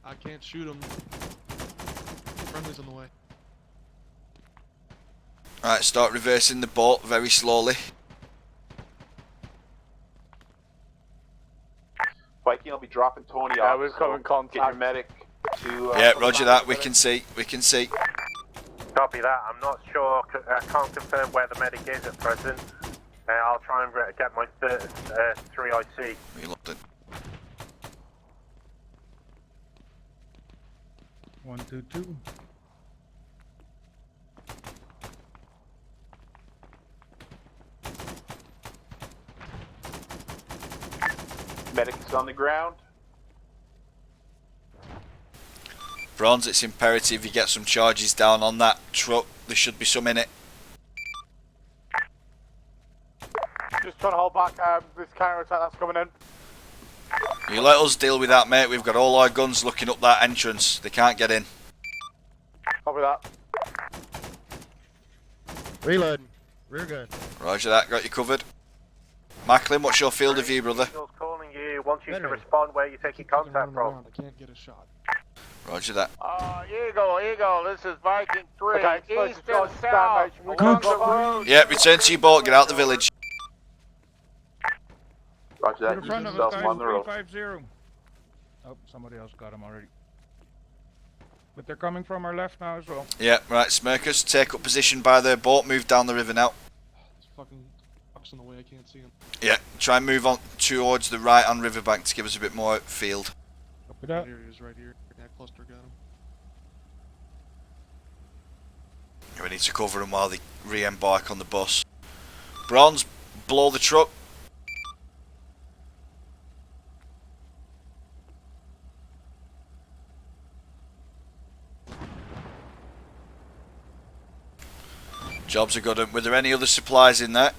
I can't shoot them. Friendly's on the way. Alright, start reversing the boat very slowly. Viking, I'll be dropping Tony off. we've come in contact. Get your medic to. Yeah, roger that. We can see. We can see. Copy that. I'm not sure. I can't confirm where the medic is at present. I'll try and get my 3IC. Reloaded. 122. Medic's on the ground. Bronze, it's imperative you get some charges down on that truck. There should be some in it. Just trying to hold back this counter attack that's coming in. You let us deal with that, mate. We've got all our guns looking up that entrance. They can't get in. Copy that. Reloading. Rear gun. Roger that. Got you covered. Macklin, what's your field of view, brother? Eagle's calling you. Wants you to respond where you're taking contact from. I can't get a shot. Roger that. Eagle, this is Viking 3. Okay, East and south. Along the road. Yeah, return to your boat. Get out the village. Roger that. In front of Yourself us, on the road. 350. Oh, somebody else got him already. But they're coming from our left now as well. Yeah, right. Smirkers, take up position by their boat. Move down the river now. This fucking fuck's in the way, I can't see him. Yeah, try and move on towards the right on riverbank to give us a bit more field. Copy that. Here he is, right here. That cluster got him. We need to cover them while they re-embark on the bus. Bronze, blow the truck. Jobs are good. Were there any other supplies in there?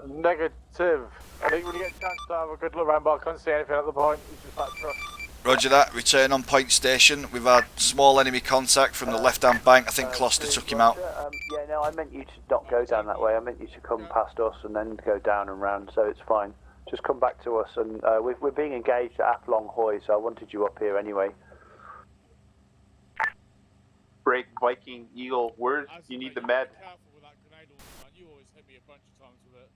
Negative. I think when you get a chance to have a good look around, but I couldn't see anything at the point. It's just that truck. Roger that. Return on point station. We've had small enemy contact from the left-hand bank. I think Gloucester took him out. Yeah, no, I meant you to not go down that way. I meant you to come past us and then go down and round, so it's fine. Just come back to us, and we're being engaged at Aflong Hoy, so I wanted you up here anyway. Break, Viking, Eagle, where you need the med? You always hit me a bunch of times with it.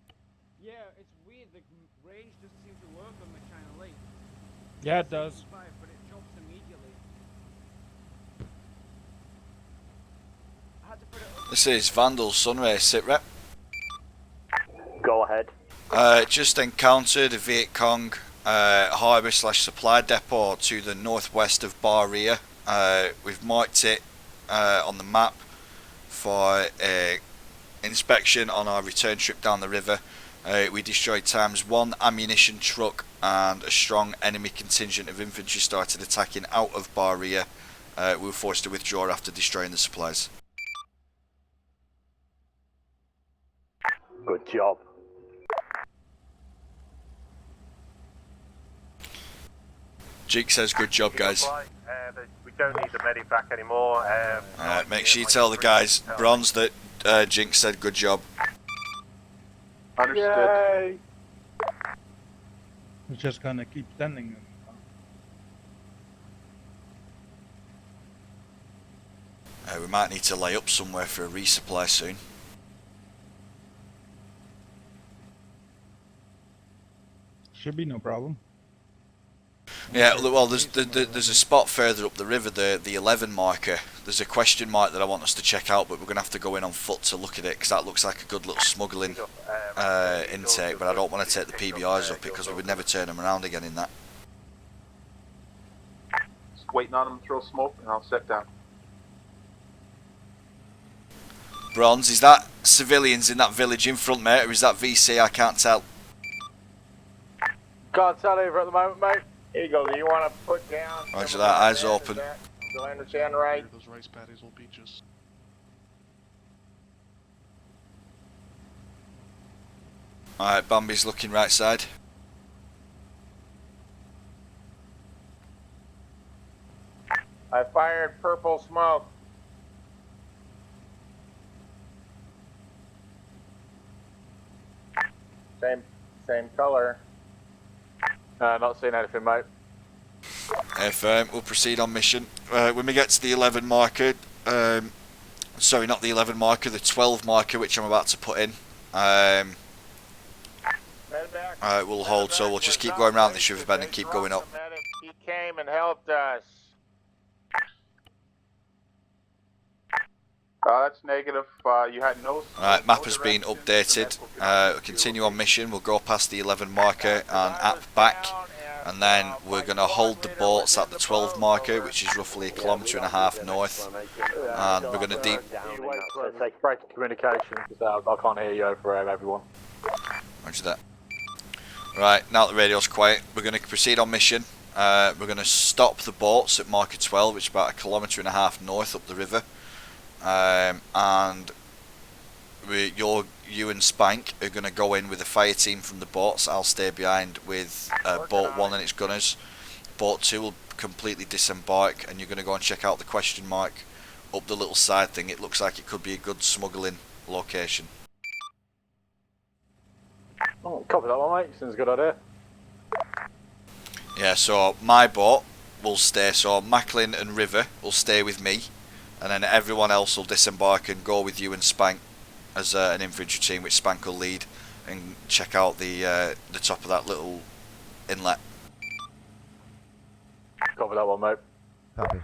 Yeah, it's weird. The range doesn't seem to work on the China Lake. Yeah, it does. But it drops immediately. I had to put it up. This is Vandal Sunray sitrep. Go ahead. Just encountered a Viet Cong harbour / supply depot to the northwest of Baria. We've marked it on the map for inspection on our return trip down the river. We destroyed ×1 ammunition truck, and a strong enemy contingent of infantry started attacking out of Baria. We were forced to withdraw after destroying the supplies. Good job. Jake says good job, guys. We don't need the medic back anymore. Make sure you tell the guys, Bronze, that Jinx said good job. Understood. Yay! We're just gonna keep sending them. We might need to lay up somewhere for a resupply soon. Should be no problem. Yeah, well, there's a spot further up the river, the 11 marker. There's a question mark that I want us to check out, but we're going to have to go in on foot to look at it, because that looks like a good little smuggling intake, but I don't want to take the PBRs up it, because we would never turn them around again in that. Just waiting on them to throw smoke, and I'll set down. Bronze, is that civilians in that village in front, mate, or is that VC? I can't tell. Can't tell either at the moment, mate. Eagle, do you want to put down? Roger that, eyes open. Do I understand right? Those rice patties will beat us. Alright, Bambi's looking right side. I fired purple smoke. Same color. Not seeing anything, mate. Firm, we'll proceed on mission. When we get to the 11 marker, sorry, not the 11 marker, the 12 marker, which I'm about to put in, we'll hold, so we'll just keep going around this riverbed and keep going up. He came and helped us. That's negative. You had no. Alright, map has been updated. We'll continue on mission. We'll go past the 11 marker and app back, and then we're going to hold the boats at the 12 marker, which is roughly 1.5 km north, and we're going to deep. Break communication because I can't hear you over everyone. Roger that. Right, now that the radio's quiet, we're going to proceed on mission. We're going to stop the boats at marker 12, which is about 1.5 kilometres north up the river. And you and Spank are going to go in with a fire team from the boats. I'll stay behind with boat 1 and its gunners. Boat 2 will completely disembark, and you're going to go and check out the question mark up the little side thing. It looks like it could be a good smuggling location. Oh, copy that one, mate. Seems a good idea. Yeah, so my boat will stay, so Macklin and River will stay with me, and then everyone else will disembark and go with you and Spank as an infantry team, which Spank will lead, and check out the top of that little inlet. Copy that one, mate. Copy.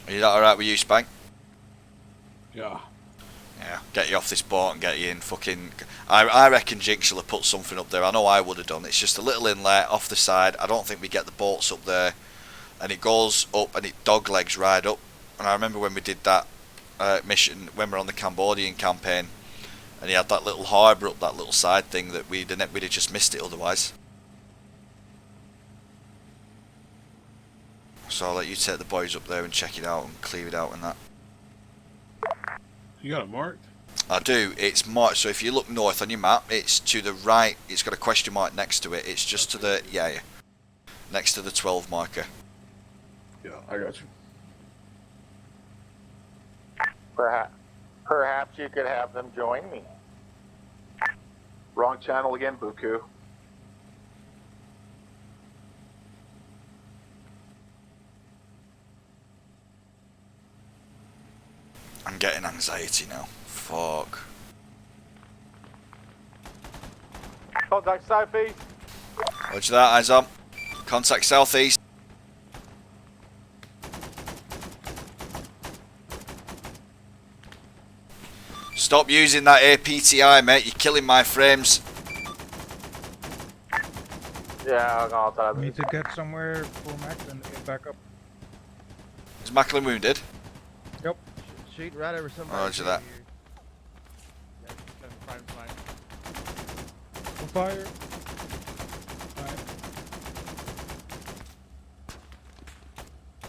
Are you alright with you, Spank? Yeah. Yeah, get you off this boat and get you in fucking... I reckon Jinx will have put something up there. I know I would have done. It's just a little inlet off the side. I don't think we get the boats up there. And it goes up and it dog legs right up. And I remember when we did that mission, when we were on the Cambodian campaign, and he had that little harbour up that little side thing that we'd have just missed it otherwise. So I'll let you take the boys up there and check it out and clear it out and that. You got it marked? I do. It's marked, so if you look north on your map, it's to the right. It's got a question mark next to it. It's just to the, yeah, next to the 12 marker. Yeah, I got you. Perhaps you could have them join me. Wrong channel again, Buku. I'm getting anxiety now. Fuck. Contact southeast. Roger that, eyes on. Contact southeast. Stop using that APTI, mate. You're killing my frames. Yeah, I'll tell We need to get somewhere for Macklin and get back up. Is Macklin wounded? Yep. Shoot right over somebody. Roger that. On fire. Right.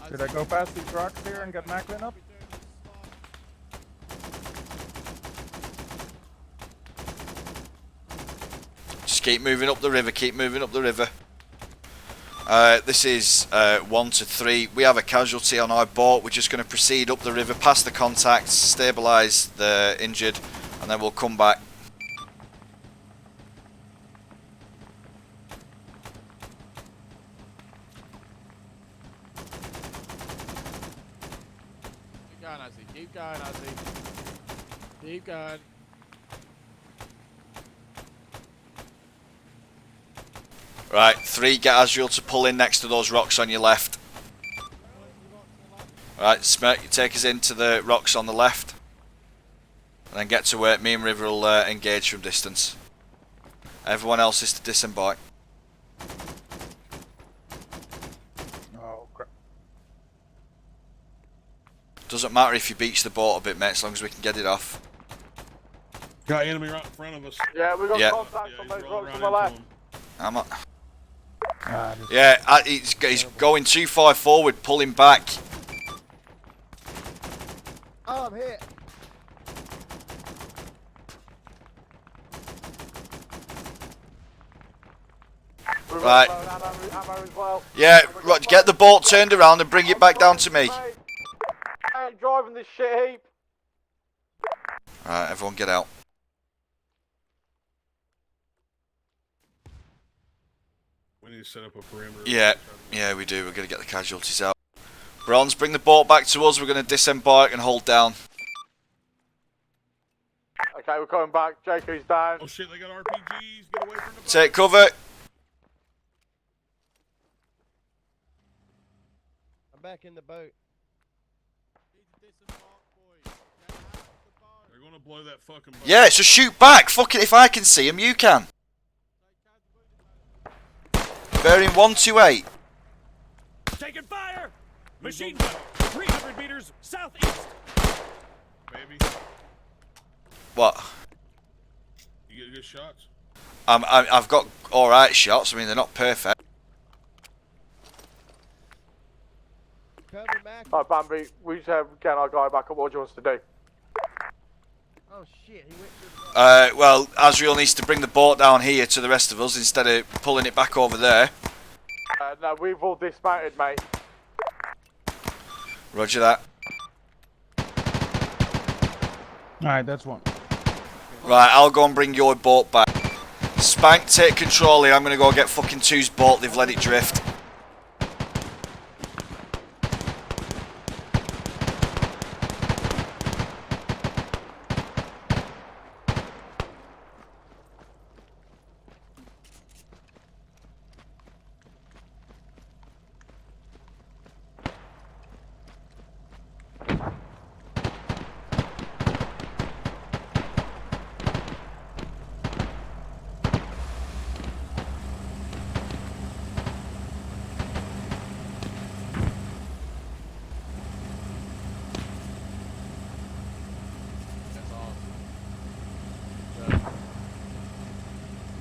Should I go past these rocks here and get Macklin up? Just keep moving up the river, keep moving up the river. This is 1 to 3. We have a casualty on our boat. We're just going to proceed up the river past the contacts, stabilise the injured, and then we'll come back. Keep going, Ozzy. Keep going, Ozzy. Keep going. Right, 3, get Azrael to pull in next to those rocks on your left. Right, Smirk, you take us into the rocks on the left. And then get to where me and River will engage from distance. Everyone else is to disembark. Oh, crap. Doesn't matter if you beach the boat a bit, mate, as long as we can get it off. Got enemy right in front of us. Yeah, we got Yeah. contacts on those rocks on the left. I'm not... Yeah, he's going too far forward, pull him back. Oh, I'm hit. Right. Yeah, right, get the boat turned around and bring it back down to me. I ain't driving this shit heap. Right, everyone get out. We need to set up a perimeter. Yeah, we do. We're going to get the casualties out. Bronze, bring the boat back to us. We're going to disembark and hold down. Okay, we're coming back. JQ's down. Oh shit, they got RPGs. Get away from the boat. Take cover. I'm back in the boat. They're gonna blow that fucking boat. Yeah, so shoot back. Fuck it, if I can see him, you can. Bearing 128. Taking fire! Machine gun, 300 meters southeast. Baby. What? You good shots? I've got alright shots. I mean, they're not perfect. Alright, Bambi, we just have getting our guy back up. What do you want us to do? Oh shit, he went Well, Azriel needs to bring the boat down here to the rest of us instead of pulling it back over there. No, we've all dismounted, mate. Roger that. Alright, that's one. Right, I'll go and bring your boat back. Spank, take control here. I'm going to go get fucking 2's boat. They've let it drift.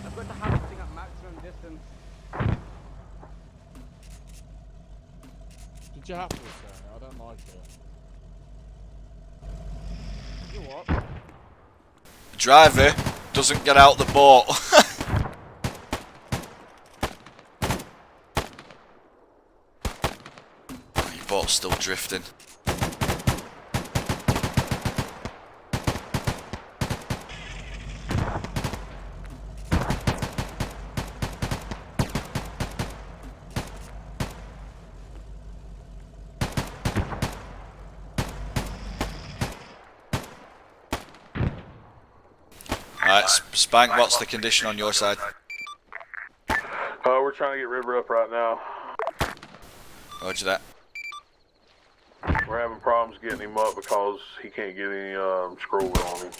I've got the harvesting at maximum distance. Did you have to say? I don't like it. You what? Driver doesn't get out the boat. Your boat's still drifting. Alright, Spank, what's the condition on your side? We're trying to get River up right now. Roger that. We're having problems getting him up because he can't get any scroll wheel on him.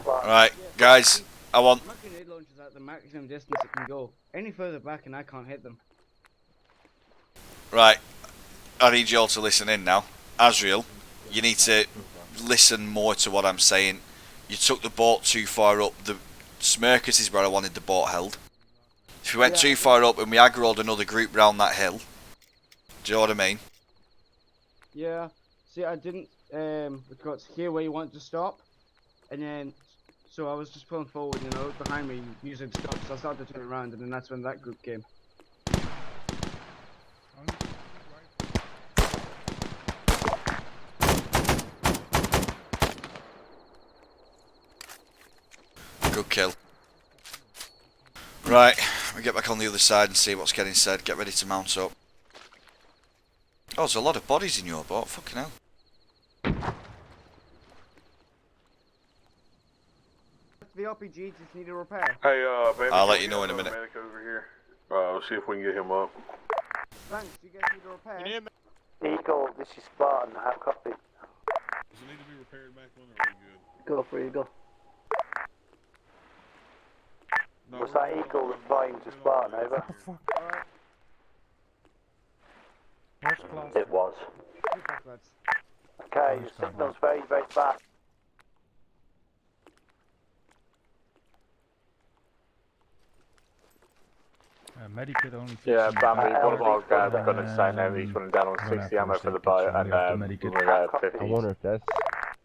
Right, guys, I want... My grenade launcher's at the maximum distance it can go. Any further back and I can't hit them. Right, I need you all to listen in now. Azriel, you need to listen more to what I'm saying. You took the boat too far up. The Smirkus is where I wanted the boat held. If you went too far up and we aggroed another group round that hill, do you know what I mean? Yeah. See, I didn't because here where you want to stop, and then so I was just pulling forward, you know, behind me using stop, so I started to turn around, and then that's when that group came. Good kill. Right, we get back on the other side and see what's getting said. Get ready to mount up. Oh, there's a lot of bodies in your boat. Fucking hell. The RPG just need a repair. Hey, baby, I'll let you know in a minute. Medic over here. We'll see if we can get him up. Thanks, you guys need a repair. Eagle, this is Spartan. How copy? Does it need to be repaired back when or are we good? Go for Eagle. No, Was that Eagle that's flying to Spartan, over? It was. Okay, your signal's very, very bad. Medikit only. Yeah, Bambi, one of our guys are going to say now he's running down on 60 ammo for the boat, and we're going to 50. I wonder if that's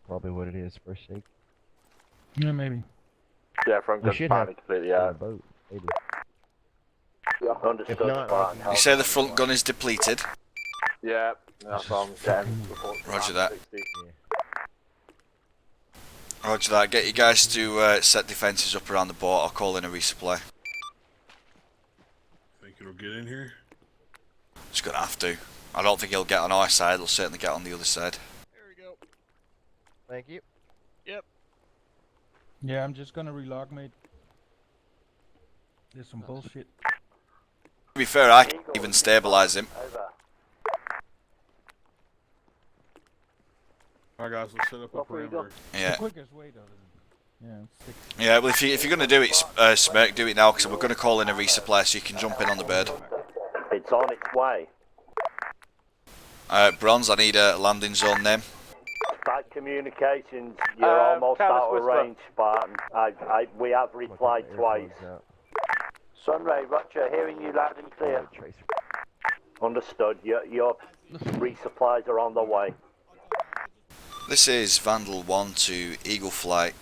probably what it is, first aid. Yeah, maybe. Yeah, front We gun's should finally have completely on out. the boat, maybe. Understood. If not, You say the front gun is depleted? Yeah, that's what I'm getting. Roger that. Roger that. Get you guys to set defences up around the boat. I'll call in a resupply. Think it'll get in here? It's gonna have to. I don't think he'll get on our side. He'll certainly get on the other side. Thank you. Yep. Yeah, I'm just gonna relog, mate. There's some bullshit. To be fair, I can't even stabilise him. Alright guys, let's set up a perimeter. Yeah. The quickest way though. Yeah, stick. Yeah, well, if you're gonna do it, Smirk, do it now, because we're gonna call in a resupply so you can jump in on the bird. It's on its way. Bronze, I need a landing zone name. Bad communications. You're almost out of range, Spartan. We have replied twice. Sunray, Roger, hearing you loud and clear. Understood. Your resupplies are on the way. This is Vandal 1 to Eagle Flight.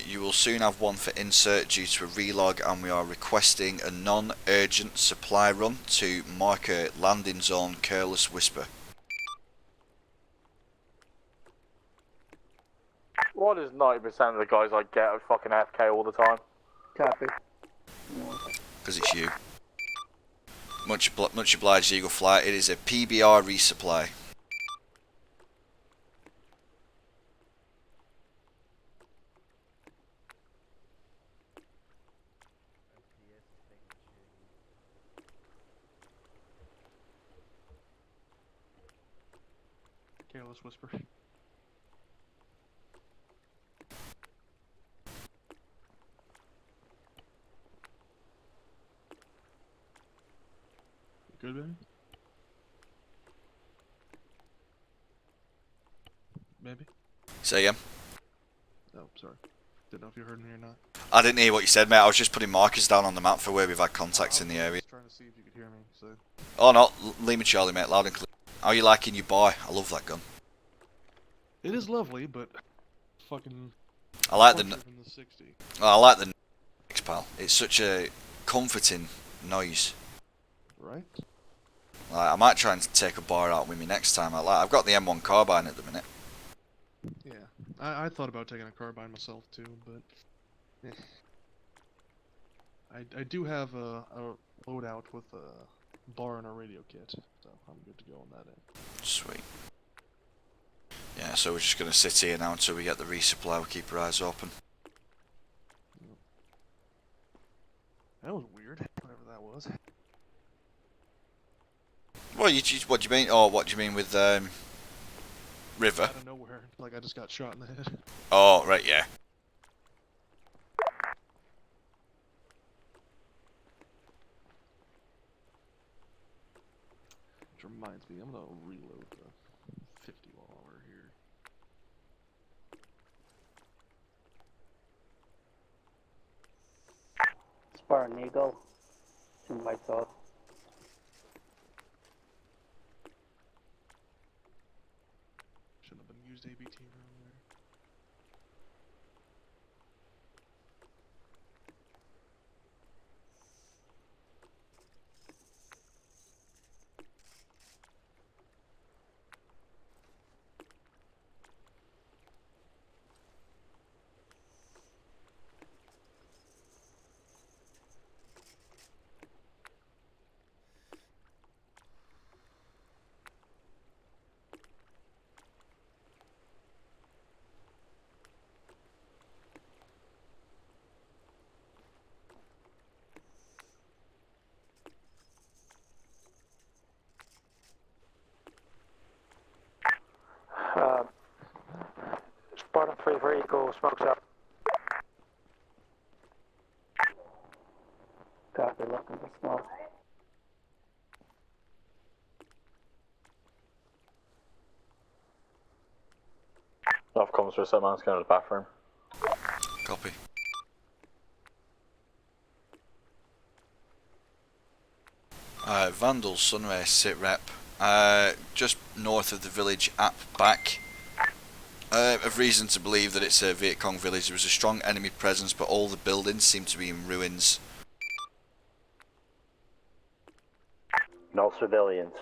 You will soon have one for insert due to a relog, and we are requesting a non-urgent supply run to marker landing zone Careless Whisper. What is 90% of the guys I get are fucking FK all the time? Copy. Because it's you. Much obliged, Eagle Flight. It is a PBR resupply. Careless Whisper. Good, baby? Maybe? Say again. Oh, sorry. Didn't know if you heard me or not. I didn't hear what you said, mate. I was just putting markers down on the map for where we've had contacts in the area. Trying to see if you could hear me, so. Oh no, Lima Charlie, mate, loud and clear. How are you liking your boy? I love that gun. It is lovely, but fucking. I like the. than the 60. I like the pal. It's such a comforting noise. Right? Like, I might try and take a bar out with me next time. I've got the M1 carbine at the minute. Yeah, I thought about taking a carbine myself too, but I do have a loadout with a bar and a radio kit, so I'm good to go on that end. Sweet. Yeah, so we're just gonna sit here now until we get the resupply. We'll keep our eyes open. That was weird, whatever that was. Well, what do you mean? Oh, what do you mean with River? Out of nowhere, like I just got shot in the head. Oh, right, yeah. Which reminds me, I'm gonna reload the 50 while we're here. Spartan Eagle. To my thought. Shouldn't have been used ABT around there. Spartan 3 for Eagle, smokes up. Copy, looking for smoke. Off comms for a set, man's going to the bathroom. Copy. Vandal Sunray sit rep. Just north of the village at back. Of reason to believe that it's a Viet Cong village. There was a strong enemy presence, but all the buildings seem to be in ruins. No civilians.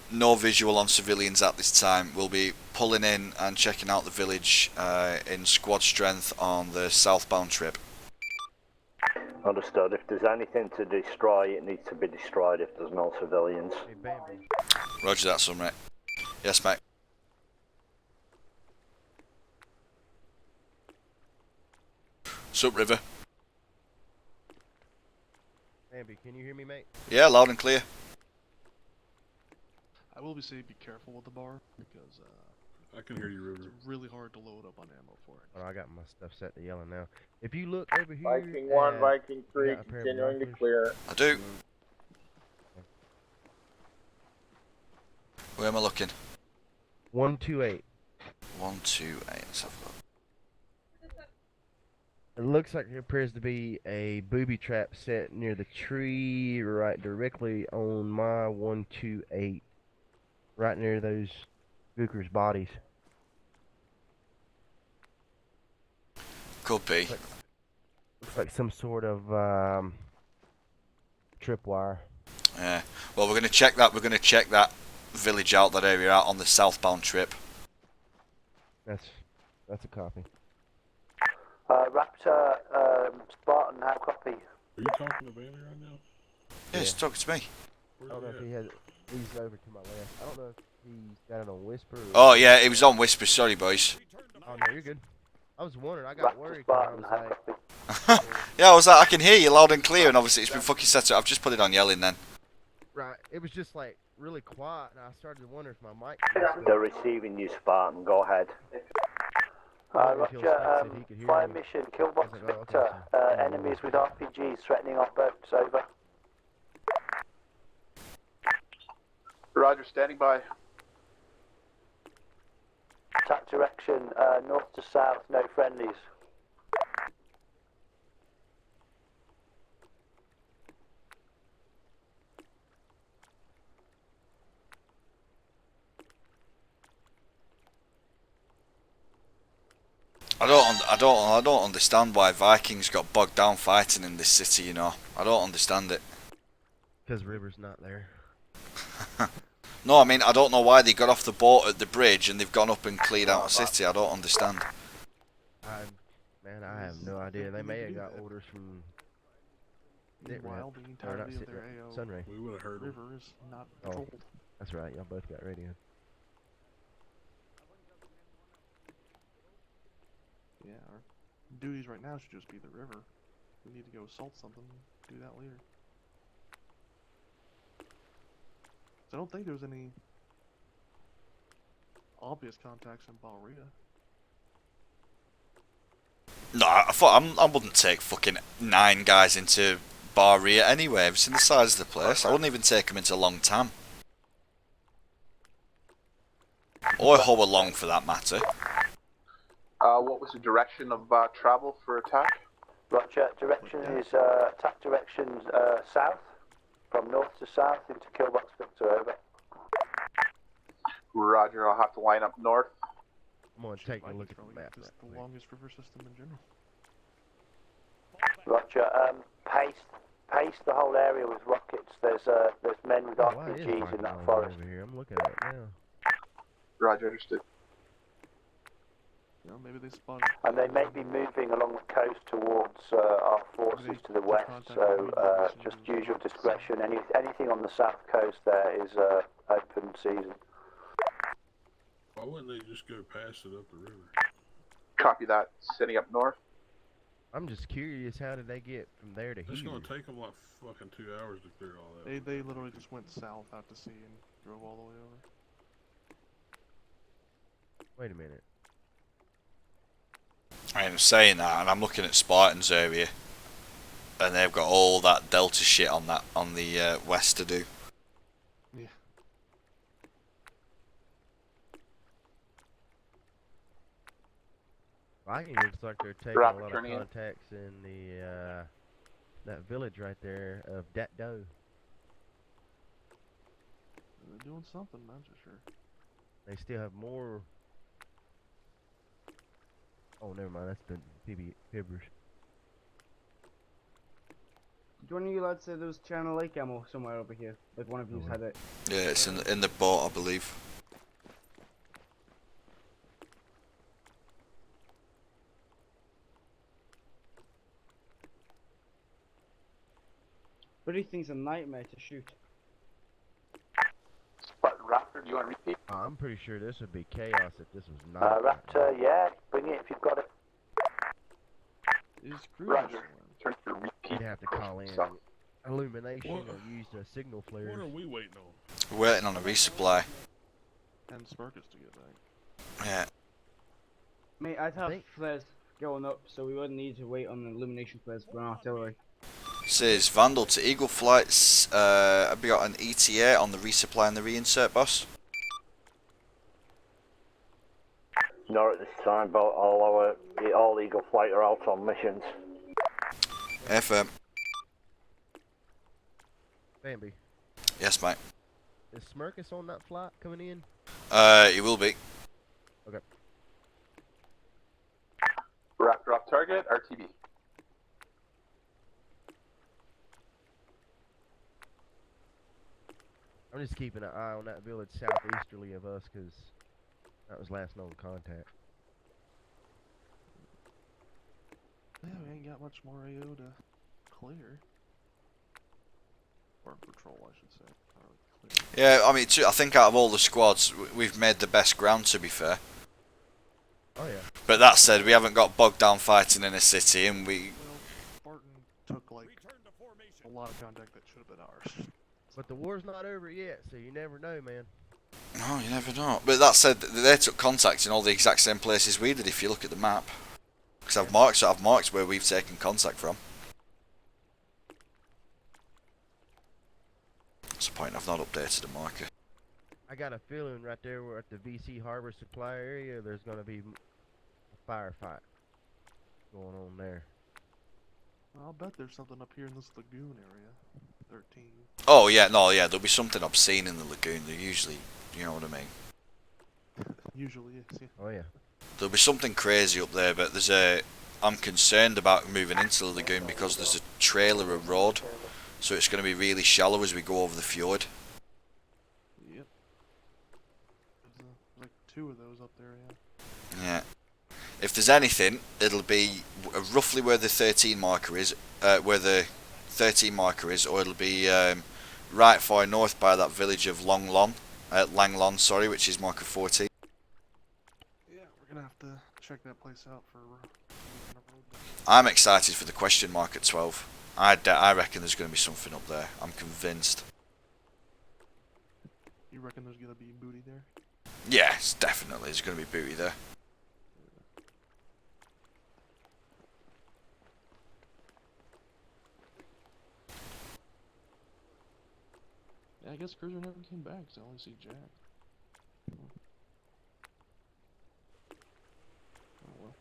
No visual on civilians at this time. We'll be pulling in and checking out the village in squad strength on the southbound trip. Understood. If there's anything to destroy, it needs to be destroyed if there's no civilians. Roger that, Sunray. Yes, mate. Sup, River? Bambi, can you hear me, mate? Yeah, loud and clear. I will be saying be careful with the bar, because I can hear you, River. It's really hard to load up on ammo for it. Oh, I got my stuff set to yelling now. If you look over here, Viking 1, Viking 3, continuing to clear. I do. Where am I looking? 128. 128. Let's have a look. It looks like there appears to be a booby trap set near the tree, right directly on my 128, right near those gookers' bodies. Could be. Looks like some sort of tripwire. Yeah. Well, we're gonna check that. We're gonna check that village out, that area out on the southbound trip. That's a copy. Raptor, Spartan, how copy? Are you talking to Bailey right now? Yeah, he's talking to me. I don't know if he has. He's over to my left. I don't know if he's got it on whisper. Oh yeah, it was on whisper. Sorry, boys. Oh no, you're good. I was wondering. I got worried. I was like, Yeah, I was like, I can hear you loud and clear, and obviously it's been fucking set up. I've just put it on yelling then. right. It was just like really quiet, and I started to wonder if my mic. They're receiving you, Spartan. Go ahead. Roger, fire mission, Killbox Victor. Enemies with RPGs threatening our boats, over. Roger, standing by. Attack direction, north to south, no friendlies. I don't understand why Vikings got bogged down fighting in this city. You know, I don't understand it. Because River's not there. No, I mean I don't know why they got off the boat at the bridge and they've gone up and cleared out the city. I don't understand. Man, I have no idea. They may have got orders from. Meanwhile, the entirety of their AO Sunray. We would have heard river is not Oh, patrolled. that's right. Y'all both got radio. Yeah, our duties right now should just be the river. If we need to go assault something, do that later. So I don't think there's any obvious contacts in Balria. No, I thought I wouldn't take fucking 9 guys into Barria anyway. I've seen the size of the place. I wouldn't even take them into Long Tam. Or Hoa Long for that matter. What was the direction of travel for attack? Roger, direction is attack direction south, from north to south into Killbox Victor, over. Roger, I'll have to line up north. I'm gonna take a look at the map. Just the longest river system in general. Roger, pace the whole area with rockets. There's men with RPGs in that forest. Over here. I'm looking at it now. Roger, understood. You know, maybe they spun. And they may be moving along the coast towards our forces to the west, so just use your discretion. Anything on the south coast there is open season. Why wouldn't they just go past it up the river? Copy that. Setting up north. I'm just curious, how did they get from there to here? It's gonna take them like fucking 2 hours to clear all that. They literally just went south out to sea and drove all the way over. Wait a minute. I am saying that, and I'm looking at Spartan's area, and they've got all that Delta shit on the west to do. Yeah. Viking looks like they're taking a lot of contacts in the that village right there of Dat Do. They're doing something, that's for sure. They still have more. Oh, never mind. That's the Pibbers. Do one of you lads say there was Channel Lake ammo somewhere over here? Like one of you had it. Yeah, it's in the boat, I believe. But he thinks a nightmare to shoot. Raptor, do you want to repeat? I'm pretty sure this would be chaos if this was not. Raptor, yeah, bring it if you've got it. Is Roger. Turn to repeat. You'd have to call in illumination or use the signal flares. What are we waiting on? We're waiting on a resupply. And Sparkus to get back. Yeah. Mate, I'd have flares going up, so we wouldn't need to wait on the illumination flares for artillery. Says Vandal to Eagle Flights. Have we got an ETA on the resupply and the reinsert, boss? Not at this time, but all Eagle Flight are out on missions. FM. Bambi. Yes, mate. Is Smirkus on that flight coming in? He will be. Okay. Rock target, RTB. I'm just keeping an eye on that village southeasterly of us, because that was last known contact. Yeah, we ain't got much more AO to clear. Or patrol, I should say. Yeah, I mean, I think out of all the squads, we've made the best ground, to be fair. Oh, yeah. But that said, we haven't got bogged down fighting in a city, and we... Well, Spartan took, like, a lot of contact that should have been ours. But the war's not over yet, so you never know, man. No, you never know. But that said, they took contact in all the exact same places we did, if you look at the map. Because I've marked where we've taken contact from. That's the point, I've not updated the marker. I got a feeling right there, we're at the VC Harbor Supply area, there's going to be a firefight going on there. I'll bet there's something up here in this lagoon area. 13. Oh, yeah, no, yeah, there'll be something obscene in the lagoon. They're usually, you know what I mean? Usually is, yeah. Oh, yeah. There'll be something crazy up there, but I'm concerned about moving into the lagoon because there's a trailer of road, so it's going to be really shallow as we go over the fjord. Yep. There's like 2 of those up there, yeah. Yeah. If there's anything, it'll be roughly where the 13 marker is, or it'll be right far north by that village of Langlon, sorry, which is marker 14. Yeah, we're gonna have to check that place out for. I'm excited for the question mark at 12. I reckon there's going to be something up there. I'm convinced. You reckon there's gonna be booty there? Yes, definitely. There's going to be booty there. Yeah, I guess Cruiser never came back, so I only see Jack. Oh well.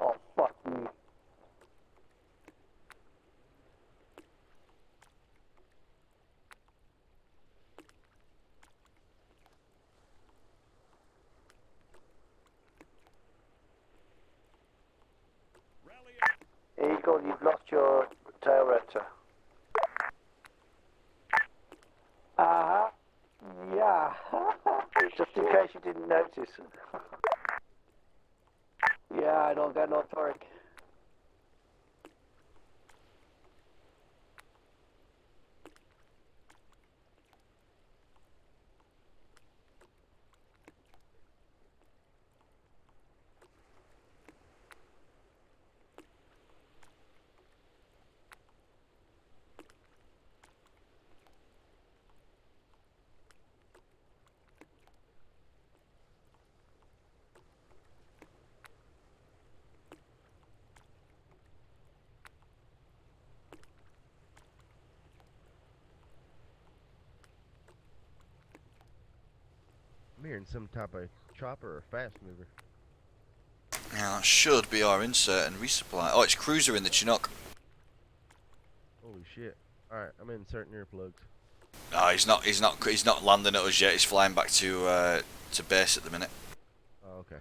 Oh, fuck me. Eagle, you've lost your tail rector. Yeah. Just in case you didn't notice. Yeah, I don't get no torque. I'm hearing some type of chopper or fast mover. Yeah, that should be our insert and resupply. Oh, it's Cruiser in the Chinook. Holy shit. Alright, I'm inserting earplugs. No, he's not landing at us yet. He's flying back to base at the minute. Oh, okay.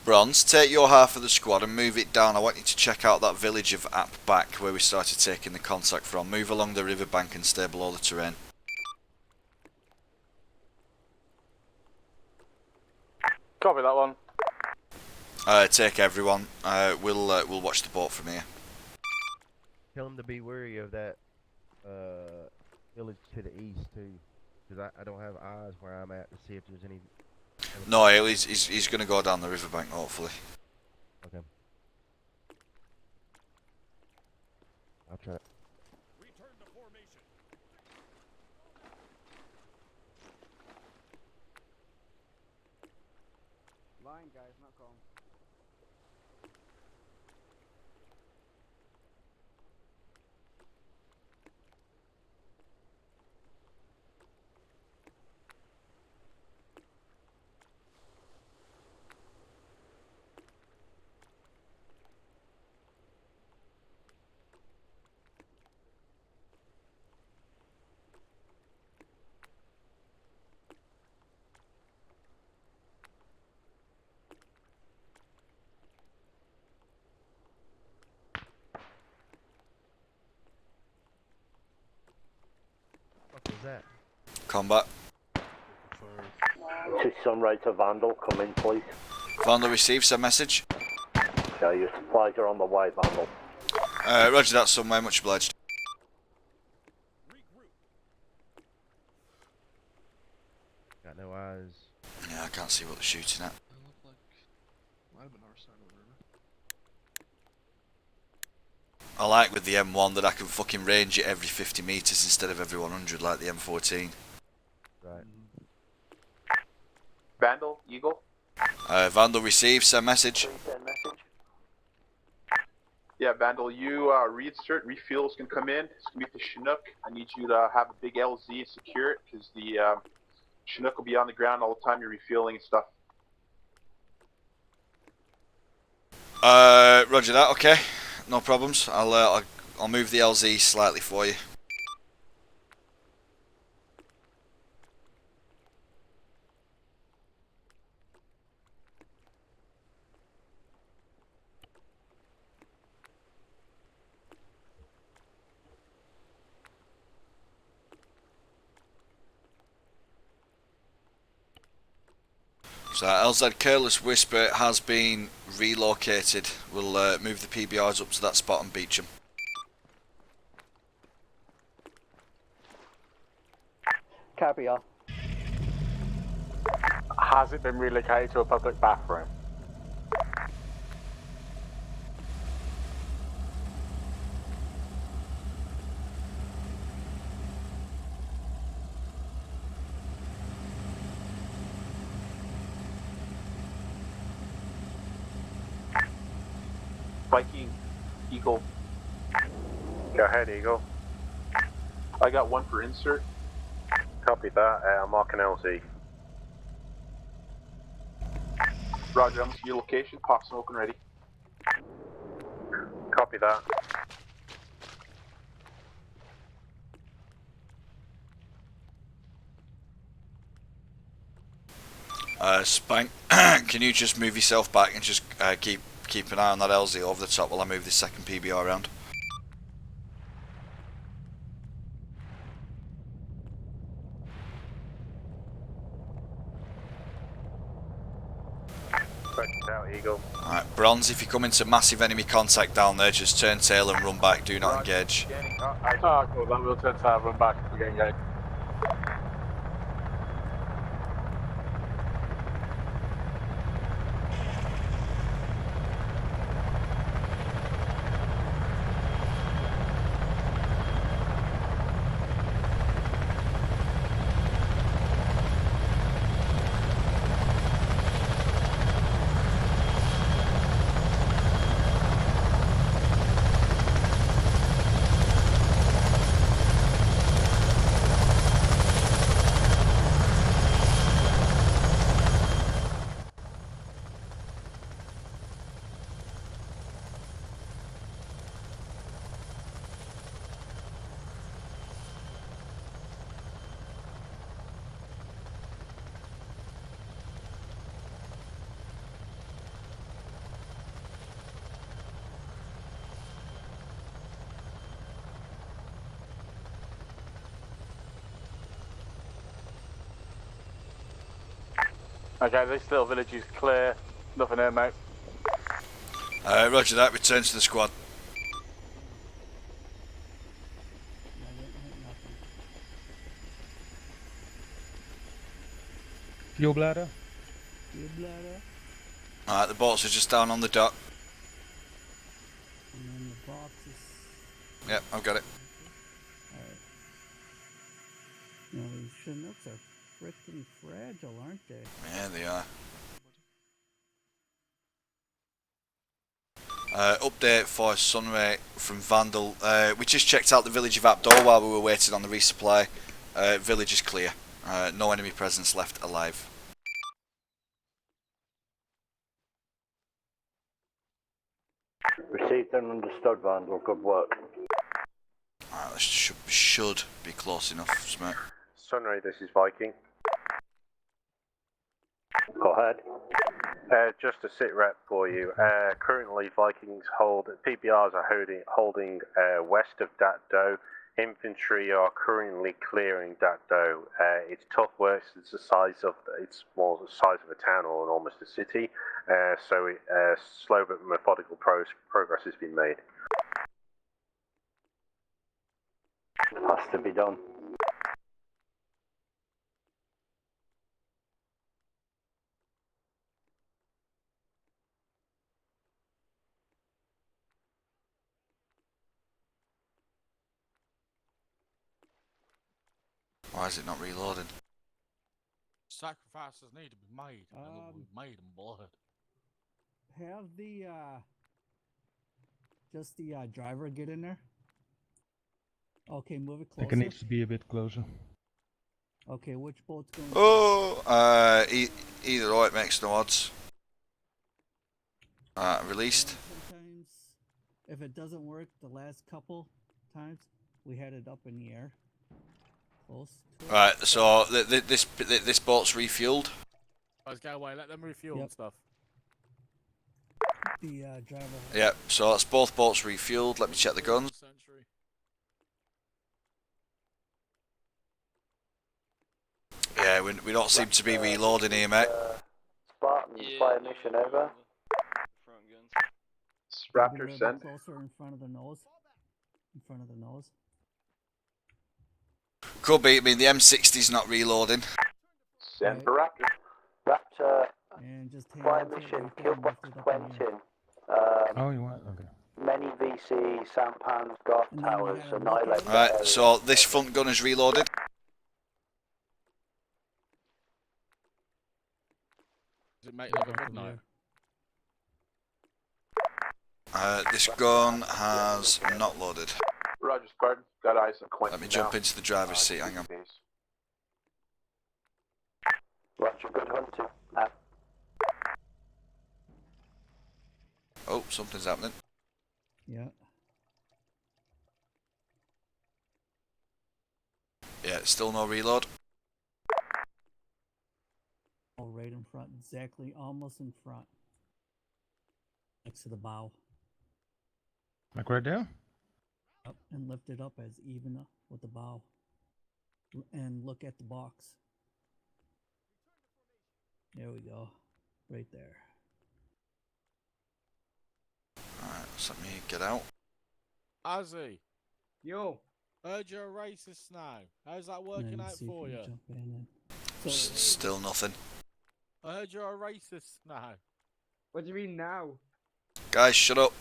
Bronze, take your half of the squad and move it down. I want you to check out that village of App Back where we started taking the contact from. Move along the riverbank and stay below the terrain. Copy that one. Take everyone. We'll watch the boat from here. Tell them to be wary of that village to the east too, because I don't have eyes where I'm at to see if there's any. No, he's going to go down the riverbank hopefully. Okay. I'll try. Return to formation. Line, guys, not calm. What was that? Combat. This is Sunray to Vandal, come in please. Vandal receives a message. Yeah, your supplies are on the way, Vandal. Roger that, somewhere, much obliged. Got no eyes. Yeah, I can't see what they're shooting at. It looked like might have been our side of the river. I like with the M1 that I can fucking range it every 50 metres instead of every 100 like the M14. Right. Vandal, Eagle. Vandal receives a message. Yeah, Vandal, you reinsert, refuels can come in. It's gonna be the Chinook. I need you to have a big LZ and secure it because the Chinook will be on the ground all the time you're refueling and stuff. Roger that. Okay, no problems. I'll move the LZ slightly for you. So LZ Careless Whisper has been relocated. We'll move the PBRs up to that spot and beach them. Copy, all. Has it been relocated to a public bathroom? Viking, Eagle. Go ahead, Eagle. I got one for insert. Copy that. I'm marking LZ. Roger, I'm your location. Pop smoke and ready. Copy that. Spank, can you just move yourself back and just keep an eye on that LZ over the top while I move this second PBR around? Out, Eagle. Alright, Bronze, if you come into massive enemy contact down there, just turn tail and run back, do not engage. Oh, cool, that will turn to run back if we get engaged. Okay, this little village is clear. Nothing here, mate. Roger that, return to the squad. Fuel bladder. Fuel bladder. Alright, the boats are just down on the dock. And then the boxes. Yep, I've got it. Alright. You know, these Chinooks are freaking fragile, aren't they? Yeah, they are. Update for Sunray from Vandal. We just checked out the village of Abdul while we were waiting on the resupply. Village is clear. No enemy presence left alive. Received and understood, Vandal. Good work. Alright, this should be close enough, Smirk. Sunray, this is Viking. Go ahead. Just a sit rep for you. Currently, Vikings PBRs are holding west of Datdo. Infantry are currently clearing Datdo. It's tough work. It's more the size of a town or almost a city. So slow but methodical progress has been made. Has to be done. Why is it not reloading? Sacrifices need to be made. And they'll be made in blood. Have the just the driver get in there. Okay, move it I closer. think it needs to be a bit closer. Okay, which boat's going? Oh, either or, it makes no odds. Released. Sometimes, if it doesn't work, the last couple times we had it up in the air. Close. Right, so this boat's refueled. Let's go away. Let them refuel and stuff. The driver. Yep, so that's both boats refueled. Let me check the guns. Yeah, we don't seem to be reloading here, mate. Spartan, fire mission over. Raptor, send. Closer in front of the nose. In front of the nose. Could be. I mean, the M60's not reloading. Send for Raptor. Raptor, and just fire mission, kill box 20. Oh, you want? Okay. Many VC, sampans, guard towers, annihilate. Right, so this front gun is reloaded. Does it make like a midnight? This gun has not loaded. Roger, Spartan. Got eyes on Quentin. Let me jump into the driver's seat. Hang on. Roger, good hunting. Oh, something's happening. Yeah. Yeah, still no reload. Oh, right in front, exactly, almost in front. Next to the bow. Like right there? Up and lift it up as even with the bow. And look at the box. There we go. Right there. Alright, let me get out. Ozzy. Yo. Heard you're a racist now. How's that working out for you? Still nothing. I heard you're a racist now. What do you mean now? Guys, shut up.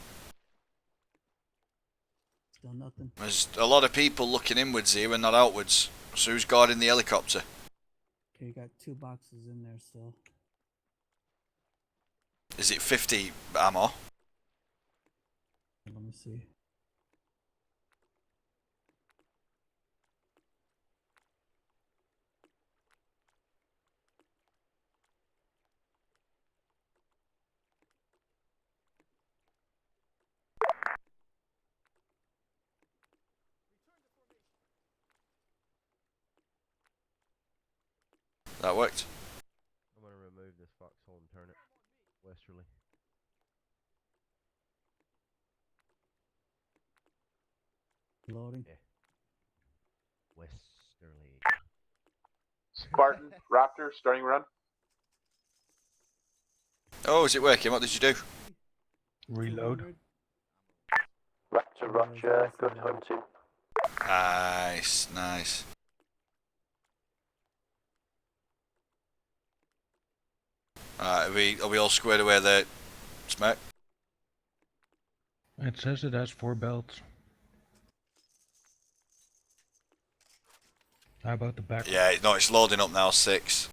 Still nothing. There's a lot of people looking inwards here and not outwards. So who's guarding the helicopter? Okay, you got 2 boxes in there still. Is it 50 ammo? Let me see. That worked. I'm going to remove this foxhole and turn it westerly. Loading. Yeah. Westerly. Spartan, Raptor, starting run. Oh, is it working? What did you do? Reload. Raptor, Roger, good hunting. Nice, nice. Alright, are we all squared away there, Smack? It says it has 4 belts. How about the back? Yeah, no, it's loading up now. 6,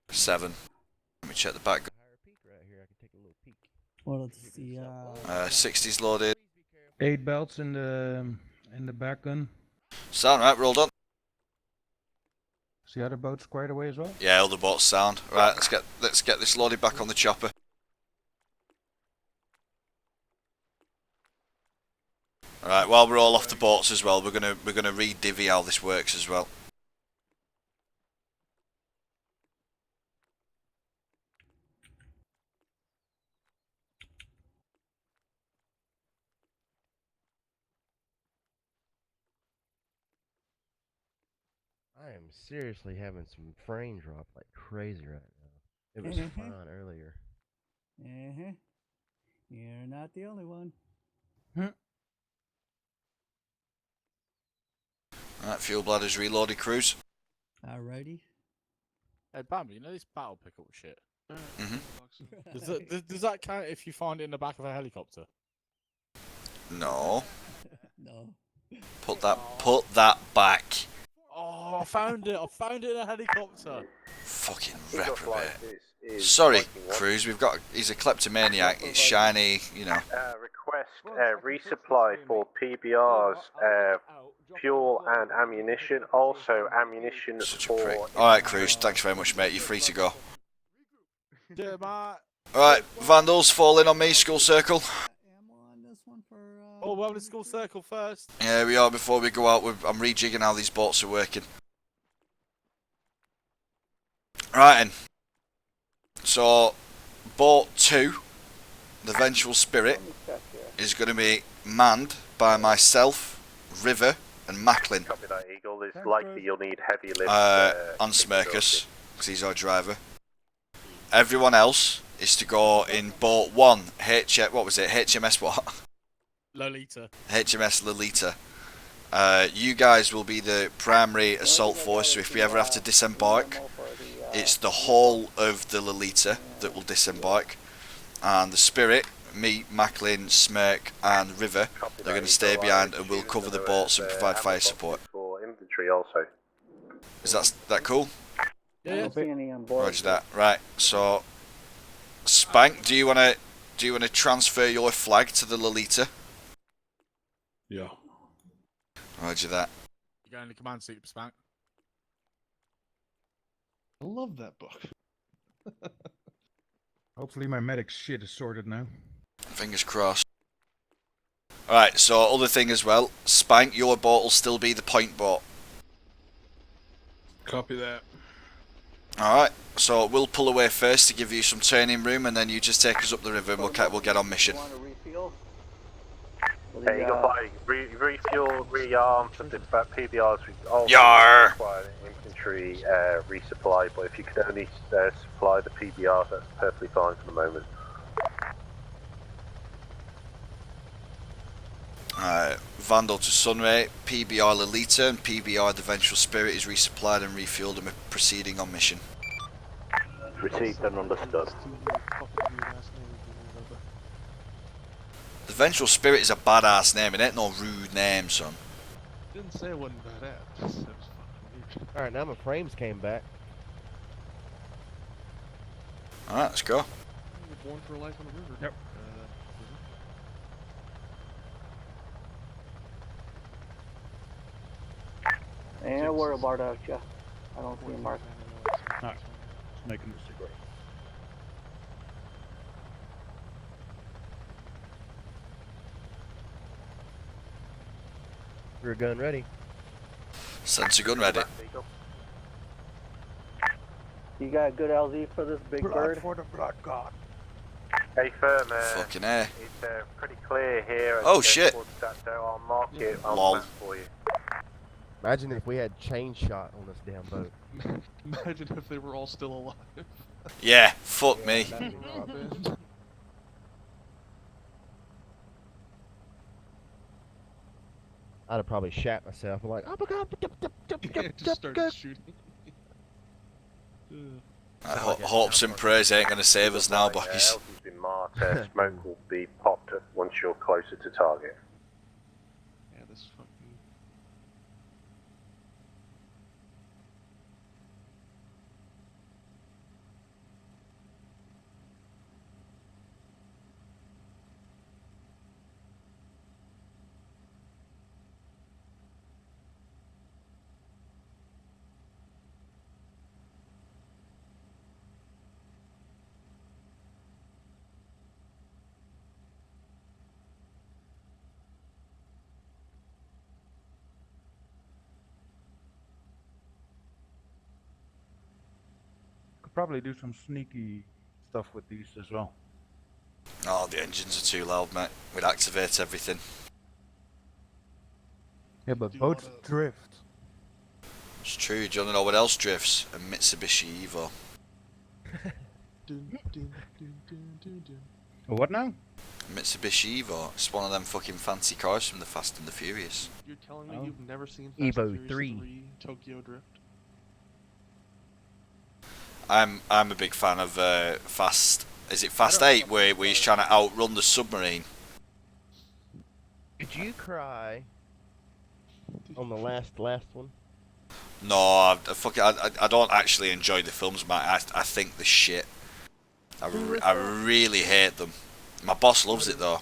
7. Let me check the back. What's the 60's loaded. 8 belts in the back gun. Sound right, roll done. Is the other boat squared away as well? Yeah, all the boats sound. Right, let's get this loaded back on the chopper. Alright, while we're all off the boats as well, we're gonna re-divvy how this works as well. I am seriously having some frame drop like crazy right now. It was fine earlier. You're not the only one. Alright, fuel bladders reloaded, crews. Alrighty. Hey, Bambi, you know this battle pickup shit? Mm-hmm. Does that count if you find it in the back of a helicopter? No. No. Put that back. Oh, I found it! I found it in a helicopter! Fucking reprobate. Sorry, crews, he's a kleptomaniac, it's shiny, you know. Request resupply for PBRs, fuel and ammunition. Also ammunition for... Alright, crews, thanks very much, mate, you're free to go. Yeah, mate. Alright, Vandals, fall in on me, school circle. Oh, well, the school circle first. Yeah, we are. Before we go out, I'm rejigging how these boats are working. Right then. So, boat 2, the Vengeful Spirit, is going to be manned by myself, River, and Macklin. Copy that, Eagle. It's likely you'll need heavy lift. And Smirkus, because he's our driver. Everyone else is to go in boat 1, what was it? HMS what? Lolita. HMS Lolita. You guys will be the primary assault force, so if we ever have to disembark, it's the whole of the Lolita that will disembark. And the Spirit, me, Macklin, Smirk, and River, they're going to stay behind and we'll cover the boats and provide fire support. For infantry also. Is that cool? I don't see any on board. Roger that. Right, so Spank, do you wanna transfer your flag to the Lolita? Yeah. Roger that. You go in the command seat, Spank. I love that book. Hopefully my medic shit is sorted now. Fingers crossed. Alright, so other thing as well, Spank, your boat will still be the point boat. Copy that. Alright, so we'll pull away first to give you some turning room and then you just take us up the river and we'll get on mission. Eagle 5, refuel, rearm for the PBRs. We also Yar! require infantry resupply, but if you can only supply the PBRs, that's perfectly fine for the moment. Vandal to Sunray, PBR Lolita and PBR the Vengeful Spirit is resupplied and refueled and we're proceeding on mission. Received and understood. The Vengeful Spirit is a badass name, it ain't no rude name, son. Didn't say it wasn't badass. It was fucking weird. Alright, now my frames came back. Alright, let's go. You're born for a life on the river. Yep. Ain't no worry about that, yeah. I don't see a mark. Alright, just making this cigarette. Rear gun ready. Sensor gun ready. You got a good LZ for this big bird? For the blood god. Hey firm, Fucking A. it's pretty clear here. Oh shit! I'll mark it on Lol. the map for you. Imagine if we had chain shot on this damn boat. Imagine if they were all still alive. Yeah, fuck me. That'd be rough. I'd have probably shat myself. I'm like, oh my god, Just started shooting. Hopes and prayers ain't gonna save us now, boys. LZ's been marked. Smoke will be popped once you're closer to target. Yeah, this fucking... probably do some sneaky stuff with these as well. Oh, the engines are too loud, mate. We'd activate everything. Yeah, but boats drift. It's true. Do you want to know what else drifts? A Mitsubishi Evo. What now? Mitsubishi Evo. It's one of them fucking fancy cars from the Fast and the Furious. You're telling me you've never seen Evo Fast and Furious 3. 3 Tokyo Drift? I'm a big fan of Fast. Is it Fast 8 where he's trying to outrun the submarine? Did you cry on the last one? No, I don't actually enjoy the films, mate. I think they're shit. I really hate them. My boss loves it though.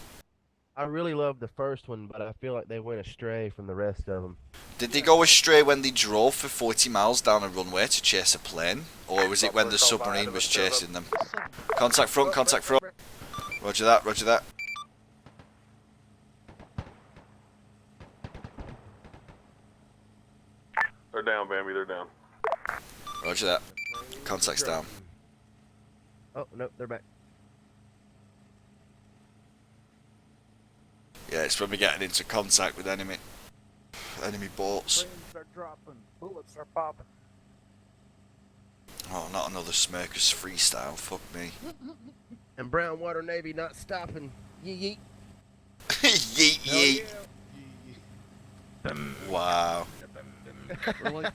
I really love the first one, but I feel like they went astray from the rest of them. Did they go astray when they drove for 40 miles down a runway to chase a plane? Or was it when the submarine was chasing them? Contact front, contact front. Roger that, roger that. They're down, Bambi, they're down. Roger that. Contact's down. Oh, no, they're back. Yeah, it's when we're getting into contact with enemy boats. Planes are dropping, bullets are popping. Oh, not another Smirkers freestyle, fuck me. And Brown Water Navy not stopping. Yeet Yeet yeet. Wow. We're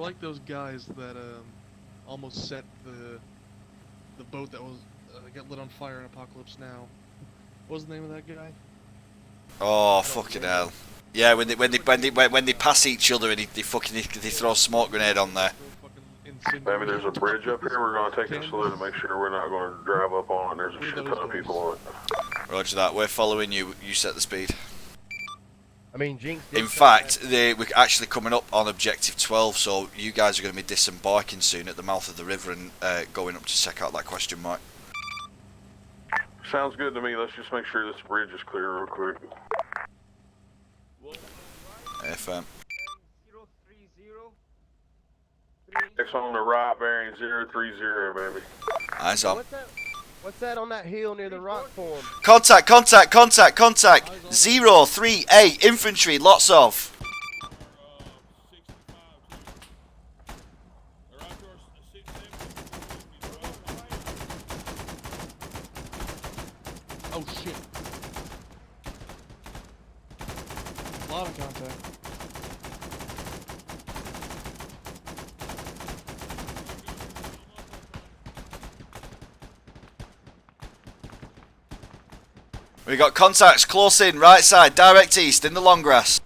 like those guys that almost set the boat that was got lit on fire in Apocalypse Now. What was the name of that guy? Oh fucking hell! Yeah, when they pass each other and they throw a smoke grenade on there. Bambi, there's a bridge up here. We're gonna take a salute to make sure we're not gonna drive up on it. There's a shit ton of people on it. Roger that. We're following you. You set the speed. I mean, Jinx. In fact, we're actually coming up on objective 12, so you guys are going to be disembarking soon at the mouth of the river and going up to check out that question mark. Sounds good to me. Let's just make sure this bridge is clear real quick. FM. X on the right, bearing 030, baby. Eyes on. What's that on that hill near the rock form? Contact, contact, contact, contact. 038 infantry, lots of. Oh shit. A lot of contact. We got contacts close in, right side, direct east, in the long grass.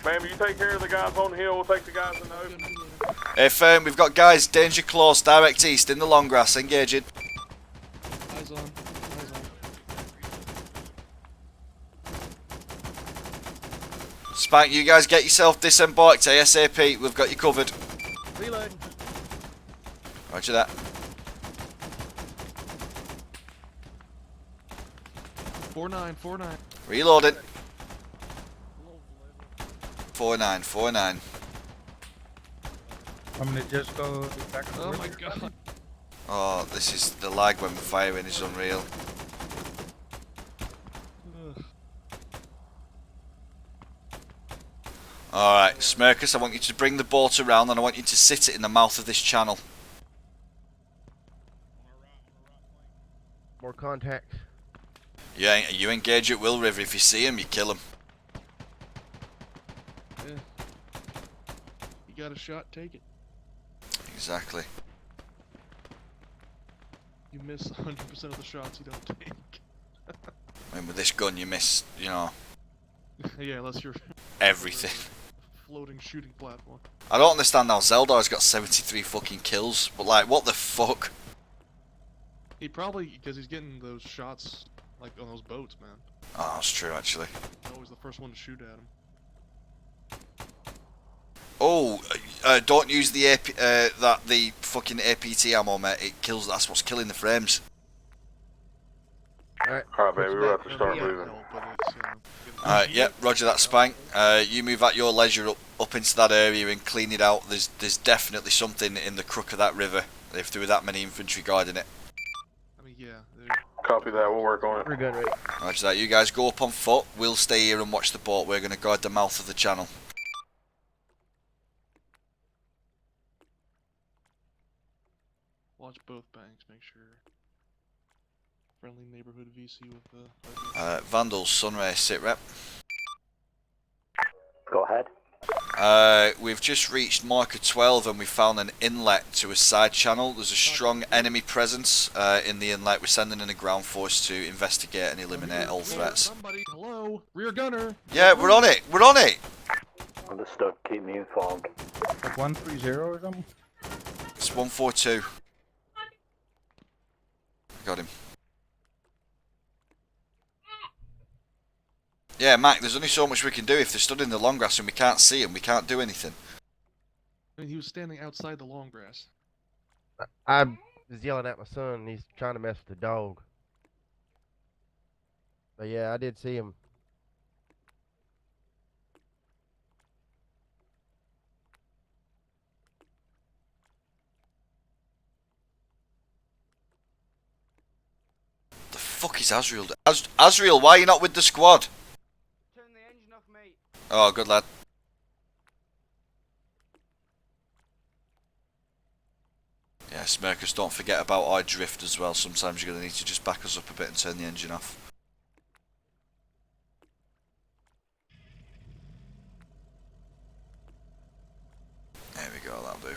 Ma'am, you take care of the guys on the hill, we'll take the guys in the open. Firm, we've got guys, danger close, direct east, in the long grass, engaging. Eyes on. Eyes on. Spank, you guys get yourself disembarked ASAP, we've got you covered. Reload. Roger that. 49. Reloading. 49. I'm gonna just go back to Oh my god. Oh, this is the lag when we're firing is unreal. Alright, Smirkus, I want you to bring the boat around and I want you to sit it in the mouth of this channel. More contacts. Yeah, you engage at Will River. If you see him, you kill him. Yeah. You got a shot, take it. Exactly. You miss 100% of the shots you don't take. I mean, with this gun, you miss, you know, Yeah, unless you're everything. Floating shooting platform. I don't understand how Zeldar's got 73 fucking kills, but like, what the fuck? He probably, because he's getting those shots, like, on those boats, man. Oh, that's true, actually. He's always the first one to shoot at him. Oh, don't use the the fucking APT ammo, mate. It kills. That's what's killing the frames. Alright, baby, we're about to start moving. Yep, roger that, Spank. You move at your leisure up into that area and clean it out. There's definitely something in the crook of that river if there were that many infantry guarding it. I mean, yeah. Copy that, we'll work on it. We're good, right? Roger that. You guys go up on foot. We'll stay here and watch the boat. We're going to guard the mouth of the channel. Watch both banks, make sure. Friendly neighborhood VC with the... Vandal, Sunray, sit rep. Go ahead. We've just reached marker 12 and we found an inlet to a side channel. There's a strong enemy presence in the inlet. We're sending in a ground force to investigate and eliminate all threats. Somebody, hello, rear gunner. Yeah, we're on it. We're on it. Understood. Keep me informed. Like 130 or something? It's 142. Got him. Yeah, Mac, there's only so much we can do. If they're stood in the long grass and we can't see them, we can't do anything. I mean, he was standing outside the long grass. I was yelling at my son, and he's trying to mess with the dog. But yeah, I did see him. The fuck is Azrael? Azrael, why are you not with the squad? Turn the engine off, mate. Oh, good lad. Yeah, Smirkers, don't forget about our drift as well. Sometimes you're going to need to just back us up a bit and turn the engine off. There we go, that'll do.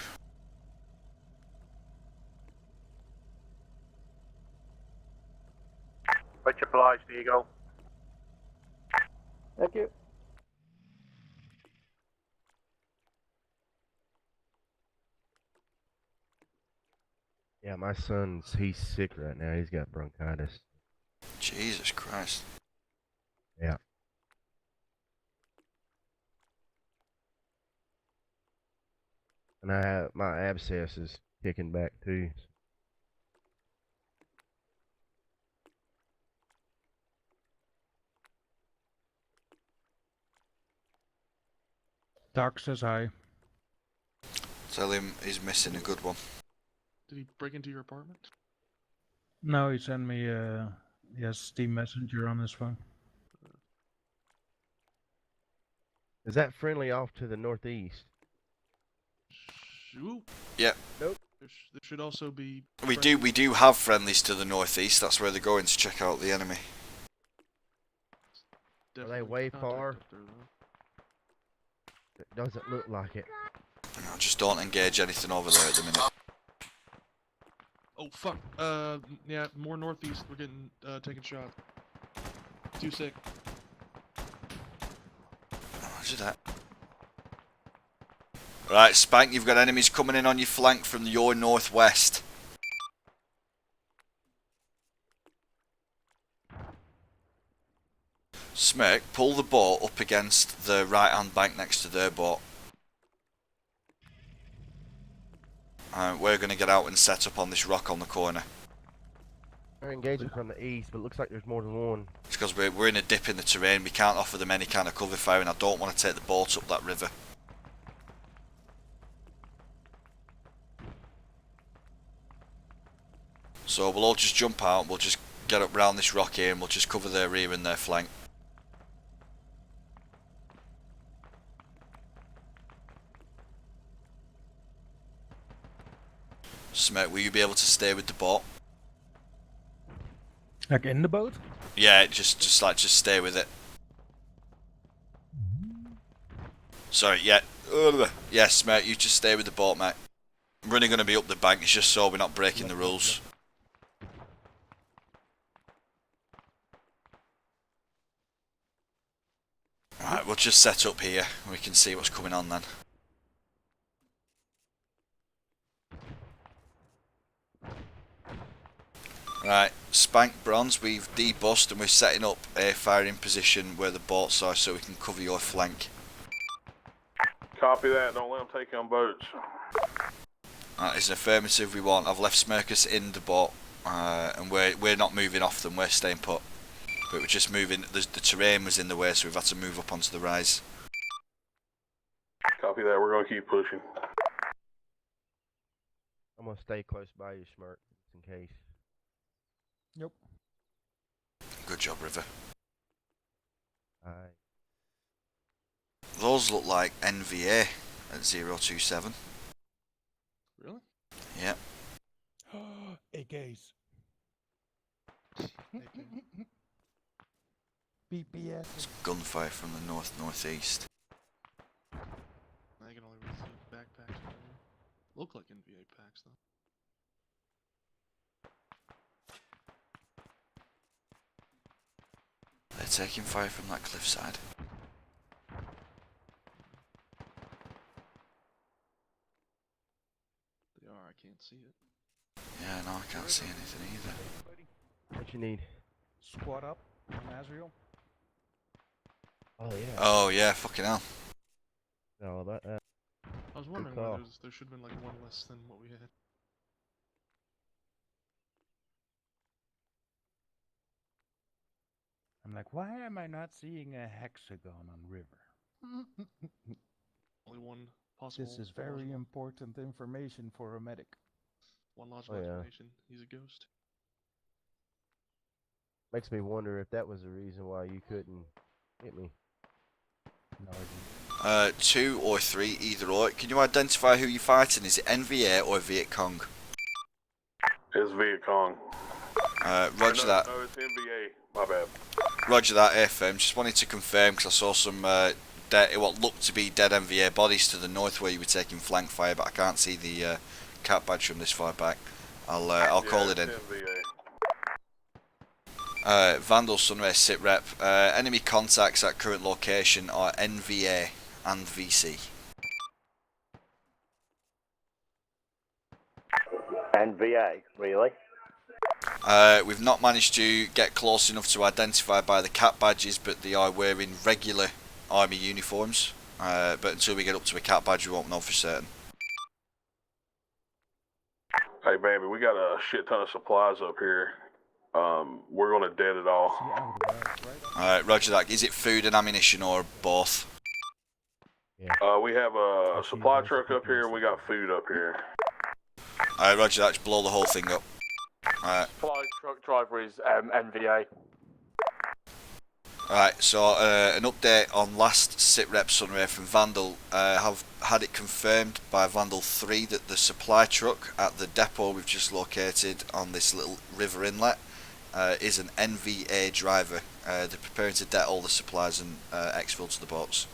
Much obliged, Eagle. Thank you. Yeah, my he's sick right now. He's got bronchitis. Jesus Christ. Yeah. And my abscess is kicking back too. Doc says hi. Tell him he's missing a good one. Did he break into your apartment? No, he sent me Steam Messenger on his phone. Is that friendly off to the northeast? Shoot. Yeah. Nope. There should also be... We do have friendlies to the northeast. That's where they're going to check out the enemy. Are they way far? It doesn't look like it. No, just don't engage anything over there at the minute. Oh fuck. Yeah, more northeast. We're getting taking shots. Too sick. Roger that. Right, Spank, you've got enemies coming in on your flank from your northwest. Smirk, pull the boat up against the right-hand bank next to their boat. We're going to get out and set up on this rock on the corner. They're engaging from the east, but it looks like there's more than one. It's because we're in a dip in the terrain. We can't offer them any kind of cover fire, and I don't want to take the boat up that river. So we'll all just jump out, we'll just get up round this rock here, and we'll just cover their rear and their flank. Smirk, will you be able to stay with the boat? Like in the boat? Yeah, just stay with it. Sorry, yeah. Yeah, Smirk, you just stay with the boat, mate. We're only going to be up the bank, it's just so we're not breaking the rules. Alright, we'll just set up here, we can see what's coming on then. Right, Spank Bronze, we've debussed and we're setting up a firing position where the boats are so we can cover your flank. Copy that, don't let them take you on boats. That is an affirmative we want. I've left Smirkus in the boat and we're not moving off them, we're staying put. But we're just moving, the terrain was in the way so we've had to move up onto the rise. that. We're gonna keep pushing. I'm gonna stay close by you, Smirk, just in case. Yep. Good job, River. Alright. Those look like NVA at 027. Really? Yep. AKs. BPS. It's gunfire from the northeast. I can only read the backpacks. Look like NVA packs though. They're taking fire from that cliffside. They are. I can't see it. Yeah, no, I can't see anything either. What you need? Squad up on Azrael. Oh yeah. Oh yeah, fucking hell. All about that. I was wondering why there should have been like one less than what we had. I'm like, why am I not seeing a hexagon on River? Only one possible. This is very important information for a medic. One logical explanation. He's a ghost. Makes me wonder if that was the reason why you couldn't hit me. No idea. 2 or 3, either or. Can you identify who you're fighting? Is it NVA or Viet Cong? It's Viet Cong. Roger that. No, it's NVA. My bad. Roger that, FM. Just wanted to confirm because I saw some what looked to be dead NVA bodies to the north where you were taking flank fire, but I can't see the cat badge from this far back. I'll call it in. Vandal Sunray sit rep. Enemy contacts at current location are NVA and VC. NVA, really? We've not managed to get close enough to identify by the cat badges, but they are wearing regular army uniforms. But until we get up to a cat badge, we won't know for certain. Hey, baby, we got a shit ton of supplies up here. We're gonna dead it all. Alright, roger that. Is it food and ammunition or both? We have a supply truck up here and we got food up here. Alright, roger that. Just blow the whole thing up. Alright. Supply truck driver is NVA. Alright, so an update on last sitrep Sunray from Vandal. Have had it confirmed by Vandal 3 that the supply truck at the depot we've just located on this little river inlet is an NVA driver. They're preparing to det all the supplies and exfil to the boats.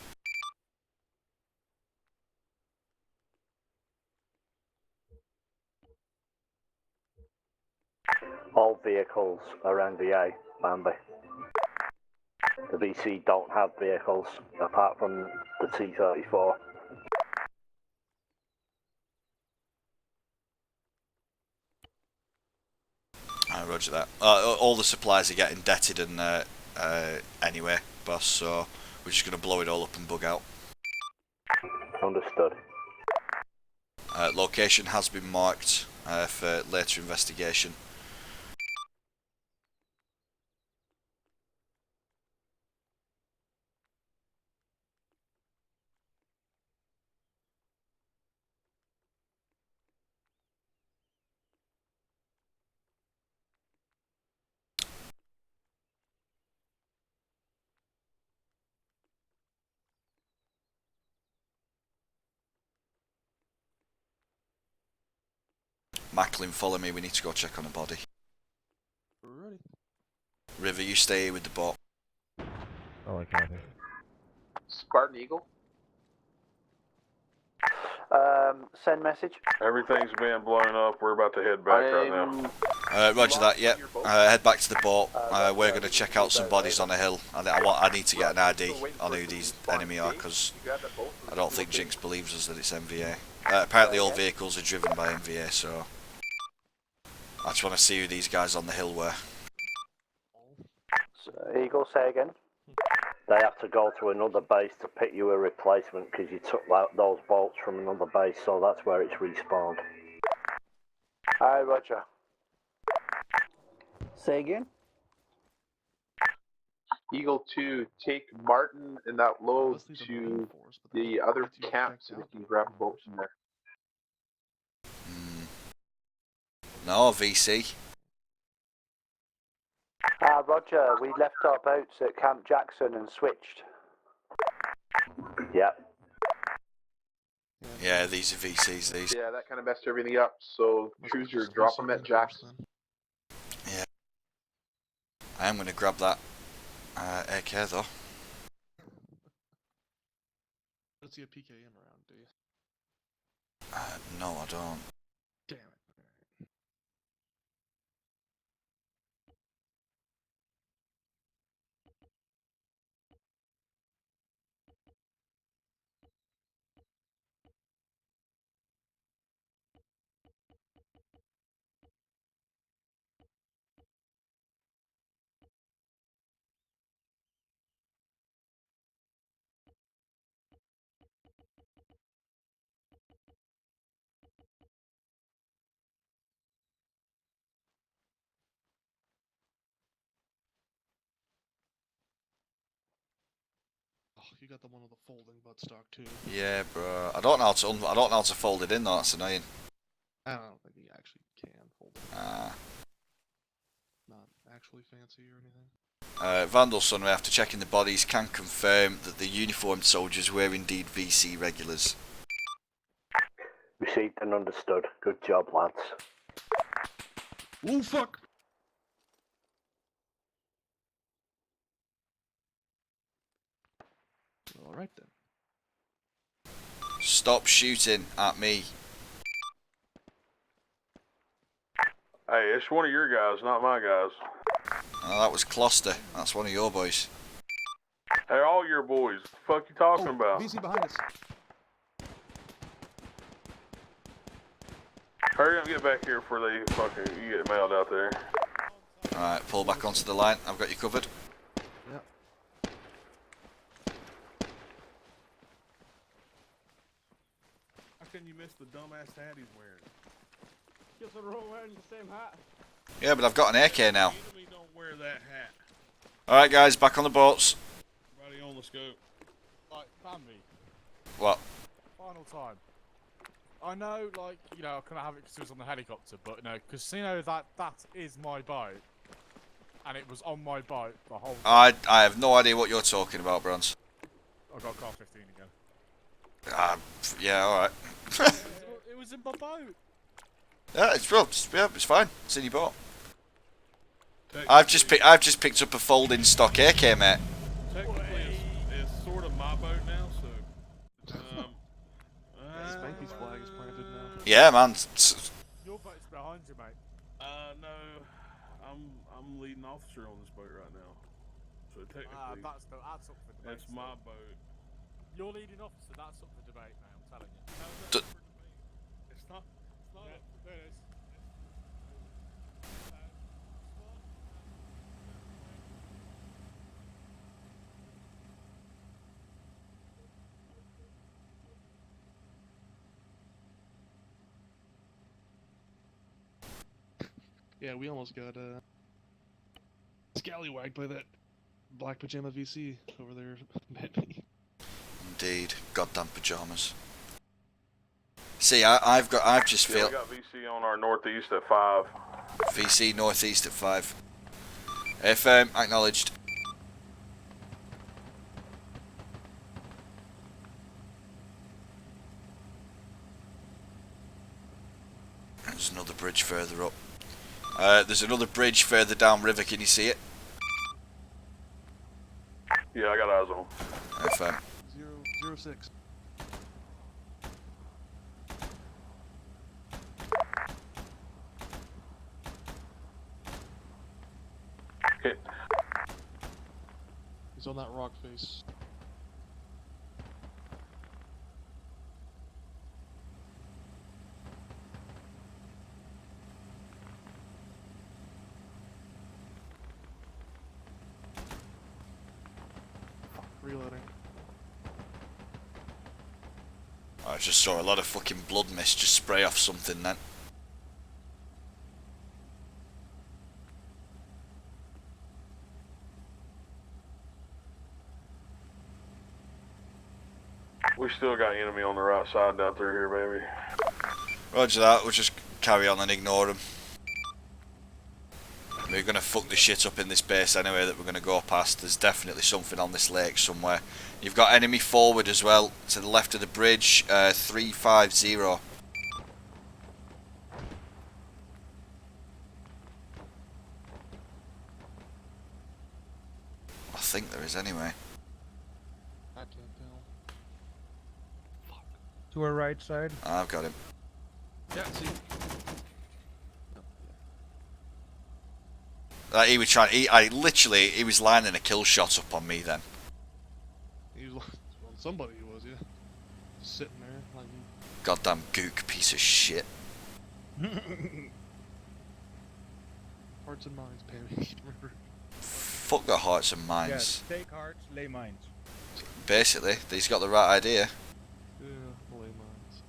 All vehicles are NVA, Bambi. The VC don't have vehicles apart from the T-34. Roger that. All the supplies are getting detted and anyway, boss, so we're just going to blow it all up and bug out. Understood. Location has been marked for later investigation. Macklin, follow me, we need to go check on a body. Ready. River, you stay here with the boat. Oh, I can't. Spartan Eagle. Send message. Everything's being blown up. We're about to head back right now. Roger that, yep. Head back to the boat. We're going to check out some bodies on a hill. I need to get an ID on who these enemy are because I don't think Jinx believes us that it's MVA. Apparently all vehicles are driven by MVA, so I just want to see who these guys on the hill were. Eagle, say again. They have to go to another base to pick you a replacement because you took those bolts from another base, so that's where it's respawned. Aye, roger. Say again? Eagle 2, take Martin and that load to the other camp so we can grab a boat from there. No, VC. Roger, we left our boats at Camp Jackson and switched. Yep. Yeah, these are VCs, these. Yeah, that kind of messed everything up, so cruiser, drop them at Jackson. Yeah. I am going to grab that AK though. Don't see a PKM around, do you? No, I don't. Damn it. Oh, you got the one with the folding buttstock too. Yeah, bro. I don't know how to fold it in though. That's annoying. I don't think you actually can fold it. Not actually fancy or anything. Vandal son, we have to check in the bodies. Can confirm that the uniformed soldiers were indeed VC regulars. Received and understood. Good job, lads. Oh fuck! Alright then. Stop shooting at me. Hey, it's one of your guys, not my guys. Oh, that was Closter. That's one of your boys. They're all your boys. What the fuck you talking about? VC behind us. Hurry up and get back here before they fucking you get mailed out there. Alright, pull back onto the line. I've got you covered. Yep. How can you miss the dumbass hat he's wearing? Because we're all wearing the same hat. Yeah, but I've got an AK now. The enemy don't wear that hat. Alright guys, back on the boats. Everybody on the scope. Like, Bambi, What? final time. I know, like, you know, I couldn't have it because it was on the helicopter, but, you know, Casino, that is my boat. And it was on my boat the whole time. I have no idea what you're talking about, Bronze. I got car 15 again. Yeah, alright. It was in my boat. Yeah, it's fine. It's in your boat. I've just picked up a folding stock AK, mate. Technically, it's sort of my boat now, so. Spanky's flag is planted now. Yeah, man. Your boat's behind you, mate. No, I'm leading officer on this boat right now. So technically, that's up for debate. it's my boat. You're leading officer, that's up for debate, mate, I'm telling you. It's not. There it is. Yeah, we almost got scallywagged by that black pajama VC over there. Indeed, goddamn pajamas. See, I've just Yeah, felt we got VC on our northeast at 5. VC northeast at 5. FM acknowledged. There's another bridge further up. There's another bridge further down river. Can you see it? Yeah, I got eyes on. FM. 006. Okay. He's on that rock face. Reloading. I just saw a lot of fucking blood mist just spray off something then. We still got enemy on the right side out there here, baby. Roger that, we'll just carry on and ignore them. We're going to fuck the shit up in this base anyway that we're going to go past. There's definitely something on this lake somewhere. You've got enemy forward as well, to the left of the bridge, 350. I think there is anyway. I can't tell. To our right side. I've got him. Yeah, see. He was trying. He was lining a kill shot up on me then. He was, well, somebody was, yeah. Just sitting there like. Goddamn gook piece of shit. Hearts and minds, Pammy. Fuck the hearts and minds. Yes, take hearts, lay minds. Basically, he's got the right idea. Yeah, lay minds.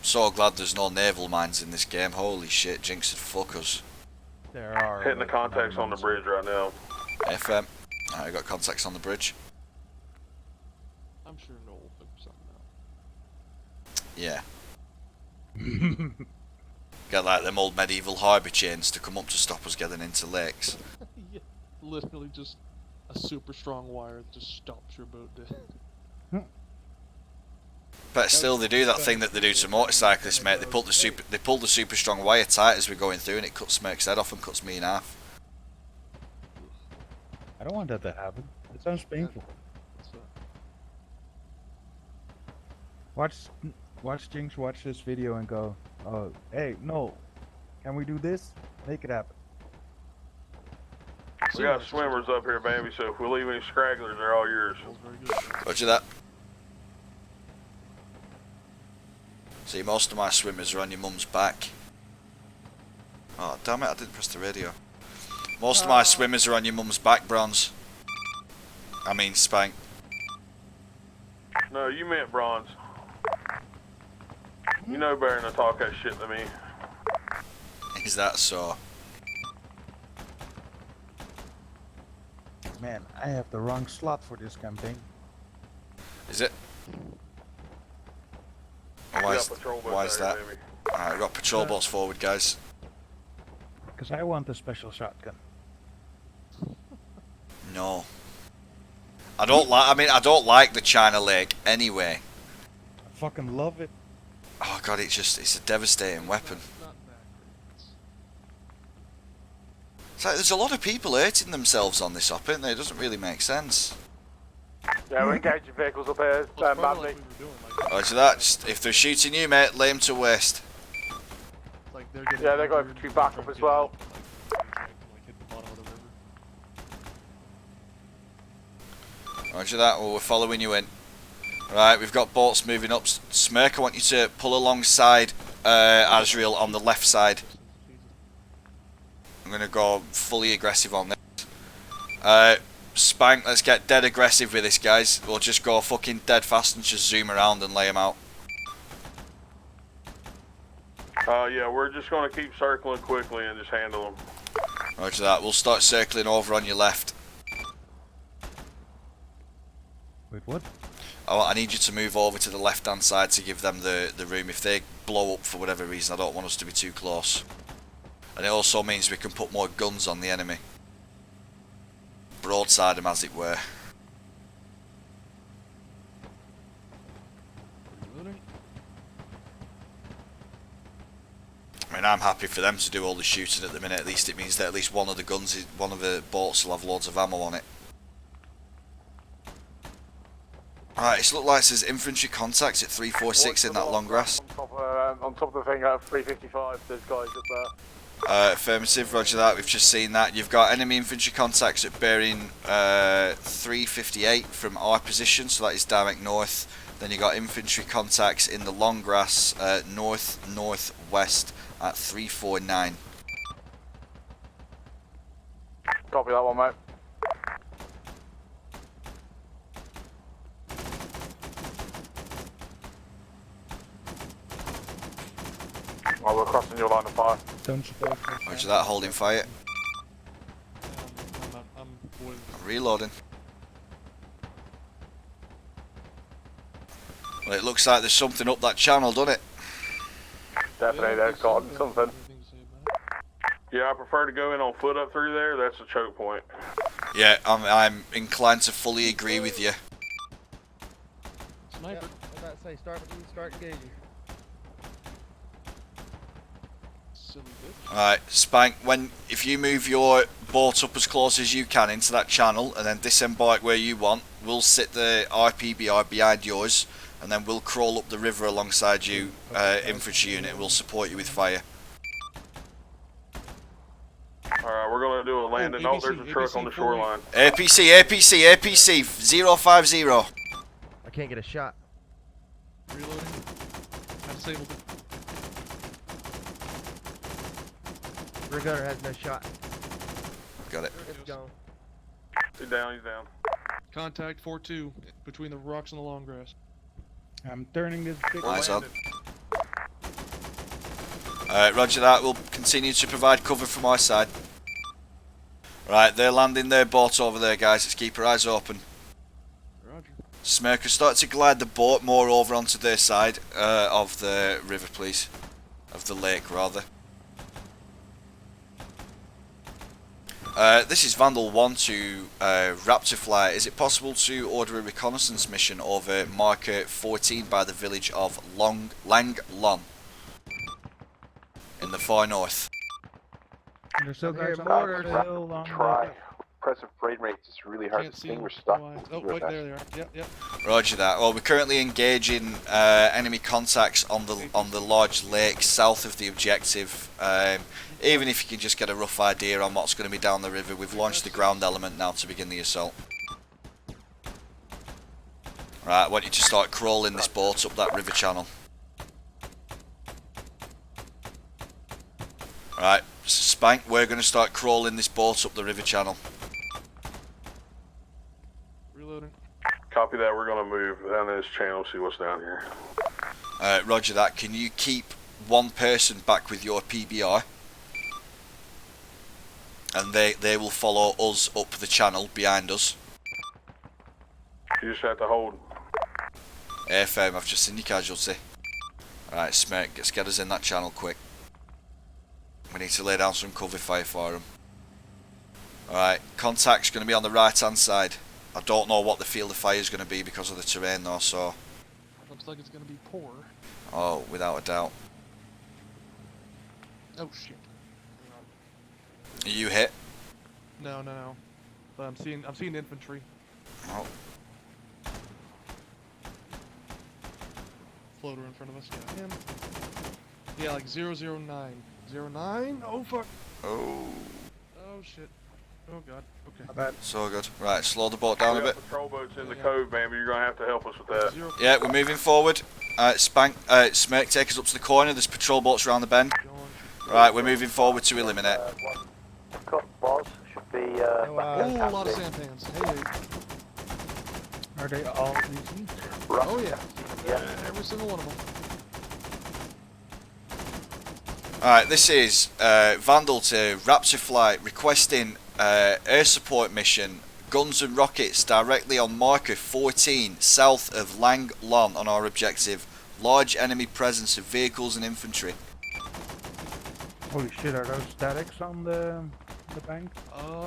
So glad there's no naval mines in this game. Holy shit, Jinx would fuck us. There are. Hitting the contacts on the bridge right now. FM. I got contacts on the bridge. I'm sure Noel will figure something out. Yeah. Got like them old medieval harbour chains to come up to stop us getting into lakes. Yeah, literally just a super strong wire that just stops your boat dead. But still, they do that thing that they do to motorcyclists, mate. They pull the super strong wire tight as we're going through, and it cuts Smirk's head off and cuts me in half. I don't want that to happen. It sounds painful. Watch Jinx watch this video and go, oh, hey, no, can we do this? Make it happen. We got swimmers up here, baby, so if we leave any scragglers, they're all yours. Roger that. See, most of my swimmers are on your mum's back. Oh, damn it, I didn't press the radio. Most of my swimmers are on your mum's back, Bronze. I mean, Spank. No, you meant Bronze. You know better than to talk that shit to me. Is that so? Man, I have the wrong slot for this campaign. Is it? Why is that? Alright, we've got patrol boats forward, guys. Because I want a special shotgun. No. I don't like the China Lake anyway. I fucking love it. Oh god, it's a devastating weapon. It's like there's a lot of people hurting themselves on this op, isn't there? It doesn't really make sense. Yeah, we're engaging vehicles up here. Badly. Roger that. Just, if they're shooting you, mate, lay them to waste. Yeah, they're going to back up as well. Roger that. Well, we're following you in. Right, we've got boats moving up. Smirk, I want you to pull alongside Azrael on the left side. I'm going to go fully aggressive on this. Spank, let's get dead aggressive with this, guys. We'll just go fucking dead fast and just zoom around and lay them out. Yeah, we're just going to keep circling quickly and just handle them. Roger that. We'll start circling over on your left. Wait, what? Oh, I need you to move over to the left-hand side to give them the room. If they blow up for whatever reason, I don't want us to be too close. And it also means we can put more guns on the enemy. Broadside them, as it were. I mean, I'm happy for them to do all the shooting at the minute. At least it means that at least one of the guns, one of the boats will have loads of ammo on it. Right, it's looked like there's infantry contacts at 346 in that long grass. On top of the thing at 355, there's guys up there. Affirmative, roger that, we've just seen that. You've got enemy infantry contacts at bearing 358 from our position, so that is direct north. Then you got infantry contacts in the long grass north-northwest at 349. Copy that one, mate. Oh, we're crossing your line of fire. Roger that, holding fire. I'm reloading. Well, it looks like there's something up that channel, doesn't it? Definitely, they've got something. Yeah, I prefer to go in on foot up through there. That's a choke point. Yeah, I'm inclined to fully agree with you. Sniper. Yep, I was about to say, start engaging. Alright, Spank, if you move your boat up as close as you can into that channel and then disembark where you want, we'll sit the IPBR behind yours and then we'll crawl up the river alongside you, infantry unit, and we'll support you with fire. Alright, we're going to do a landing. Oh, there's a truck on the shoreline. APC 050. I can't get a shot. Reloading. I disabled it. Rear gunner has no shot. Got it. It's gone. He's down, he's down. Contact 4-2 between the rocks and the long grass. I'm turning this big Eyes on. Alright, roger that. We'll continue to provide cover from our side. Right, they're landing their boat over there, guys. Let's keep our eyes open. Roger. Smirker, start to glide the boat more over onto their side of the river, please. Of the lake, rather. This is Vandal 1 to Raptor Flight. Is it possible to order a reconnaissance mission over marker 14 by the village of Lang Lon in the far north? There's still guys on the Try. Impressive frame rates. It's really hard to distinguish stuff. Oh, wait, there they are. Yep, yep. Roger that. Well, we're currently engaging enemy contacts on the large lake south of the objective. Even if you can just get a rough idea on what's going to be down the river, we've launched the ground element now to begin the assault. Right, I want you to start crawling this boat up that river channel. Right, Spank, we're going to start crawling this boat up the river channel. Reloading. Copy that, we're going to move down this channel, see what's down here. Roger that. Can you keep one person back with your PBR? And they will follow us up the channel behind us. You just have to hold. FM, I've just seen your casualty. Alright, Smirk, let's get us in that channel quick. We need to lay down some cover fire for them. Alright, contact's going to be on the right hand side. I don't know what the field of fire is going to be because of the terrain though, so... Looks like it's going to be poor. Oh, without a doubt. Oh shit. Are you hit? No. But I'm seeing infantry. Oh. Floater in front of us. Yeah, him. Yeah, like 009. 09? Oh fuck. Oh. Oh shit. Oh god. Okay. So good. Right, slow the boat down a bit. Patrol boats in the cove, man, but you're going to have to help us with that. Yeah, we're moving forward. Smirk, take us up to the corner. There's patrol boats around the bend. Right, we're moving forward to eliminate. Should be, a lot of sampans. Hey. Are they all easy? Oh yeah. Every single one of them. Alright, this is Vandal to Raptor Flight requesting air support mission, guns and rockets directly on marker 14 south of Lang Lon on our objective. Large enemy presence of vehicles and infantry. Holy shit, are those statics on the bank?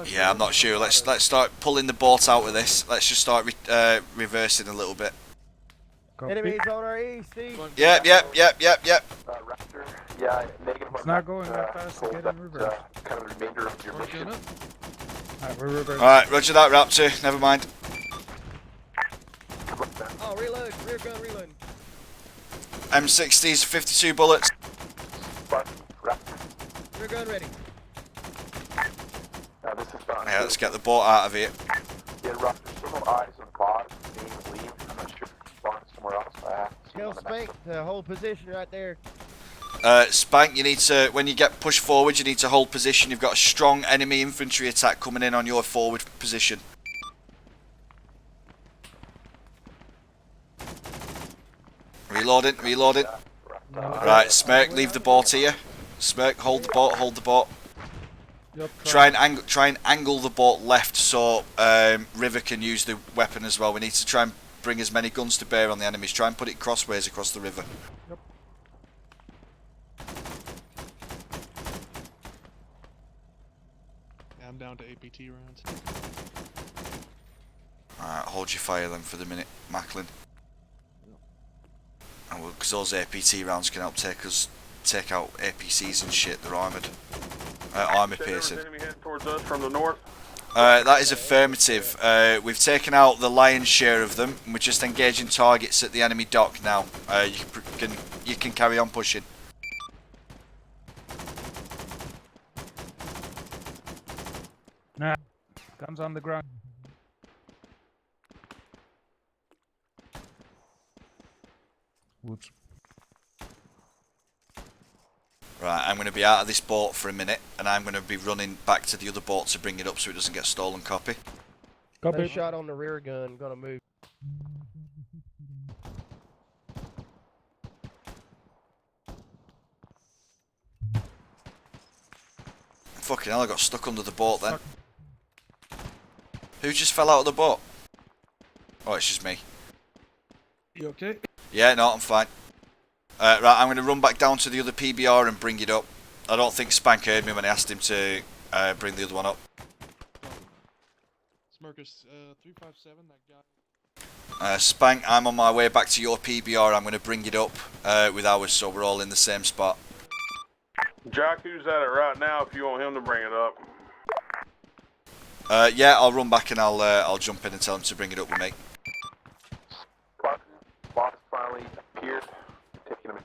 Yeah, I'm not sure. Let's start pulling the boat out of this. Let's just start reversing a little bit. Enemies on our east. Yep. Raptor. Yeah, negative. It's not going that fast to get in reverse. Kind of the remainder of your mission. Alright, we're reversing. Alright, roger that, Raptor. Never mind. Oh, reload. Rear gun reload. M60s, 52 bullets. Rear gun ready. This is fine. Yeah, let's get the boat out of here. Yeah, Raptor, some eyes on the bottom. Being leave. I'm not sure if it's spawned somewhere else. Tell Spank to hold position right there. Spank, you need to, when you get pushed forward, you need to hold position. You've got a strong enemy infantry attack coming in on your forward position. Reloading. Right, Smirk, leave the boat here. Smirk, hold the boat. Yep, Try and angle the boat left so River can use the weapon as well. We need to try and bring as many guns to bear on the enemies. Try and put it crossways across the river. Yep. Yeah, I'm down to APT rounds. Alright, hold your fire then for the minute, Macklin. Because those APT rounds can help take out APCs and shit. They're armoured. Armour piercing. Enemy heading towards us from the north. That is affirmative. We've taken out the lion's share of them, and we're just engaging targets at the enemy dock now. You can carry on pushing. Nah, guns on the ground. Whoops. Right, I'm going to be out of this boat for a minute, and I'm going to be running back to the other boat to bring it up so it doesn't get stolen. Copy. No shot on the rear gun. Gonna move. Fucking hell, I got stuck under the boat then. Who just fell out of the boat? Oh, it's just me. You okay? Yeah, no, I'm fine. Right, I'm going to run back down to the other PBR and bring it up. I don't think Spank heard me when I asked him to bring the other one up. Smirkus, 357, that guy. Spank, I'm on my way back to your PBR. I'm going to bring it up with ours so we're all in the same spot. Jack, who's at it right now if you want him to bring it up? Yeah, I'll run back and I'll jump in and tell him to bring it up with me. Boss finally appeared. Taking him.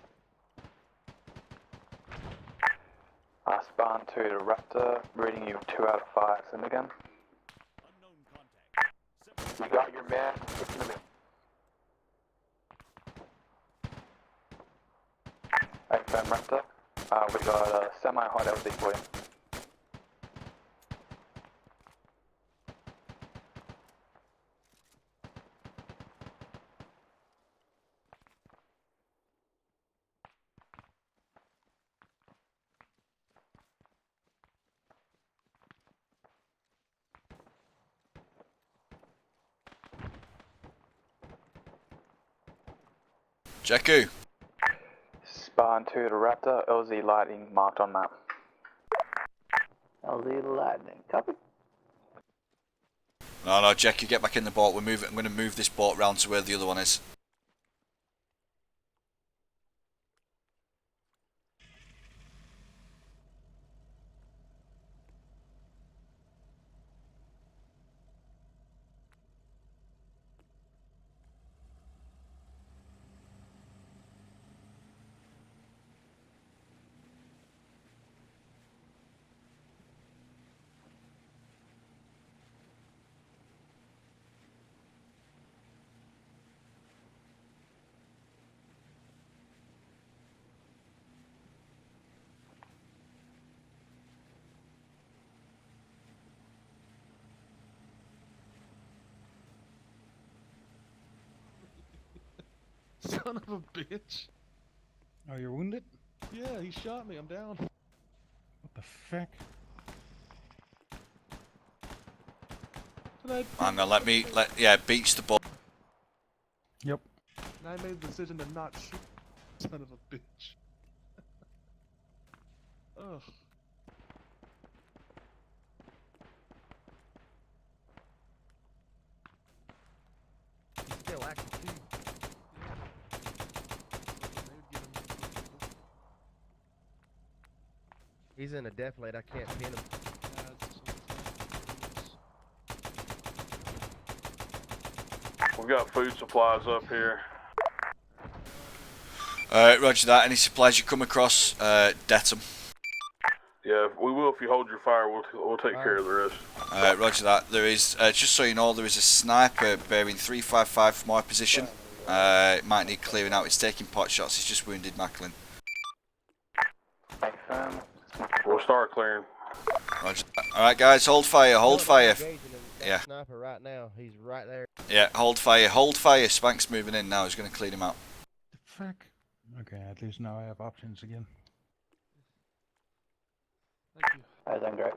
Spawn 2 to Raptor, reading you 2 out of 5. Send again. You got your man. Taking him in. XM Raptor. We got a semi-hot LD for you. Jakku. Spawn 2 to Raptor, LZ lighting marked on map. LZ lightning, copy. No, Jakku, get back in the boat. I'm going to move this boat round to where the other one is. Son of a bitch. Oh, you're wounded? Yeah, he shot me. I'm down. What the fuck? Hang on, yeah, beach the boat. Yep. And I made the decision to not shoot. Son of a bitch. Ugh. Still active too. He's in a deflate. I can't pin him. We've got food supplies up here. Roger that. Any supplies you come across, det them. Yeah, we will if you hold your fire. We'll take care of the rest. Roger that. There is, just so you know, there is a sniper bearing 355 from our position. It might need clearing out. It's taking pot shots. It's just wounded Macklin. We'll start clearing. Roger that. Alright guys, hold fire, hold fire. Yeah. Sniper right now. He's right there. Yeah, hold fire, hold fire. Spank's moving in now. He's going to clean him out. The fuck? Okay, at least now I have options again. Thank you. Alright, then great.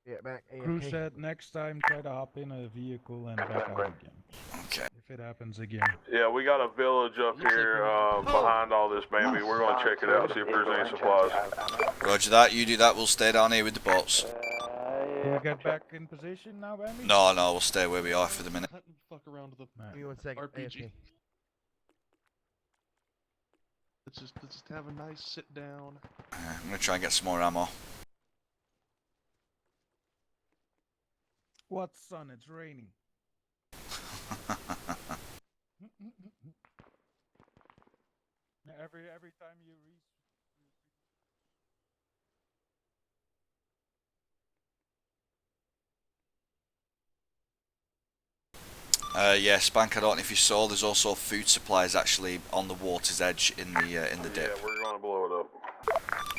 Yeah, back. Crew said next time try to hop in a vehicle and back out again. Okay. if it happens again. Yeah, we got a village up here behind all this, baby. We're gonna check it out, see if there's any supplies. Roger that. You do that. We'll stay down here with the boats. Can we get back in position now, Bambi? No, we'll stay where we are for the minute. Fuck around with the Give me 1 second. RPG. AFK. Let's just have a nice sit down. I'm gonna try and get some more ammo. What, son? It's raining. Every time you Yeah, Spank, I don't know if you saw, there's also food supplies actually on the water's edge in the dip. Yeah, we're gonna blow it up.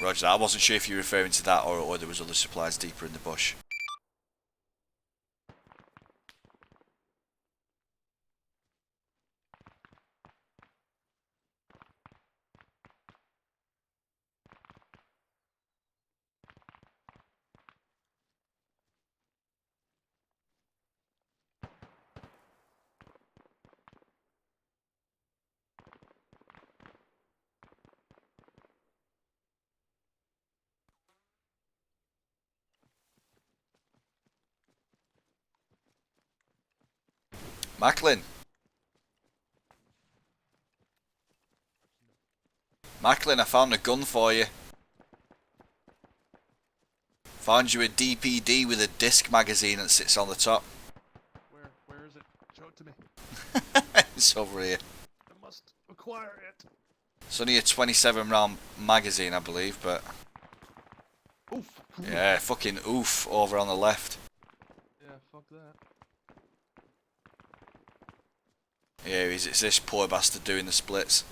Roger that. I wasn't sure if you were referring to that or there was other supplies deeper in the bush. Macklin, I found a gun for you. Found you a DPD with a disc magazine that sits on the top. Where is it? Show it to me. It's over here. I must acquire it. It's only a 27 round magazine, I believe, but... Oof. Yeah, fucking oof over on the left. Yeah, fuck that. Yeah, it's this poor bastard doing the splits.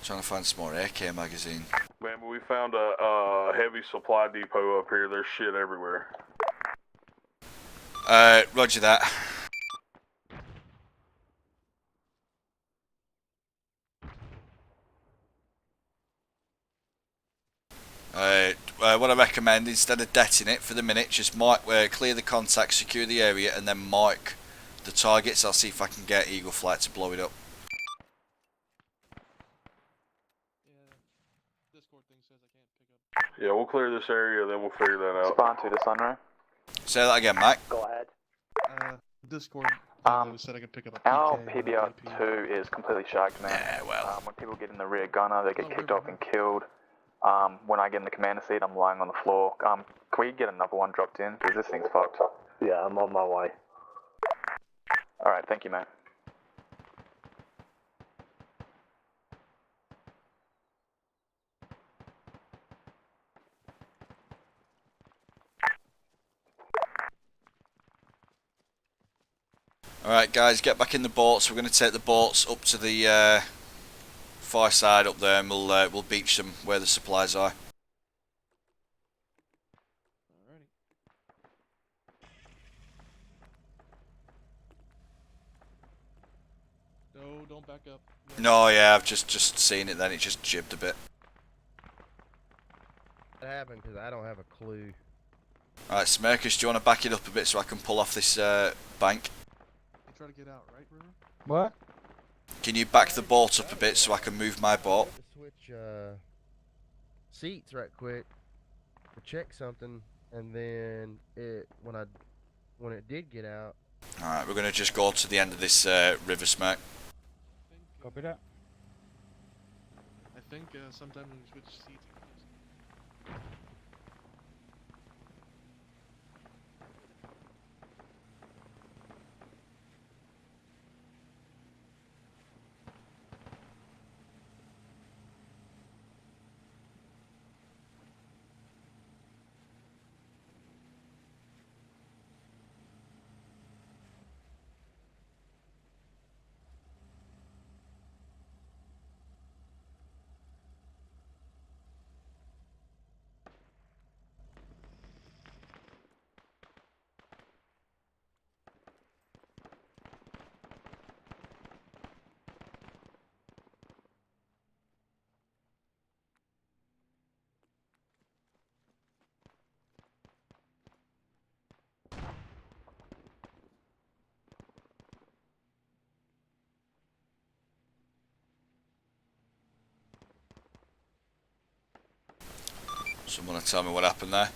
Trying to find some more AK magazine. Man, but we found a heavy supply depot up here. There's shit everywhere. Roger that. What I recommend, instead of detting it for the minute, just clear the contacts, secure the area, and then mark the targets. I'll see if I can get Eagle Flight to blow it up. Yeah, we'll clear this area, then we'll figure that out. Spawn to the sunray. Say that again, Mike. Go ahead. Discord. Said I could pick up a Our PK PBR2 is completely shagged, man. Yeah, well. When people get in the rear gunner, they get kicked off and killed. When I get in the commander seat, I'm lying on the floor. Can we get another one dropped in? Because this thing's fucked. Yeah, I'm on my way. Alright, thank you, mate. Alright guys, get back in the boats. We're going to take the boats up to the far side up there and we'll beach them where the supplies are. No, don't back up. No, yeah, I've just seen it then, it just jibbed a bit. What happened? Because I don't have a clue. Alright, Smirkus, do you want to back it up a bit so I can pull off this bank? Try to get out, right, River? What? Can you back the boat up a bit so I can move my boat? Switch seats right quick to check something, and then when it did get out. Alright, we're going to just go to the end of this river, Smirk. Copy that. I think sometimes when you switch seats. Someone tell me what happened there.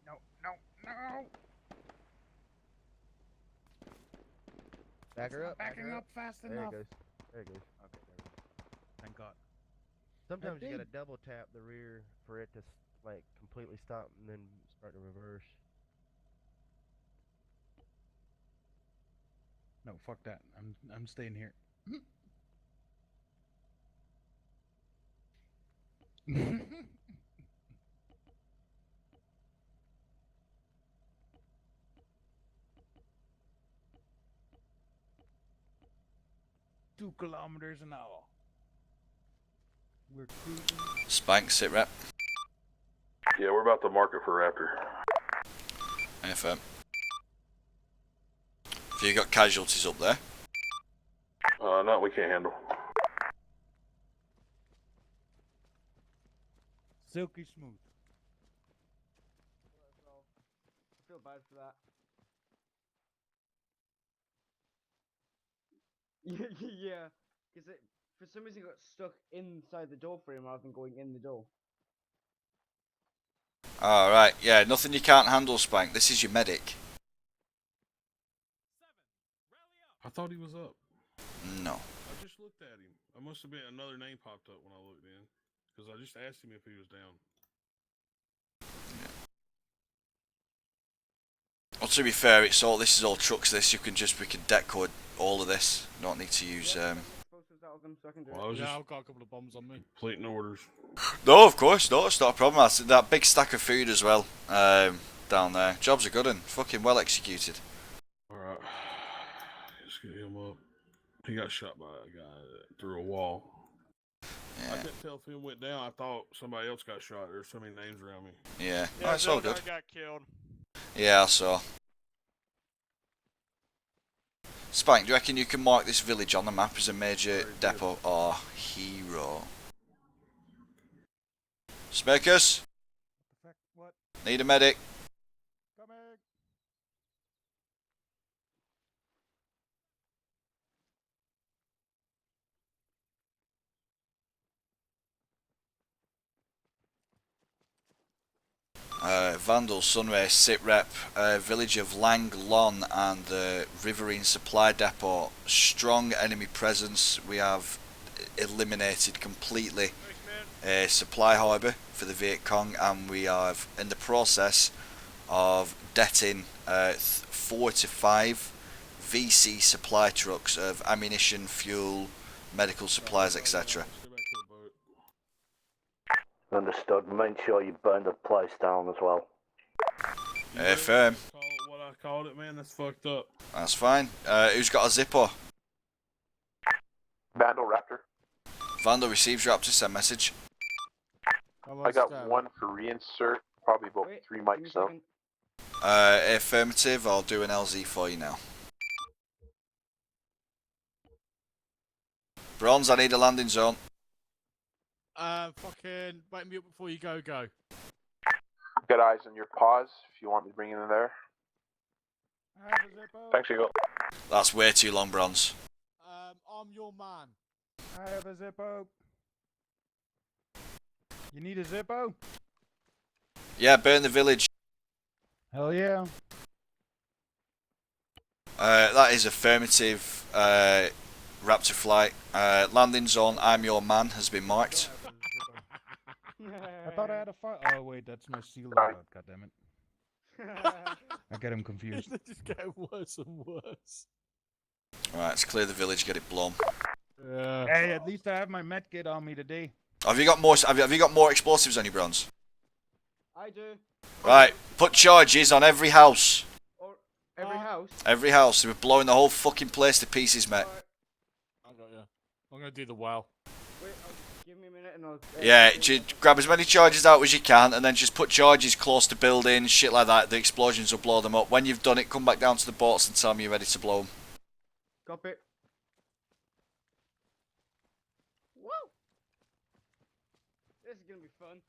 No, no, no! Back her up. Backing up fast There enough. it goes. There it goes. Okay, there we go. Thank God. Sometimes you did. gotta double tap the rear for it to like completely stop and then start to reverse. No, fuck that. I'm staying here. Two kilometers an hour. We're cruising. Spank, sit rep. Yeah, we're about to mark it for Raptor. FM. Have you got casualties up there? No, we can't handle. Silky smooth. I feel bad for that. Yeah, because it for some reason got stuck inside the door frame rather than going in the door. Alright, yeah, nothing you can't handle, Spank. This is your medic. I thought he was up. No. I just looked at him. I must have been another name popped up when I looked in. Because I just asked him if he was down. Well, to be fair, this is all trucks. We can deck code all of this. You don't need to use. Well, I've got a couple of bombs on me. Completing orders. No, of course, no, it's not a problem. That's that big stack of food as well. Down there, jobs are good and fucking well executed. All right, let's get him up. He got shot by a guy through a wall. Yeah. I couldn't tell if he went down. I thought somebody else got shot. There's so many names around me. Yeah, Yeah, oh, it's all the good. guy got killed. Yeah, I saw. Spank, do you reckon you can mark this village on the map as a major depot or hero? Smokers? What? Need a medic? Coming. Vandal, Sunray, Sitrep, village of Lang Lon and the Riverine supply depot. Strong enemy presence. We have eliminated completely a supply harbour for the Viet Cong, and we are in the process of detting 4 to 5 VC supply trucks of ammunition, fuel, medical supplies, etc. Understood. Make sure you burn the place down as well. Firm. Call it what I called it, man. That's fucked up. That's fine. Who's got a zipper? Vandal Raptor. Vandal receives Raptor, send message. I got one for reinsert, probably about 3 mics out. Affirmative, I'll do an LZ for you now. Bronze, I need a landing zone. Fucking wake me up before you go. Got eyes on your paws if you want me to bring it in there. Thanks, Eagle. That's way too long, Bronze. I'm your man. I have a Zippo. You need a Zippo? Yeah, burn the village. Hell yeah. That is affirmative. Raptor flight. Landing zone, I'm your man, has been marked. I thought I had a fire. Oh wait, that's my seal loadout. God damn it. I get him confused. They just get worse and worse. Alright, let's clear the village, get it blown. Hey, at least I have my med kit on me today. Have you got more? Have you got more explosives on you, Bronze? I do. Right, put charges on every house. Every house? Every house. We're blowing the whole fucking place to pieces, mate. I got you. I'm gonna do the well. Wait, give me a minute and I'll... Yeah, grab as many charges out as you can, and then just put charges close to buildings, shit like that. The explosions will blow them up. When you've done it, come back down to the boats and tell me you're ready to blow them. Copy. Woo! This is gonna be fun.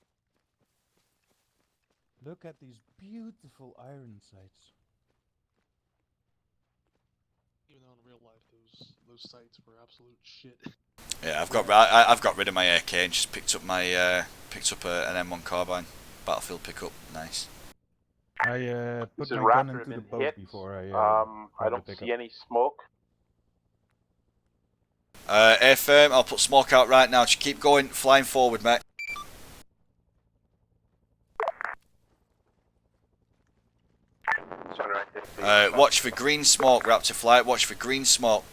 Look at these beautiful iron sights. Even though in real real life, those sights were absolute shit. Yeah, I've got rid of my AK and just picked up my an M1 carbine battlefield pickup. Nice. I put This is my gun Raptor into the been boat hit. before I. I don't see any smoke. Air firm. I'll put smoke out right now. Just keep going, flying forward, mate. Watch for green smoke, Raptor flight. Watch for green smoke.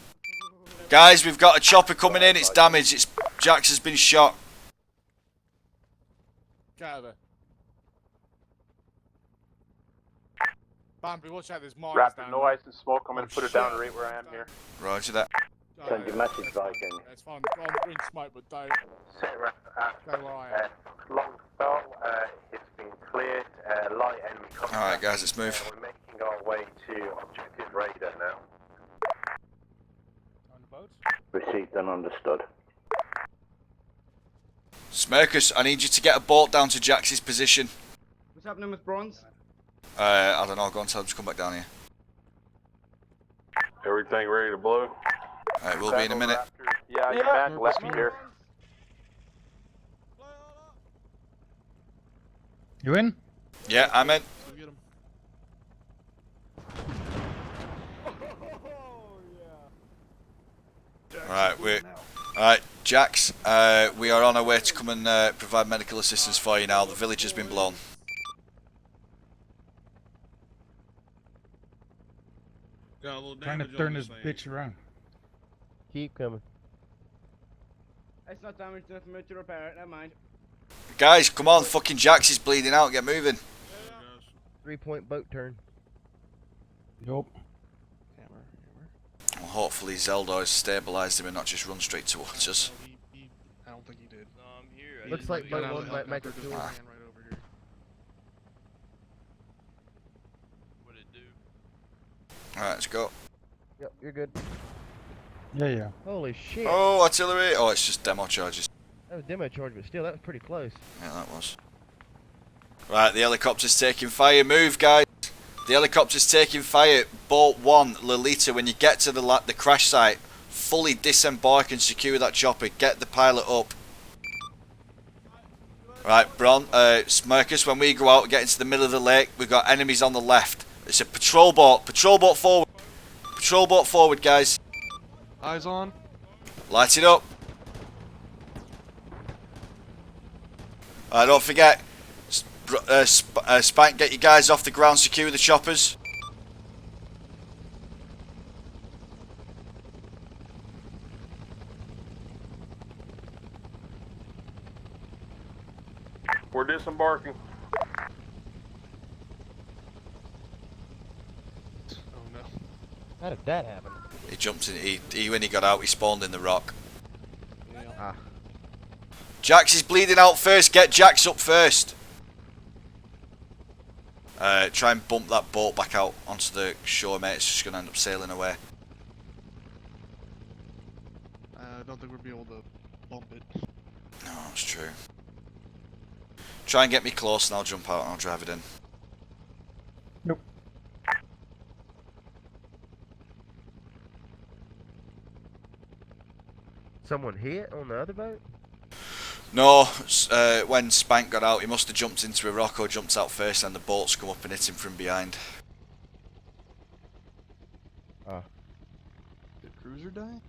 Guys, we've got a chopper coming in. It's damaged. Jax has been shot. Get out of there. Bambi, watch out, there's mines Raptor, down no there. ice and smoke. I'm going to put it down right where I am here. Roger that. Send your message, Viking. It's fine. Go on, green smoke, but don't. Go where I am. Long spell, it's been cleared, light enemy contact. Alright, guys, let's move. We're making our way to objective radar now. On the boat? Received and understood. Smirkus, I need you to get a boat down to Jax's position. What's happening with Bronze? I don't know. Go and tell him to come back down here. Everything ready to blow? Alright, we'll be in a minute. Yeah, your man left me here. You in? Yeah, I'm in. Alright, Jax, we are on our way to come and provide medical assistance for you now. The village has been blown. Got a little Trying to damage turn on this thing. bitch around. Keep coming. It's not damaged enough for me to repair it, never mind. Guys, come on, fucking Jax is bleeding out, get moving. 3-point boat turn. Yup. Well, hopefully Zeldor has stabilised him and not just run straight towards us. I don't think he did. No, I'm here. Looks like boat 1 might make it to him. Alright, let's go. Yep, you're good. Yeah. Holy shit. Oh, artillery! Oh, it's just demo charges. That was demo charge, but still, that was pretty close. Yeah, that was. Right, the helicopter's taking fire. Move, guys. The helicopter's taking fire. Boat 1, Lolita, when you get to the crash site, fully disembark and secure that chopper. Get the pilot up. Right, Bron, Smirkus, when we go out and get into the middle of the lake, we've got enemies on the left. It's a patrol boat. Patrol boat forward. Patrol boat forward, guys. Eyes on. Light it up. Don't forget, Spank, get you guys off the ground, secure the choppers. We're disembarking. Oh no. How did that happen? He jumped in. He when he got out, he spawned in the rock. Ah. Jax is bleeding out first. Get Jax up first. Try and bump that boat back out onto the shore, mate. It's just going to end up sailing away. I don't think we'll be able to bump it. No, that's true. Try and get me close and I'll jump out and I'll drive it in. Nope. Someone hit on the other boat? No, when Spank got out, he must have jumped into a rock or jumped out first and the boats come up and hit him from behind. Did Cruiser die?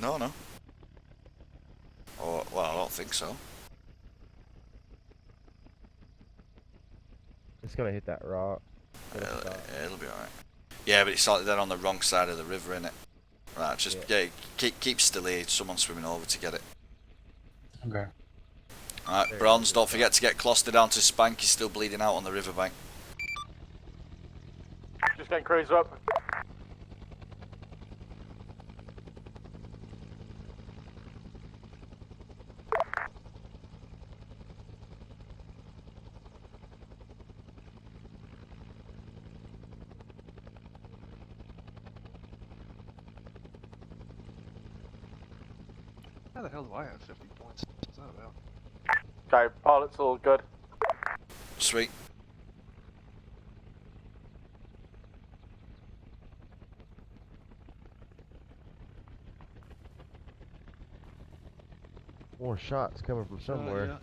No. Oh, well, I don't think so. It's gonna hit that rock. It'll be alright. Yeah, but it's like they're on the wrong side of the river, innit? Right, just keep still here. Someone's swimming over to get it. Okay. Alright, Bronze, don't forget to get Closter down to Spank. He's still bleeding out on the riverbank. Just getting Cruiser up. How the hell do I have 50 points? What's that about? Okay, pilot's all good. Sweet. More shots coming from somewhere. Yeah.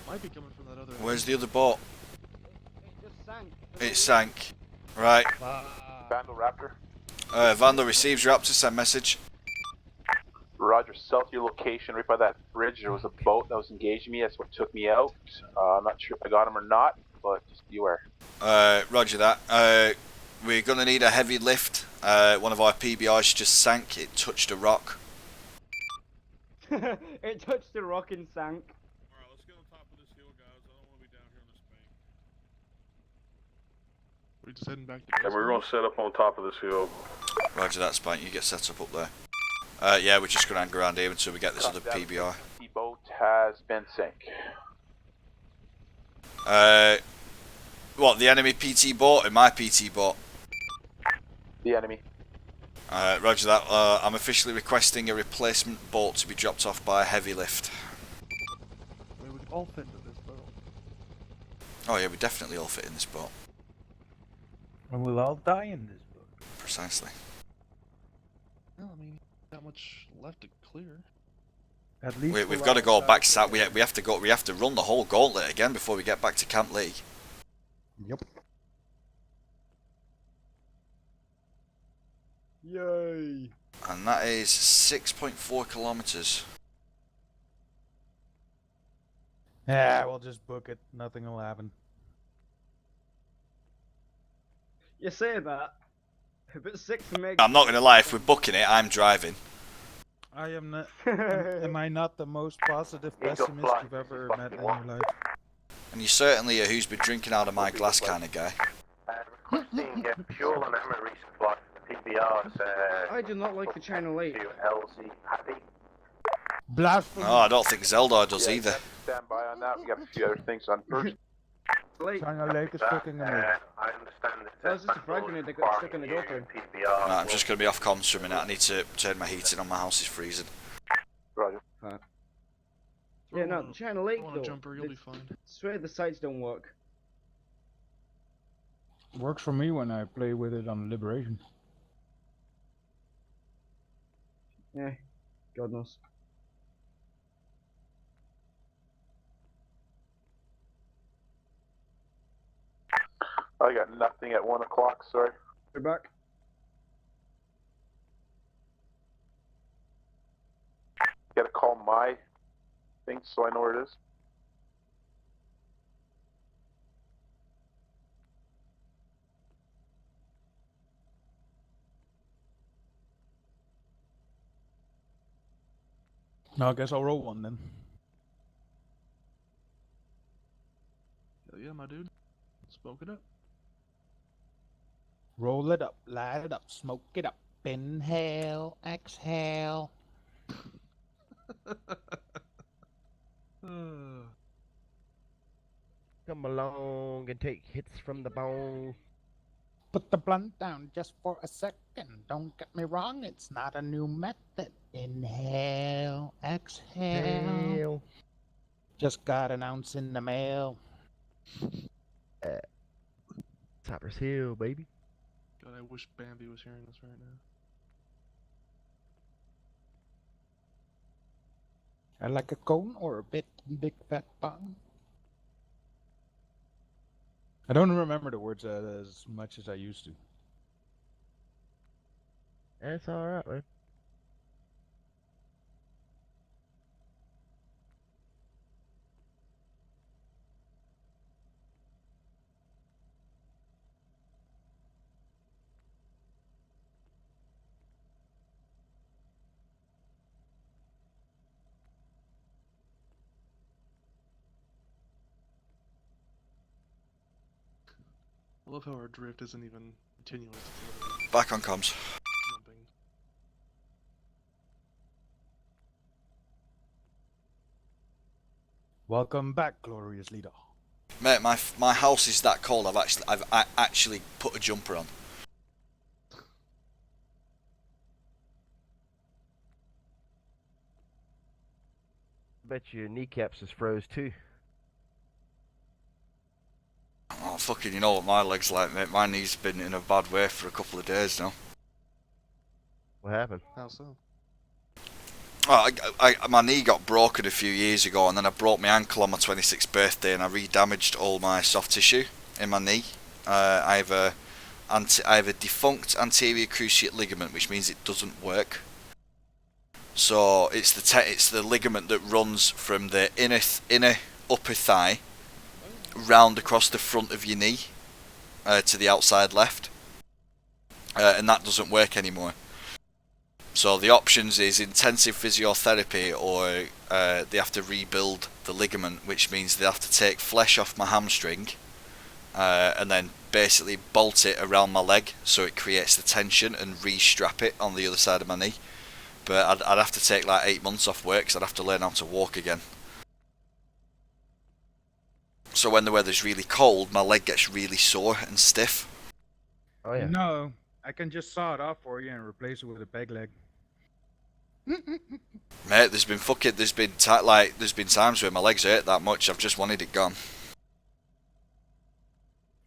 Might be coming from that other. Where's the other boat? It just sank. It sank. Right. Vandal Raptor. Vandal receives Raptor, send message. Roger, south your location, right by that bridge. There was a boat that was engaging me. That's what took me out. I'm not sure if I got him or not, but just be aware. Roger that. We're gonna need a heavy lift. One of our PBRs just sank. It touched a rock. It touched the rock and sank. Alright, let's get on top of this hill, guys. I don't want to be down here on this bank. We're just heading back to Yeah, we're going to set up on top of this hill. Roger that, Spank. You get set up there. Yeah, we're just gonna hang around here until we get this other PBR. The boat has been sank. What, the enemy PT boat or my PT boat? The enemy. Roger that. I'm officially requesting a replacement boat to be dropped off by a heavy lift. We would all fit into this boat. Oh yeah, we definitely all fit in this boat. And we'll all die in this boat. Precisely. Well, I mean, not much left to clear. At least We've got to go back south. We have to go. We have to run the whole gauntlet again before we get back to Camp League. Yep. Yay! And that is 6.4 kilometers. Yeah, we'll just book it. Nothing will happen. You say that, but 6 meg. I'm not gonna lie. If we're booking it, I'm driving. I am not. Am I not the most positive pessimist you've ever met in your life? And you certainly are who's been drinking out of my glass kind of guy. Requesting fuel and ammo resupply for PBRs. I do not like the Channel 8. To LZ Happy. Blasphemy. Oh, I don't think Zeldar does either. Stand by on that. We got a few other things on first. China Lake is fucking amazing. I understand that. That was just a frag grenade that got stuck in the GoPro. PBR. No, I'm just gonna be off comms for a minute. I need to turn my heating on. My house is freezing. Roger. Yeah, no, the Channel 8 on though. a jumper, you'll be fine. Swear the sights don't work. Works for me when I play with it on Liberation. Yeah, God knows. I got nothing at 1 o'clock, sorry. You're back. Gotta call my thing so I know where it is. No, I guess I'll roll one then. Hell yeah, my dude. Smoke it up. Roll it up, light it up, smoke it up. Inhale, exhale. Come along and take hits from the bone. Put the blunt down just for a second. Don't get me wrong, it's not a new method. Inhale, exhale. Just got an ounce in the mail. Cypress Hill, baby. God, I wish Bambi was hearing this right now. I like a cone or a big fat bong. I don't remember the words as much as I used to. That's alright, man. I love how our drift isn't even continuous. Back on comms. Jumping. Welcome back, glorious leader. Mate, my house is that cold. I've actually put a jumper on. Bet your kneecaps is froze too. Oh, fucking, you know what my leg's like, mate. My knee's been in a bad way for a couple of days now. What happened? How so? Oh, my knee got broken a few years ago, and then I broke my ankle on my 26th birthday, and I re-damaged all my soft tissue in my knee. I have a defunct anterior cruciate ligament, which means it doesn't work. So it's the ligament that runs from the inner upper thigh round across the front of your knee to the outside left, and that doesn't work anymore. So the options is intensive physiotherapy, or they have to rebuild the ligament, which means they have to take flesh off my hamstring and then basically bolt it around my leg so it creates the tension and re-strap it on the other side of my knee. But I'd have to take like 8 months off work, so I'd have to learn how to walk again. So when the weather's really cold, my leg gets really sore and stiff. Oh yeah. No, I can just saw it off for you and replace it with a peg leg. Mate, there's been times where my legs hurt that much, I've just wanted it gone.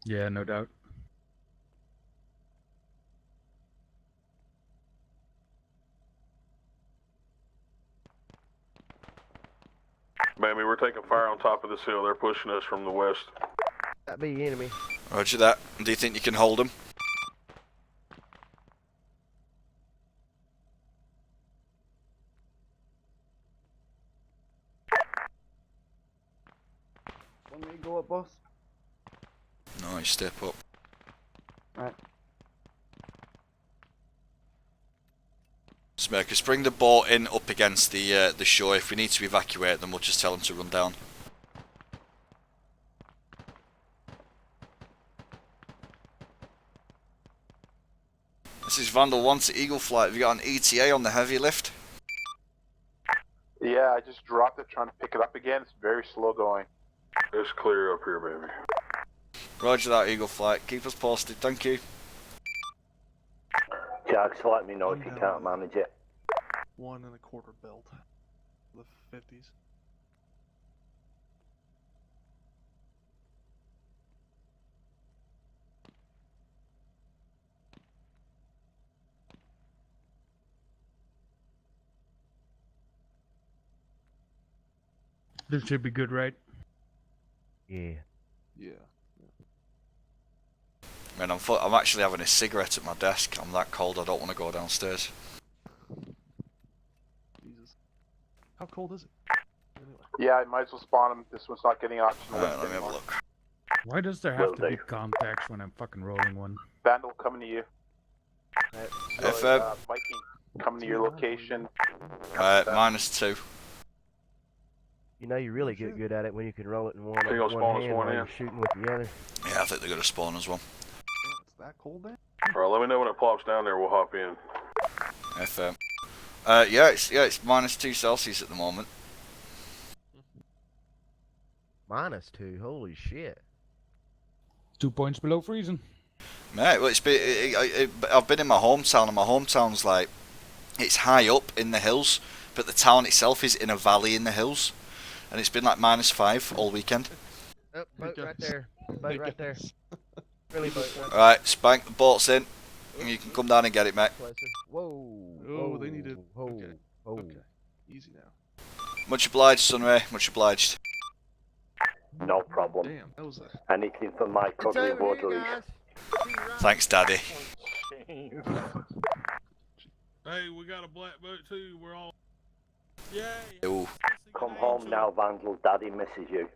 Yeah, no doubt. Mammy, we're taking fire on top of this hill. They're pushing us from the west. That be enemy. Roger that. Do you think you can hold them? Want me to go up, boss? Nice, step up. Right. Smokers, bring the boat in up against the shore. If we need to evacuate them, we'll just tell them to run down. This is Vandal 1 to Eagle Flight. Have you got an ETA on the heavy lift? Yeah, I just dropped it trying to pick it up again. It's very slow going. It's clear up here, baby. Roger that, Eagle Flight. Keep us posted. Thank you. Jags, let me know if you can't manage it. 1 1/4 belt. The 50s. This should be good, right? Yeah. Yeah. Man, I'm actually having a cigarette at my desk. I'm that cold, I don't want to go downstairs. Jesus. How cold is it? Anyway. Yeah, I might as well spawn him. This one's not getting an option. Alright, let me have a look. Why does there have to be contacts when I'm fucking rolling one? Vandal coming to you. FM. Viking coming to your location. -2. You know you really get good at it when you can roll it in one He gonna spawn us hand one while in. you're shooting with the other. Yeah, I think they're going to spawn as well. Damn, it's that cold there? Alright, let me know when it plops down there. We'll hop in. FM. Yeah, it's -2 Celsius at the moment. -2. Holy shit. 2 points below freezing. Mate, well, I've been in my hometown, and my hometown's like, it's high up in the hills, but the town itself is in a valley in the hills, and it's been like -5 all weekend. Oh, boat right there. Boat right there. Really boat right there. Alright, spank the boats in. You can come down and get it, mate. Whoa. Oh, they need it. Whoa. Okay. Whoa. Okay. Easy now. Much obliged, Sunray. Much obliged. No problem. Damn, that was a... Anything for my cooking wateries. Thanks, Daddy. Hey, we got a black boat too. We're all. Yay! Ooh. Come home now, Vandal. Daddy misses you.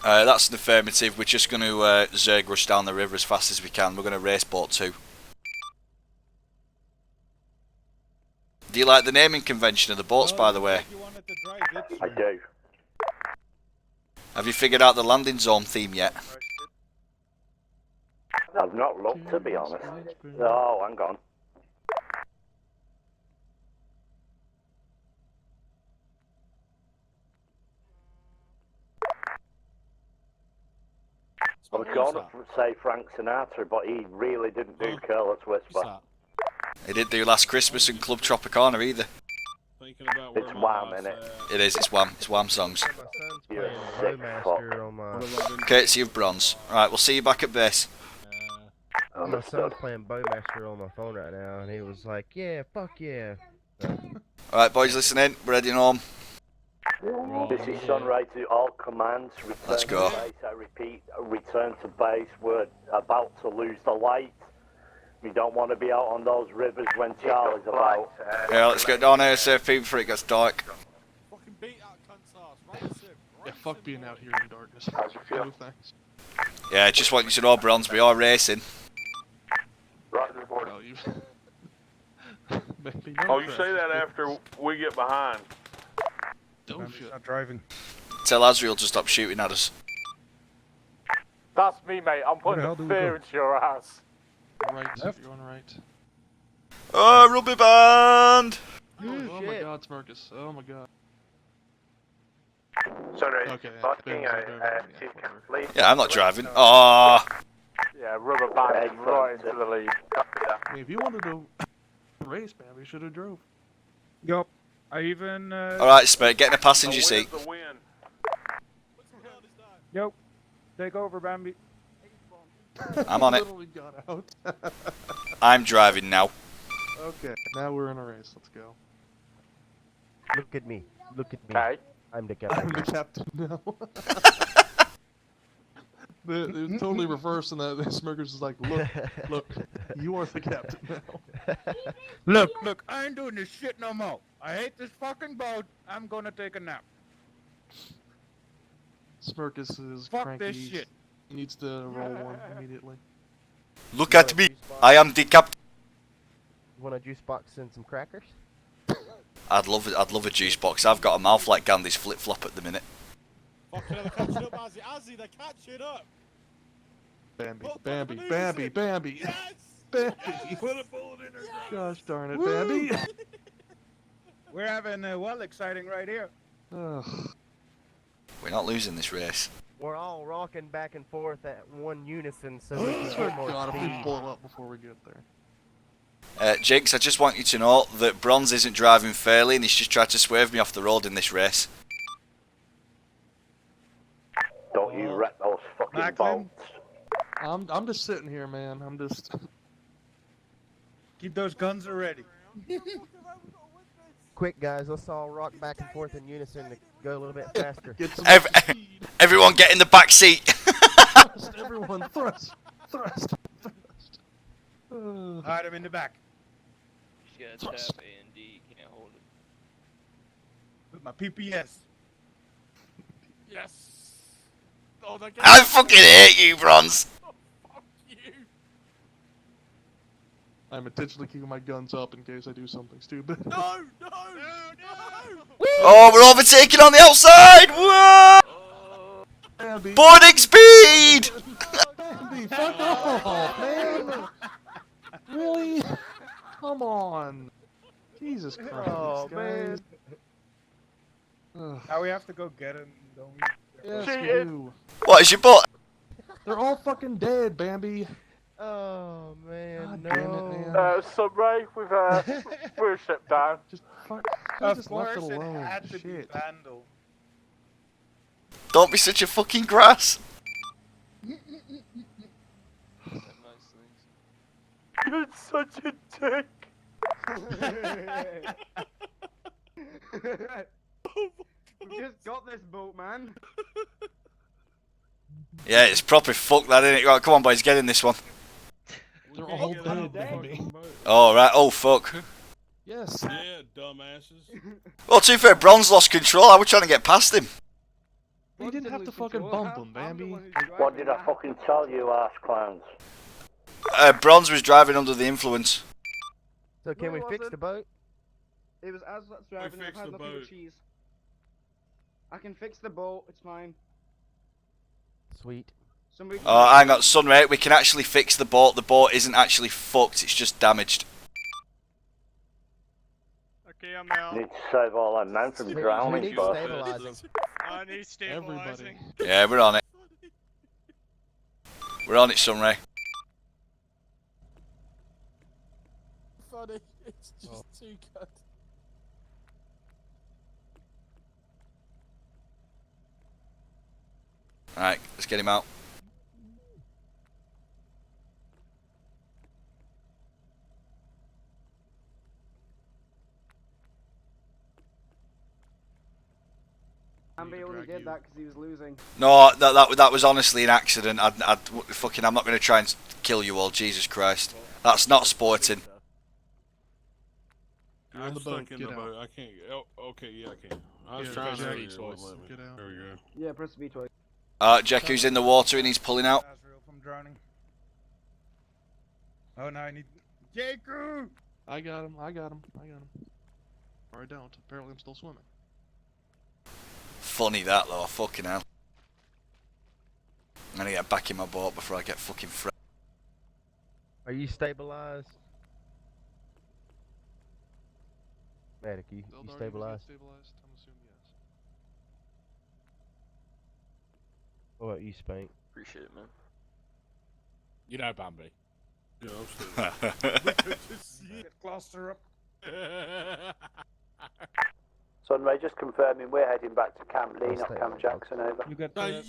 That's an affirmative. We're just going to Zerg rush down the river as fast as we can. We're going to race boat 2. Do you like the naming convention of the boats, by the way? I do. Have you figured out the landing zone theme yet? I've not looked, to be honest. Oh, hang on. I was going to say Frank Sinatra, but he really didn't do Careless Whisper. He didn't do Last Christmas and Club Tropicana either. Thinking about where It's my Wham, life's innit? at. It is, it's Wham. It's Wham songs. You're a sick fuck. Bowmaster on my... Courtesy of Bronze. Alright, we'll see you back at base. My son's playing Bowmaster on my phone right now, and he was like, "Yeah, fuck yeah." Alright, boys, listen in. We're heading home. This is Sunray to all commands. Return Let's go. to base. I repeat, return to base. We're about to lose the light. We don't want to be out on those rivers when Charlie's about. Yeah, let's get down ASAP before it gets dark. Fucking beat that cunt's ass, right? Yeah, fuck being out here in the darkness. How's you feel? No thanks. Yeah, just want you to know, Bronze, we are racing. Roger the board. Oh, you... Oh, you say that after we get behind. Don't shit. Not driving. Tell Azriel to stop shooting at us. That's me, mate. I'm Where the putting hell a do we fear go? into your ass. Right, Left? you're on right. Oh, rugby band! Oh my god, Smirkus. Oh my god. Sorry, Okay, fucking yeah, please. Yeah, I'm not driving. Oh, Yeah, rubber band right into the lead. I mean, if you wanted to race, man, we should have drove. Yup. I even. alright, Spirit, get in a passenger seat. The win. Yo, take over, Bambi. I'm on it. Literally got out. I'm driving now. Okay, now we're in a race. Let's go. Look at me. Look at me. Okay. I'm the I'm captain. the captain now. They're totally reversing that. The Smirkers is like, look, you are the captain now. Look, I ain't doing this shit no more. I hate this fucking boat. I'm gonna take a nap. Smirkus is Fuck cranky. this shit. He needs to roll one immediately. Look at me. I am the captain. You want a juice box and some crackers? I'd love a juice box. I've got a mouth like Gandhi's flip flop at the minute. Fucking hell, they're catching up, Azzy. Azzy, they're catching up. Bambi. Yes! Bambi. Put a bullet in her. Gosh darn it, Bambi. We're having well exciting right here. Ugh. We're not losing this race. We're all rocking back and forth at one unison so we can Swear get to more God, if we speed. blow up before we get there. Jinx, I just want you to know that Bronze isn't driving fairly and he's just tried to swerve me off the road in this race. Don't you wreck those fucking Macklin? bolts. I'm just sitting here, man. I'm just. Keep those guns ready. Quick, guys, let's all rock back and forth in unison to go a little bit faster. Get some Everyone get in the back seat. thrust, everyone, thrust. Alright, I'm in the back. You gotta tap A and D, can't hold it. With my PPS. Yes. Oh, they're getting I fucking hate you, Bronze. Fuck you. I'm intentionally keeping my guns up in case I do something stupid. No. Oh, we're overtaking on the outside. Whoa! Bambi. Boarding speed. Bambi, fuck off, man! Really? Come on. Jesus Christ, Oh, guys. Now we have to go get him, don't we? Yes, we do. What is your butt? They're all fucking dead, Bambi. Oh, man, God no. damn it, man. Sunray, we're shipped down. Just fuck. Of Just left it course it alone. had to be Shit. Vandal. Don't be such a fucking grass. You're such a dick. We just got this boat, man. Yeah, it's proper fuck that, innit? Right, come on, boys, get in this one. They're all dead, Bambi. Oh, right. Oh, fuck. Yes. Yeah, dumbasses. Well, to be fair, Bronze lost control. I was trying to get past him. You didn't have to fucking bump them, Bambi. What did I fucking tell you, ass clowns? Bronze was driving under the influence. So can No, we it fix wasn't. the boat? It was as that's driving. I've fixed had the nothing but boat. cheese. I can fix the boat. It's fine. Sweet. Somebody. Oh, hang on, Sunray, we can actually fix the boat. The boat isn't actually fucked, it's just damaged. Okay, I'm out. Need to save all that men from drowning, need but stabilizing. I need stabilizing. Yeah, we're on it. We're on it, Sunray. Funny. It's just too good. Alright, let's get him out. Amber only did that because he was losing. No, that was honestly an accident. I'm not going to try and kill you all. Jesus Christ, that's not sporting. I'm stuck in the boat. I can't. Oh, okay, yeah, I can. I was trying to. There we go. Yeah, press the B twice. Jeku's in the water and he's pulling out. From drowning. Oh, now I need Jeku. I got him. Or I don't. Apparently, I'm still swimming. Funny that though. Fucking hell. I'm gonna get back in my boat before I get fucking Are you stabilized? Medic, you stabilized? I'm assuming yes. What about you, Spank? Appreciate it, man. You know Bambi. Yeah, I'm still. Get closer up. Sunray, just confirming we're heading back to Camp Lee, not Camp Jackson, over. You guys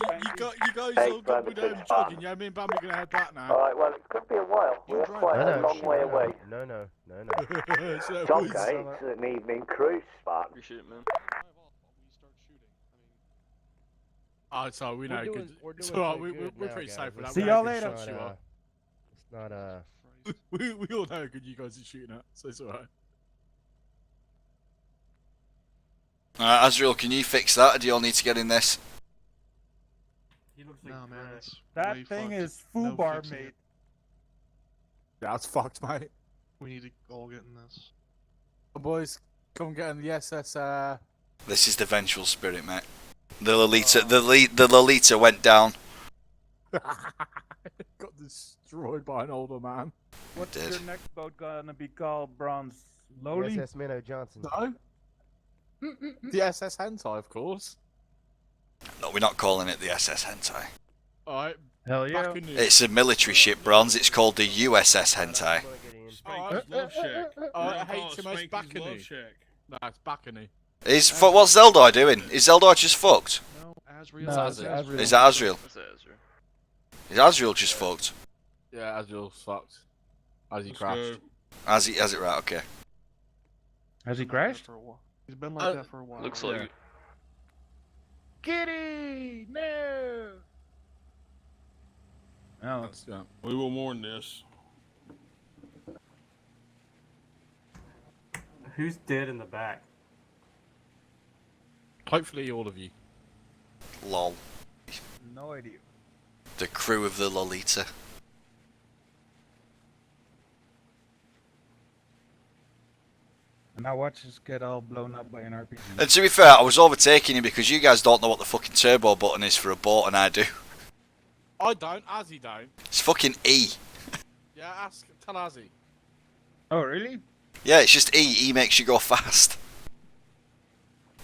Hey, all got me down jogging, yeah? Me and Bambi gonna head back now. Alright, well, it could be a while. We're quite a long way away. No. It's okay, it's an evening cruise, Spark. Appreciate it, man. Oh, so we know. We're doing We're pretty safe with that. See y'all later. It's not we all know how good you guys are shooting at, so it's alright. Azrael, can you fix that, or do you all need to get in this? No, man, it's That way thing fucked. is No foobar, fixing mate. it. That's fucked, mate. We need to all get in this. Boys, come get in the SS. This is the vengeful spirit, mate. The Lolita went down. Got destroyed by an older man. What's your next boat gonna be called, Bronze? Lowly? SS Minnow Johnson. No. The SS Hentai, of course. No, we're not calling it the SS Hentai. Alright. Hell yeah. It's a military ship, Bronze. It's called the USS Hentai. Spanky's Love Shack. HMS Bacony. No, it's Bacony. What's Zeldar doing? Is Zeldar just fucked? No, Azrael. Is that Azrael? Is Azrael just fucked? Yeah, Azrael's fucked. As he crashed. Has it right? Okay. Has he crashed? He's been like that for a while. Looks like it. Kitty! No! Oh, We will mourn this. Who's dead in the back? Hopefully all of you. Lol. no idea. The crew of the Lolita. Now watch us get all blown up by an RPG. And to be fair, I was overtaking you because you guys don't know what the fucking turbo button is for a boat, and I do. I don't, Azzy don't. It's fucking E. Yeah, tell Azzy. Oh, really? Yeah, it's just E. E makes you go fast.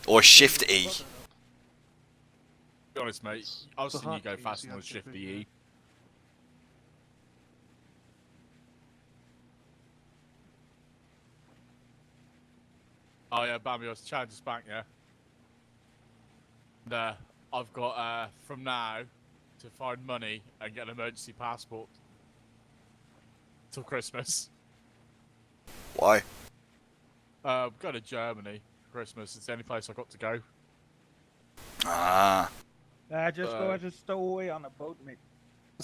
Or Shift E. To be honest, mate, I've seen you go faster than Shift E. Oh yeah, Bambi, I was chatting to Spank, yeah? And, I've got, from now, to find money and get an emergency passport. Till Christmas. Why? Go to Germany for Christmas. It's the only place I've got to go. Ah. Just go as a stowaway on a boat, mate.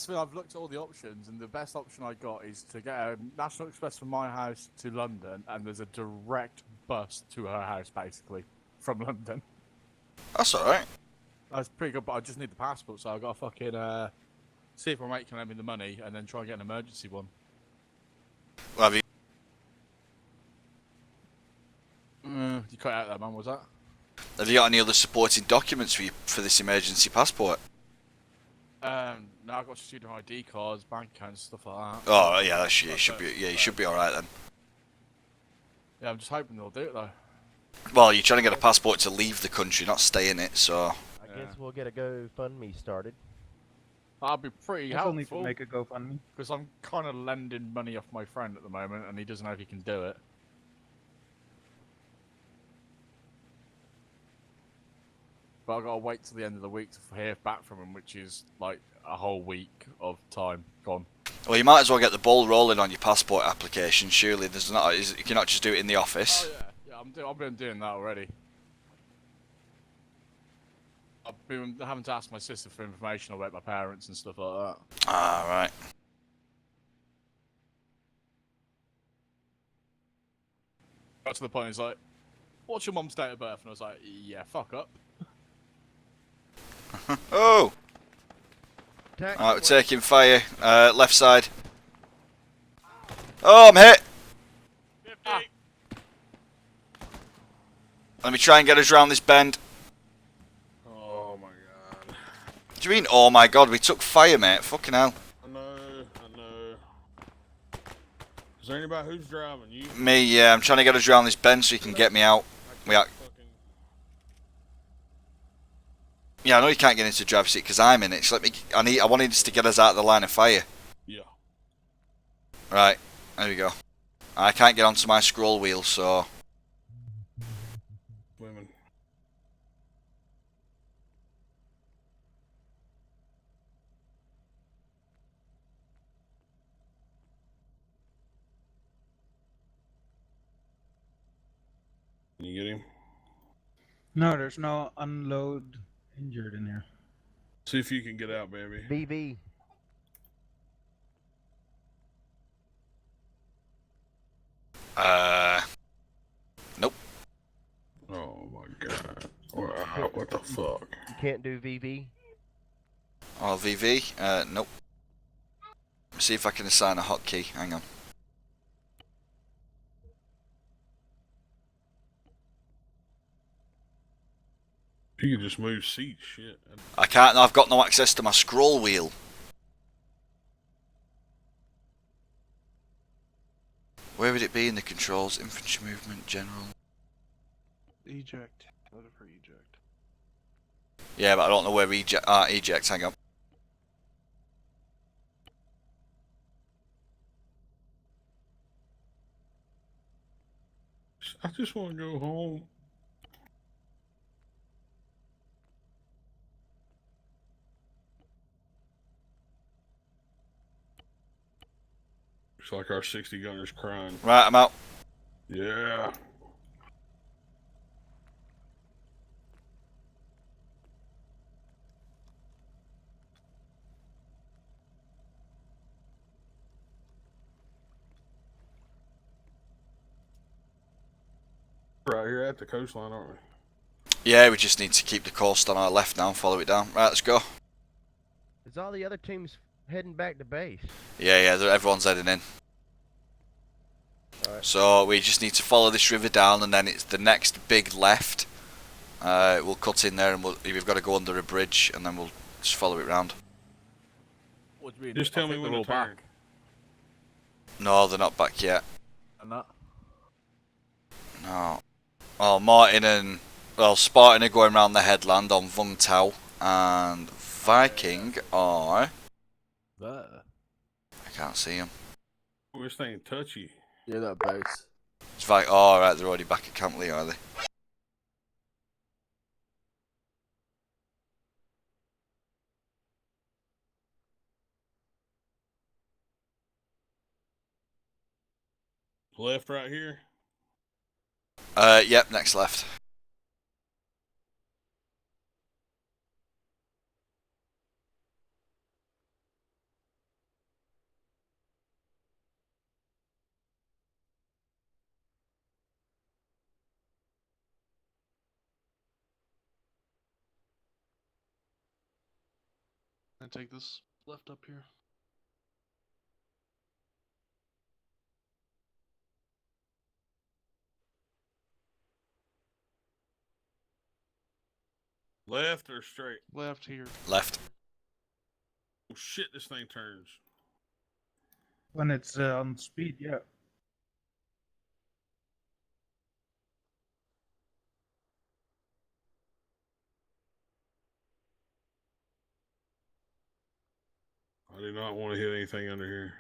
I've looked at all the options, and the best option I got is to get a National Express from my house to London, and there's a direct bus to her house, basically, from London. That's alright. That's pretty good, but I just need the passport, so I've got to fucking see if my mate can lend me the money, and then try and get an emergency one. Well, have you... You cut out that, man, was that? Have you got any other supporting documents for this emergency passport? No, I've got student ID cards, bank accounts, stuff like that. Oh yeah, you should be alright then. Yeah, I'm just hoping they'll do it though. Well, you're trying to get a passport to leave the country, not stay in it, so... I guess we'll get a GoFundMe started. That'd be pretty I'll need helpful. to make a GoFundMe. Because I'm kind of lending money off my friend at the moment, and he doesn't know if he can do it. but I've got to wait till the end of the week to hear back from him, which is like a whole week of time gone. Well, you might as well get the ball rolling on your passport application. Surely there's not. You cannot just do it in the office. Oh yeah, I've been doing that already. I've been having to ask my sister for information about my parents and stuff like that. Ah, right. Got to the point, he's like, "What's your mum's date of birth?" And I was like, "Yeah, fuck up." Oh! Alright, we're taking fire. Left side. Oh, I'm hit! Let me try and get us around this bend. Oh my god. What do you mean, oh my god? We took fire, mate. Fucking hell. I know. Is there anybody who's driving? You? Me, yeah. I'm trying to get us around this bend so you can get me out. Yeah, I know you can't get into the driver's seat because I'm in it. So I wanted us to get us out of the line of fire. Yeah. Right. There we go. I can't get onto my scroll wheel, so... Women. Can you get him? No, there's no unload injured in here. See if you can get out, baby. BB. Nope. Oh my god. Wow, what the fuck? You can't do VV? Oh, VV? Nope. Let me see if I can assign a hotkey. Hang on. You can just move seats, shit. I can't, I've got no access to my scroll wheel. Where would it be in the controls? Infantry movement, general. Eject. Loaded for eject. Yeah, but I don't know where eject. Eject. Hang on. I just want to go home. Looks like our 60 gunner's crying. Right, I'm out. Yeah. Right here at the coastline, aren't we? Yeah, we just need to keep the coast on our left now and follow it down. Right, let's go. Is all the other teams heading back to base? Yeah, everyone's heading in. Right. So we just need to follow this river down, and then it's the next big left. We'll cut in there, and we've got to go under a bridge, and then we'll just follow it round. What do you mean? Just tell me when to turn. back. No, they're not back yet. And that? No. Oh, Martin and... Well, Spartan are going round the headland on Vung Tau, and Viking are... There. I can't see them. Oh, this thing touchy. Yeah, that base. It's Viking... Oh, alright, they're already back at Camp Lee, are they? Left right here? Yep, next left. I take this left up here. Left or straight? Left here. Left. Oh shit, this thing turns. When it's on speed, yeah. I do not want to hit anything under here.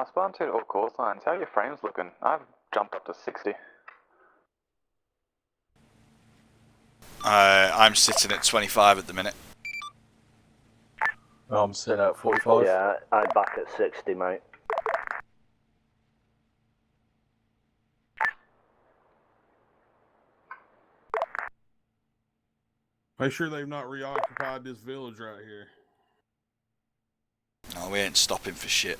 Spawn 2 to all call signs. How are your frames looking? I've jumped up to 60. I'm sitting at 25 at the minute. I'm sitting at 45. Yeah, I'm back at 60, mate. Make sure they've not reoccupied this village right here. No, we ain't stopping for shit.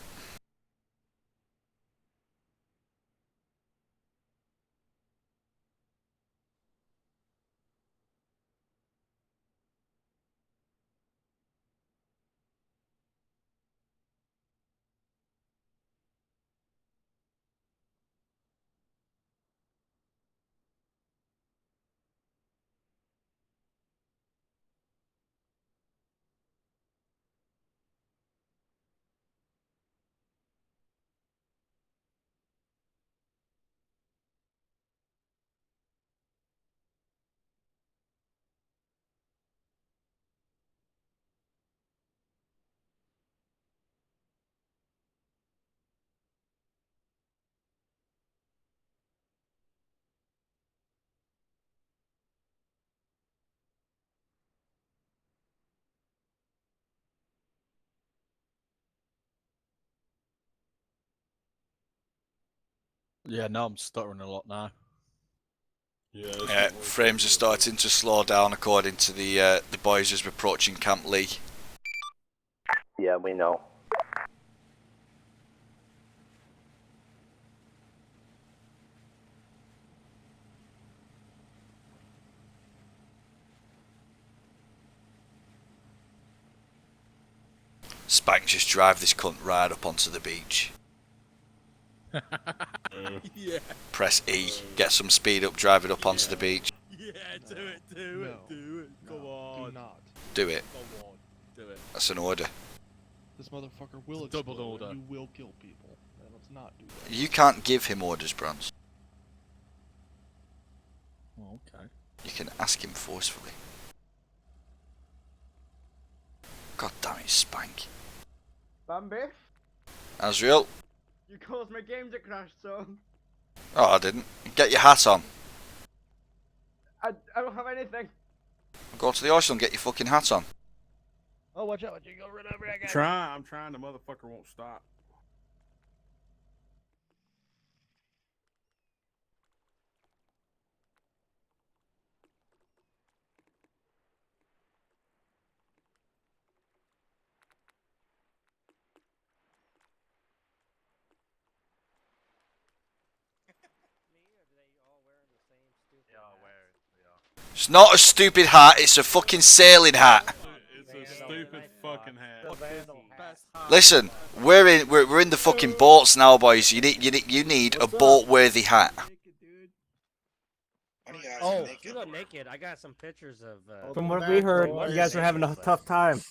Yeah, no, I'm stuttering a lot now. Yeah, frames are starting to slow down according to the boys as we're approaching Camp Lee. Yeah, we know. Spank, just drive this cunt right up onto the beach. Yeah. Press E, get some speed up, drive it up onto the beach. Yeah, do it. Come on. Do not. Do it. Come on. Do it. That's an order. This motherfucker will It's a double explode. order. You will kill people. Let's not do that. You can't give him orders, Bronze. Oh, okay. You can ask him forcefully. God damn it, Spank. Bambi, Azriel? you caused my game to crash, so Oh, I didn't. Get your hat on. I don't have anything. Go to the ocean and get your fucking hat on. Oh, watch out! You go run over again. I'm trying. The motherfucker won't stop. It's not a stupid hat, it's a fucking sailing hat. It's a stupid fucking hat. Listen, we're in the fucking boats now, boys. You need a boat-worthy hat. Oh, you look naked. I got some pictures of. From what we heard, you guys were having a tough time.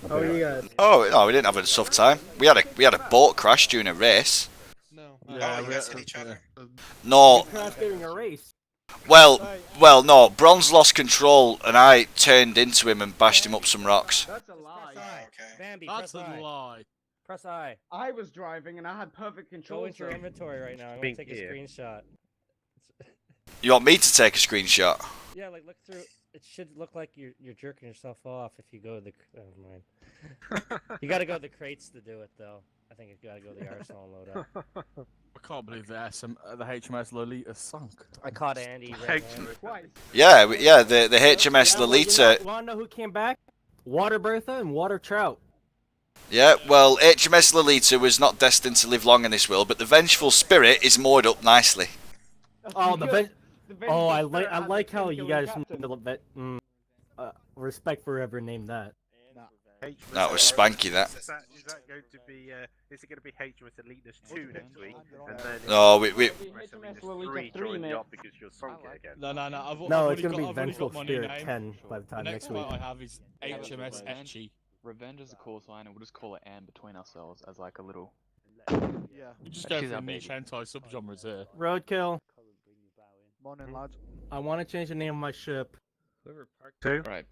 Oh, you guys. Oh no, we didn't have a tough time. We had a boat crash during a race. No. Yeah, you guys hit each other. No. Crashed during a race. Well, no. Bronze lost control, and I turned into him and bashed him up some rocks. That's a lie. Bambi, That's press a I. lie. Press I. I was driving and I had perfect control. Go into your so- inventory right now. I'm gonna take a screenshot. You want me to take a screenshot? Yeah, like look through. It should look like you're jerking yourself off if you go to the. Oh, mind. You gotta go to the crates to do it though. I think you gotta go to the arsenal and load up. I can't believe the HMS Lolita sunk. I caught Andy red-handed. Twice. Yeah, the HMS Lolita. You wanna know who came back? Water Bertha and Water Trout. Yeah, well, HMS Lolita was not destined to live long in this world, but the vengeful spirit is moored up nicely. Oh, Oh, I Spirit like had how to you kill guys the captain. respect forever named that. That was Spanky, that. Is that going to be? Is it going to be HMS Elite's 2 next week? And then No, we HMS 3 joined you up because you're sunk it again. No. No, it's gonna be Vengeful Spirit 10 by the time The next next week. one I have is HMS Etchy. Revenge is a call sign, and we'll just call it Anne between ourselves as like a little. Yeah. We just go for niche hentai subgenres here. Roadkill. Morning, lads. I want to change the name of my ship. Right,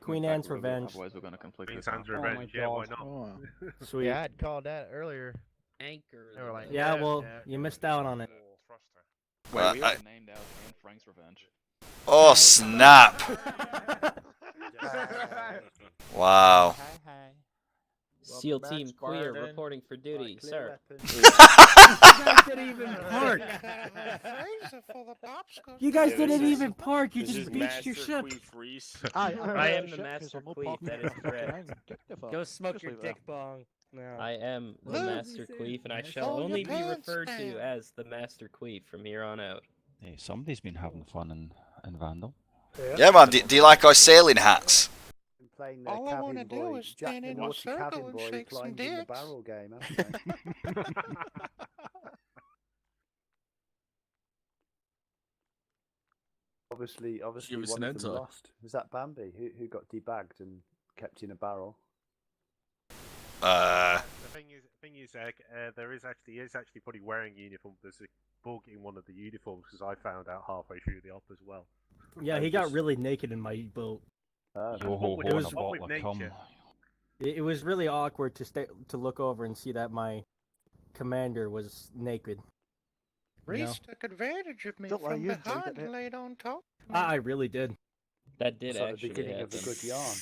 Queen Anne's Revenge. Otherwise, we're going to completely. Queen Anne's Revenge, yeah, why not? Sweet. Yeah, I'd called that earlier. Anchor. They were like, Yeah, well, you missed out on it. Well, Wait, we also named out Anne Frank's Revenge. Oh, snap. Wow. SEAL Team Queer reporting for duty, sir. You guys didn't even park. You guys didn't even park. You just beached your ship. I am the Master Queef, that is correct. Go smoke your dick bong. No. I am the Master Queef, and I shall only be referred to as the Master Queef from here on out. Hey, somebody's been having fun in Vandal. Yeah, man. Do you like our sailing hats? All I want to do is stand in a circle and shake some dicks. Barrel game, haven't they? obviously, one of them lost. Was that Bambi who got debagged and kept in a barrel? Uh. The thing is, there is actually probably wearing uniform. There's a bug in one of the uniforms because I found out halfway through the op as well. Yeah, he got really naked in my boat. It was really awkward to look over and see that my commander was naked. Reese took advantage of me from behind and laid on top. I really did. That did It's like actually the beginning happen. of a good yarn.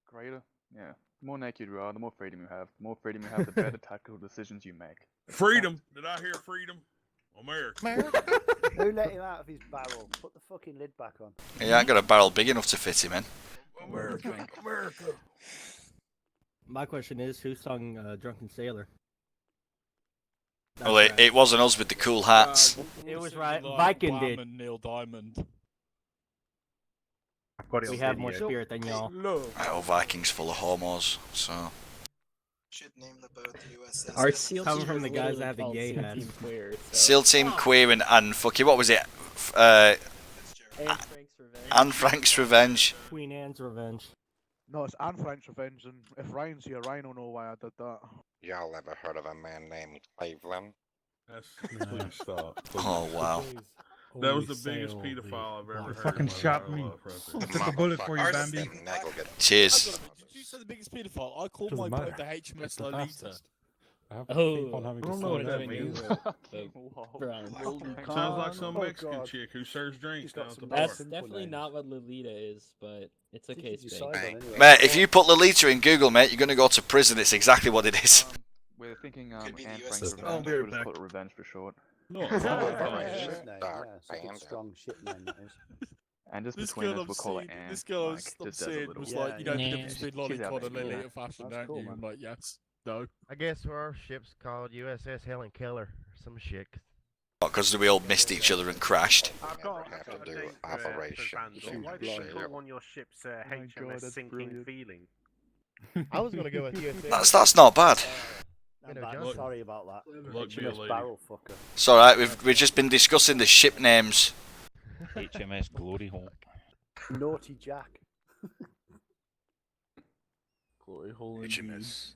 Greater, yeah. The more naked you are, the more freedom you have. The more freedom you have, the better tactical decisions you make. Freedom! Did I hear freedom? America. Who let him out of his barrel? Put the fucking lid back on. Yeah, I ain't got a barrel big enough to fit him in. America. My question is, who sung Drunken Sailor? Well, it wasn't us with the cool hats. It was right. Viking Bam did. and Neil Diamond. We have more spirit than y'all. Oh, Vikings full of homos, so. Should name the boat USS. Our SEAL Coming team from is the guys literally that have the called gay SEAL hats. Team Queer. SEAL Team Queer and fucking, what was it? Anne Frank's Revenge. Anne Frank's Revenge. Queen Anne's Revenge. No, it's Anne Frank's Revenge, and if Ryan's here, Ryan will know why I did that. Y'all ever heard of a man named Cleveland? Please stop. Oh, wow. That was the biggest pedophile I've ever heard. Fucking shot me. I took a bullet for you, Bambi. Cheers. Did you say the biggest paedophile? I called Doesn't my boat matter. the HMS Lolita. Oh, I don't know what that means. Sounds like some Mexican chick who serves drinks down at the bar. That's definitely not what Lolita is, but it's okay, Spank. Mate, if you put Lolita in Google, mate, you're going to go to prison. It's exactly what it is. We're thinking Anne the Frank's USS. Revenge. We'll just call it Revenge for short. No, Strong shit name that is. And just This between girl us, we'll call it I'm Anne. this girl like, I'm just as a seeing little. was like, you know the difference between She's out Lolicon and there, yeah. Lolita fashion, That's don't cool, you? man. I'm like, yes, no. I guess our ship's called USS Helen Keller or some shit. Because we all missed each other and crashed. I've got Have a to do date Operation Vandal. Why did you Share. call one your ship's HMS that's Sinking brilliant. Feeling? I was gonna go with USS. That's not bad. I'm sorry about that. Look, be a HMS lady. barrel fucker. It's alright, we've just been discussing the ship names. HMS Glory Hole. Naughty Jack. Glory hole HMS.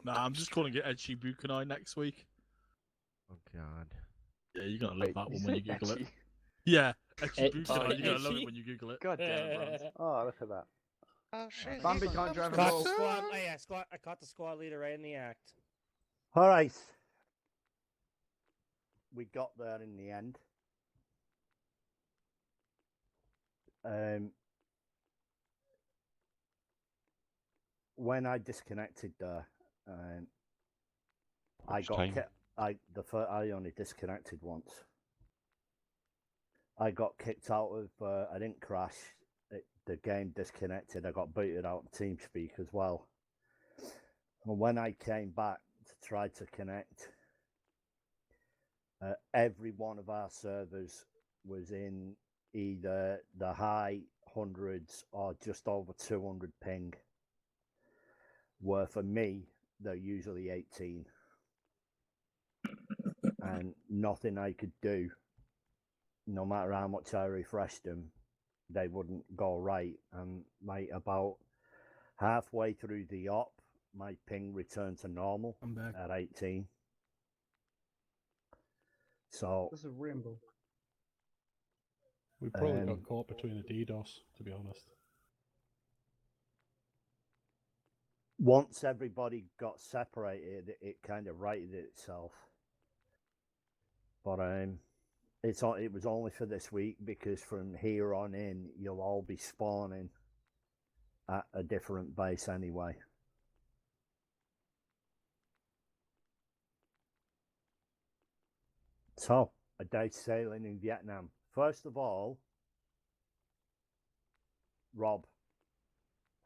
Nah, I'm just calling it Echi Bukanai next week. Oh god. Yeah, you're gonna love that You one when you say Google it. Echi? Yeah, Echi Eh, Bukanai, you're gonna love Echi? it when you Google it. God damn it, Bronze. Oh, look at that. Oh shit. Bambi can't drive a Caught boat. the squad. Oh, yeah, squad. I caught the squad leader right in the act. All right. We got there in the end. When I disconnected there, I Which got time? I only disconnected once. I got kicked out of. I didn't crash. The game disconnected. I got booted out of TeamSpeak as well. And when I came back to try to connect, every one of our servers was in either the high hundreds or just over 200 ping. Where for me, they're usually 18. And nothing I could do, no matter how much I refreshed them, they wouldn't go right. And about halfway through the op, my ping returned to normal at 18. So That's a rainbow. We probably got caught between the DDoS, to be honest. once everybody got separated, it kind of righted itself. But it was only for this week, because from here on in, you'll all be spawning at a different base anyway. So, a day sailing in Vietnam. First of all, Rob,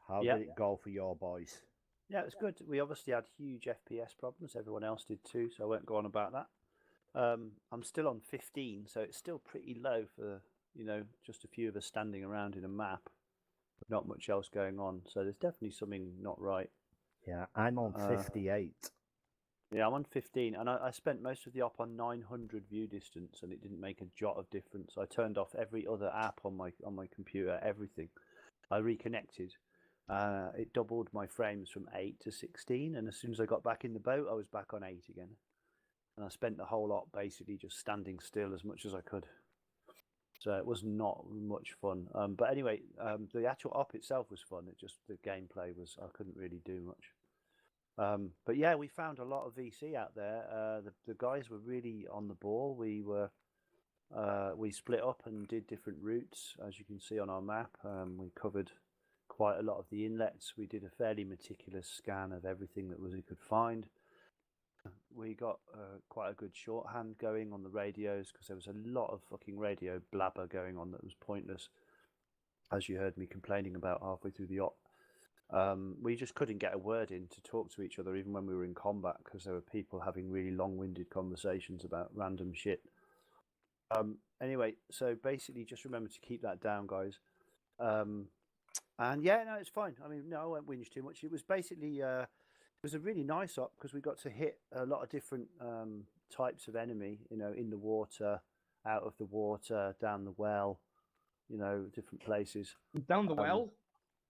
how did it go for your boys? Yeah, it was good. We obviously had huge FPS problems. Everyone else did too, so I won't go on about that. I'm still on 15, so it's still pretty low for, just a few of us standing around in a map, but not much else going on. So there's definitely something not right. Yeah, I'm on 58. Yeah, I'm on 15, and I spent most of the op on 900 view distance, and it didn't make a jot of difference. I turned off every other app on my computer, everything. I reconnected. It doubled my frames from 8 to 16, and as soon as I got back in the boat, I was back on 8 again. And I spent the whole lot basically just standing still as much as I could. So it was not much fun. But anyway, the actual op itself was fun. It just, the gameplay was, I couldn't really do much. But yeah, we found a lot of VC out there. The guys were really on the ball. We split up and did different routes, as you can see on our map. We covered quite a lot of the inlets. We did a fairly meticulous scan of everything that we could find. We got quite a good shorthand going on the radios, because there was a lot of fucking radio blabber going on that was pointless, as you heard me complaining about halfway through the op. We just couldn't get a word in to talk to each other, even when we were in combat, because there were people having really long-winded conversations about random shit. Anyway, so basically just remember to keep that down, guys. And yeah, no, it's fine. I mean, no, I won't whinge too much. It was basically, it was a really nice op, because we got to hit a lot of different types of enemy, in the water, out of the water, down the well, different places. Down the well?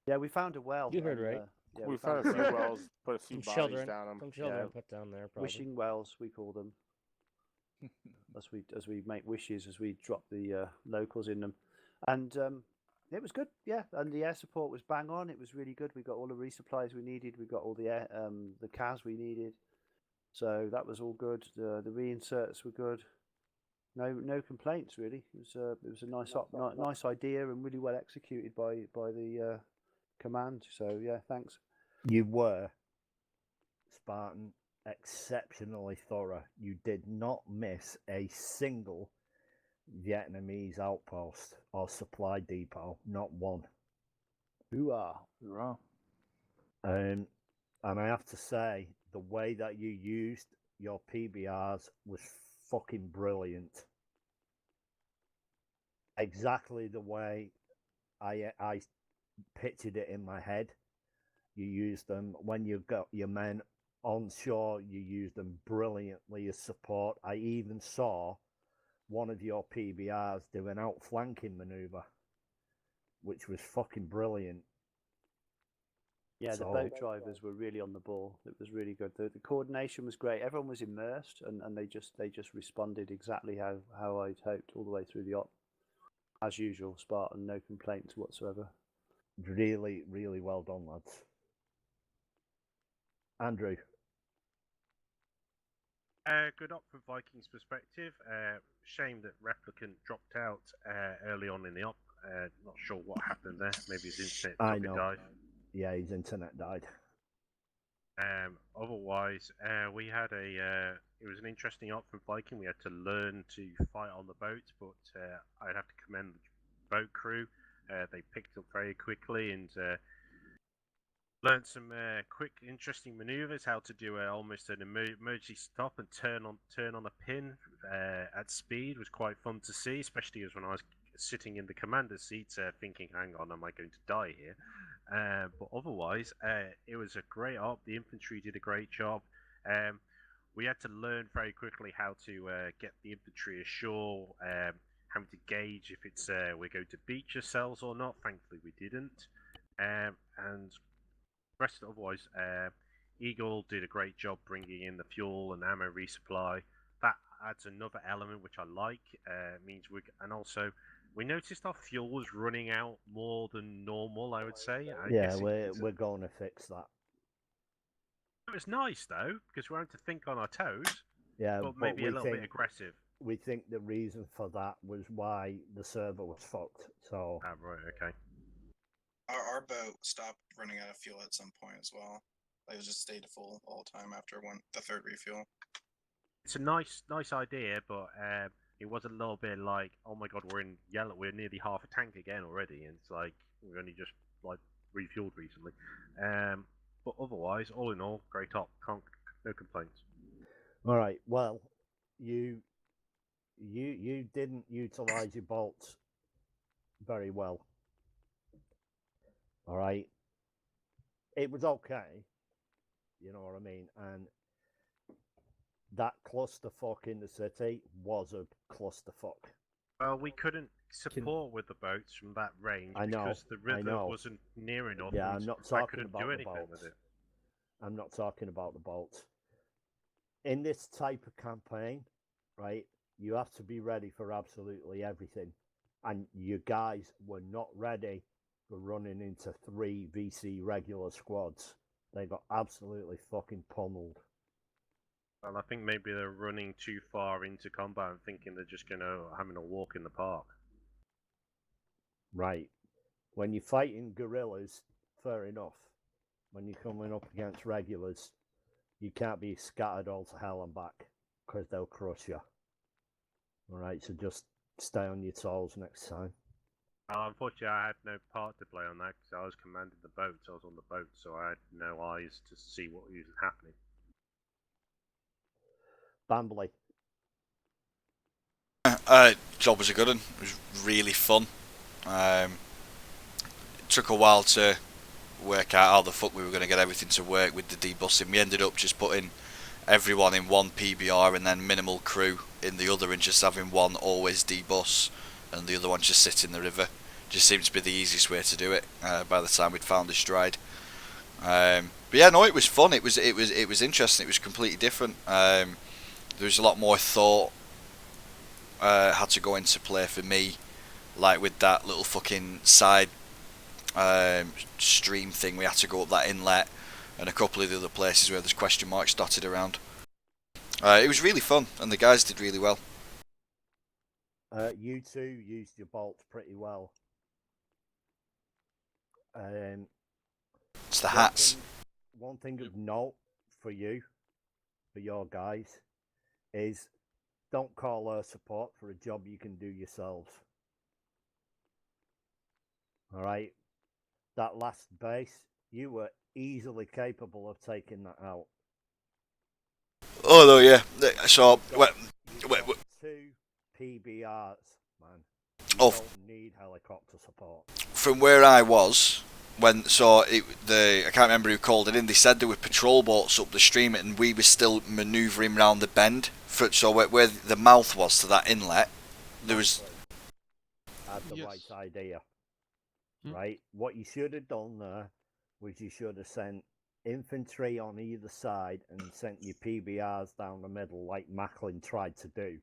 Yeah, we found a well. You heard right. Yeah, we found a few wells, put a few Some bodies children, down them. some children put down there, probably. Wishing wells, we call them. as we make wishes, as we drop the locals in them. And it was good, yeah. And the air support was bang on. It was really good. We got all the resupplies we needed. We got all the CAS we needed. So that was all good. The reinserts were good. No complaints really. It was a nice nice idea, and really well executed by the command. So yeah, thanks. You were, Spartan, exceptionally thorough. You did not miss a single Vietnamese outpost or supply depot, not one. Hoorah. Hoorah. And I have to say, the way that you used your PBRs was fucking brilliant. Exactly the way I pictured it in my head. You used them when you got your men on shore. You used them brilliantly as support. I even saw one of your PBRs do an outflanking maneuver, which was fucking brilliant. Yeah, the boat drivers were really on the ball. It was really good. The coordination was great. Everyone was immersed, and they just responded exactly how I'd hoped all the way through the op. As usual, Spartan, no complaints whatsoever. Really, really well done, lads. Andrew. Good op from Vikings' perspective. Shame that Replicant dropped out early on in the op. Not sure what happened there. Maybe his internet took a dive. Yeah, his internet died. Otherwise, we had it was an interesting op from Viking. We had to learn to fight on the boat, but I'd have to commend the boat crew. They picked up very quickly and learned some quick, interesting maneuvers. How to do almost an emergency stop and turn on a pin at speed was quite fun to see, especially as when I was sitting in the commander's seat, thinking, "Hang on, am I going to die here?" But otherwise, it was a great op. The infantry did a great job. We had to learn very quickly how to get the infantry ashore, how to gauge if it's we're going to beach ourselves or not. Thankfully, we didn't. And rest otherwise, Eagle did a great job bringing in the fuel and ammo resupply. That adds another element which I like. Means and also we noticed our fuel was running out more than normal. I would say. Yeah, we're going to fix that. It was nice though, because we're having to think on our toes. Yeah, but maybe a little bit aggressive. We think the reason for that was why the server was fucked. So. Ah, right. Okay. Our boat stopped running out of fuel at some point as well. Like, it was just stayed full all the time after the third refuel. It's a nice idea, but it was a little bit like, oh my god, we're in yellow. We're nearly half a tank again already, and it's like we've only just like refueled recently. But otherwise, all in all, great top. No complaints. All right. Well, you didn't utilize your bolts very well. All right. It was okay. You know what I mean? And that clusterfuck in the city was a clusterfuck. Well, we couldn't support with the boats from that range because the river wasn't near enough. Yeah, and I'm not I talking couldn't about do the anything bolts. with it. I'm not talking about the bolts. In this type of campaign, right, you have to be ready for absolutely everything. And you guys were not ready for running into 3 VC regular squads. They got absolutely fucking pummeled. Well, I think maybe they're running too far into combat and thinking they're just having a walk in the park. Right. When you're fighting guerrillas, fair enough. When you're coming up against regulars, you can't be scattered all to hell and back because they'll crush you. All right, so just stay on your toes next time. Well, unfortunately, I had no part to play on that because I was commanding the boats. I was on the boat, so I had no eyes to see what was happening. Bambley. Job was a good one. It was really fun. It took a while to work out how the fuck we were going to get everything to work with the debussing. We ended up just putting everyone in one PBR and then minimal crew in the other, and just having one always debus and the other one just sit in the river. Just seemed to be the easiest way to do it. By the time we'd found a stride. But yeah, no, it was fun. It was interesting. It was completely different. There was a lot more thought had to go into play for me, like with that little fucking side stream thing. We had to go up that inlet and a couple of the other places where there's question marks dotted around. It was really fun, and the guys did really well. You two used your bolts pretty well. It's the hats. One thing of note for you, for your guys, is don't call her support for a job you can do yourselves. All right? That last base, you were easily capable of taking that out. Oh no, yeah. So, two PBRs, man. You don't need helicopter support. From where I was, I can't remember who called it in. They said there were patrol boats up the stream, and we were still manoeuvring round the bend. So where the mouth was to that inlet, there was. Had the right idea, right? What you should have done there was you should have sent infantry on either side and sent your PBRs down the middle like Macklin tried to do,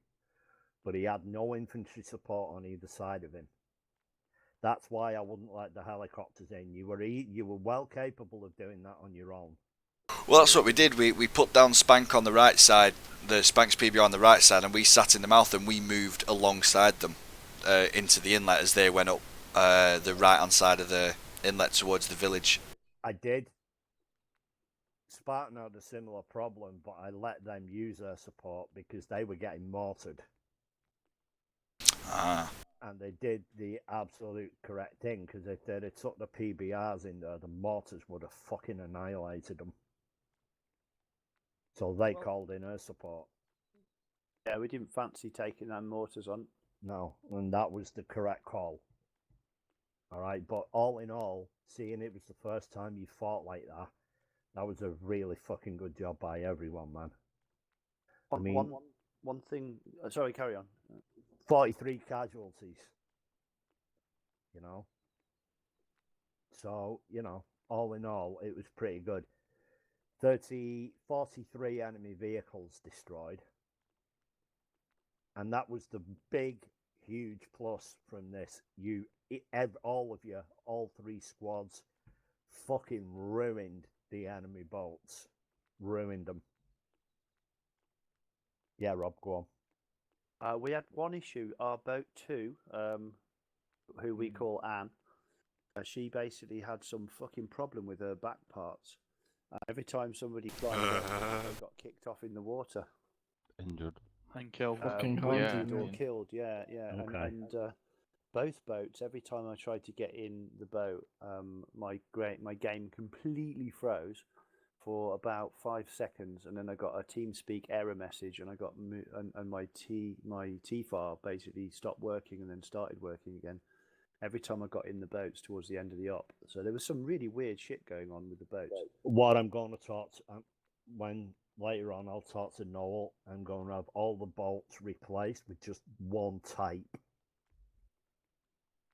but he had no infantry support on either side of him. That's why I wouldn't let the helicopters in. You were well capable of doing that on your own. Well, that's what we did. We put down Spank on the right side, the Spank's PBR on the right side, and we sat in the mouth and we moved alongside them into the inlet as they went up the right hand side of the inlet towards the village. I did. Spartan had a similar problem, but I let them use their support because they were getting mortared. And they did the absolute correct thing, because if they'd have took the PBRs in there, the mortars would have fucking annihilated them. So they called in her support. Yeah, we didn't fancy taking them mortars on. No, and that was the correct call. All right, but all in all, seeing it was the first time you fought like that, that was a really fucking good job by everyone, man. I mean, one thing. Sorry, carry on. 43 casualties. You know. So, you know, all in all, it was pretty good. 43 enemy vehicles destroyed. And that was the big, huge plus from this. All of you, all 3 squads, fucking ruined the enemy boats. ruined them. Yeah, Rob, go on. We had one issue. Our boat 2, who we call Anne, she basically had some fucking problem with her back parts. Every time somebody climbed up, they got kicked off in the water. Injured. And killed. Wounded or killed, yeah. Okay. And both boats, every time I tried to get in the boat, my game completely froze for about 5 seconds, and then I got a TeamSpeak error message, and I got and my T-file basically stopped working and then started working again every time I got in the boats towards the end of the op. So there was some really weird shit going on with the boats. What I'm going to talk when later on I'll talk to Noel. I'm going to have all the bolts replaced with just one type.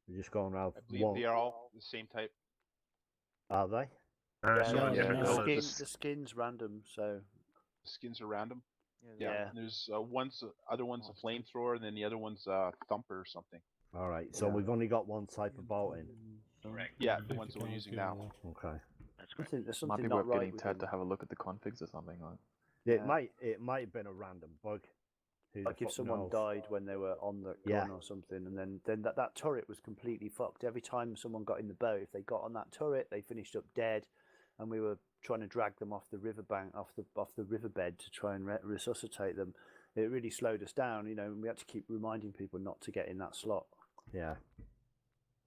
We're just going to have I believe they are all the same type. Are they? The skin's random, so The skins are random. Yeah. There's other one's a flamethrower, and then the other one's a thumper or something. All right. So we've only got one type of bolt in. Yeah, the ones that we're using now. Okay. There's Might something be not worth right getting with Ted him. to have a look at the configs or something. Like. It might have been a random bug. Who the Like if fuck someone knows? died when they were on the gun or something, and then that turret was completely fucked. Every time someone got in the boat, if they got on that turret, they finished up dead, and we were trying to drag them off the riverbank, off the riverbed to try and resuscitate them. It really slowed us down, and we had to keep reminding people not to get in that slot. Yeah.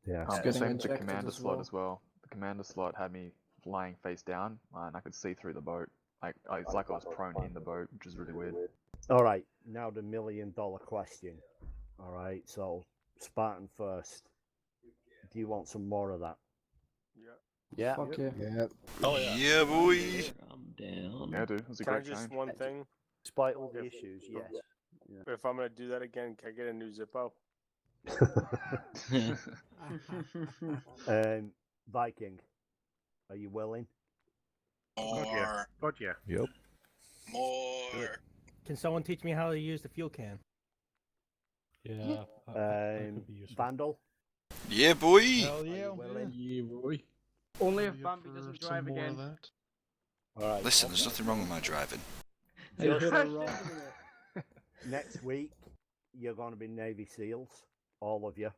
Yeah. Same with the commander slot as well. The commander slot had me lying face down, and I could see through the boat. It's like I was prone in the boat, which is really weird. All right, now the $1 million question. All right, so Spartan first. Do you want some more of that? Yeah. Fuck yeah. Oh yeah, boy. I'm down. Yeah, dude, it was a Can I great just change. one thing? Despite all the issues, yes. Yeah. If I'm gonna do that again, can I get a new Zippo? Viking, are you willing? More. God, yeah. Yep. More. Can someone teach me how to use the fuel can? Yeah. Vandal? Yeah, boy. Hell yeah. Yeah, boy. Only if Bambi doesn't drive again. All right. Listen, there's nothing wrong with my driving. Next week, you're going to be Navy SEALs, all of you.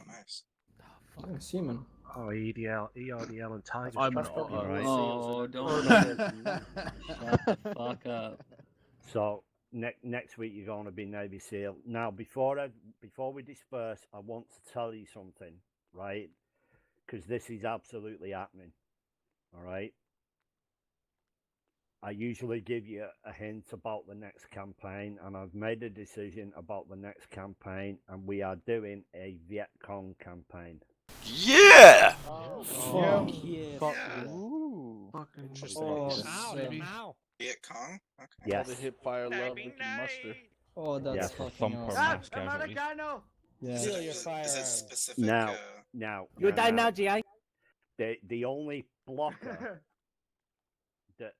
Nice. Seaman. Oh, EDL, ERDL, and Tiger. I'm Strike. not. All right. Oh, don't shut the fuck up. So next week you're going to be Navy SEAL. Now before we disperse, I want to tell you something, right? Because this is absolutely happening. All right. I usually give you a hint about the next campaign, and I've made a decision about the next campaign, and we are doing a Viet Cong campaign. Yeah. Fuck yeah. Fuck yeah. Ooh. Fucking Interesting. ow. Viet Cong? Okay. Yes. All the hip fire love we can muster. Oh, that's Yes. fucking awesome. Americano! Yeah. Is it specific? Now. You die now, GI. The only blocker,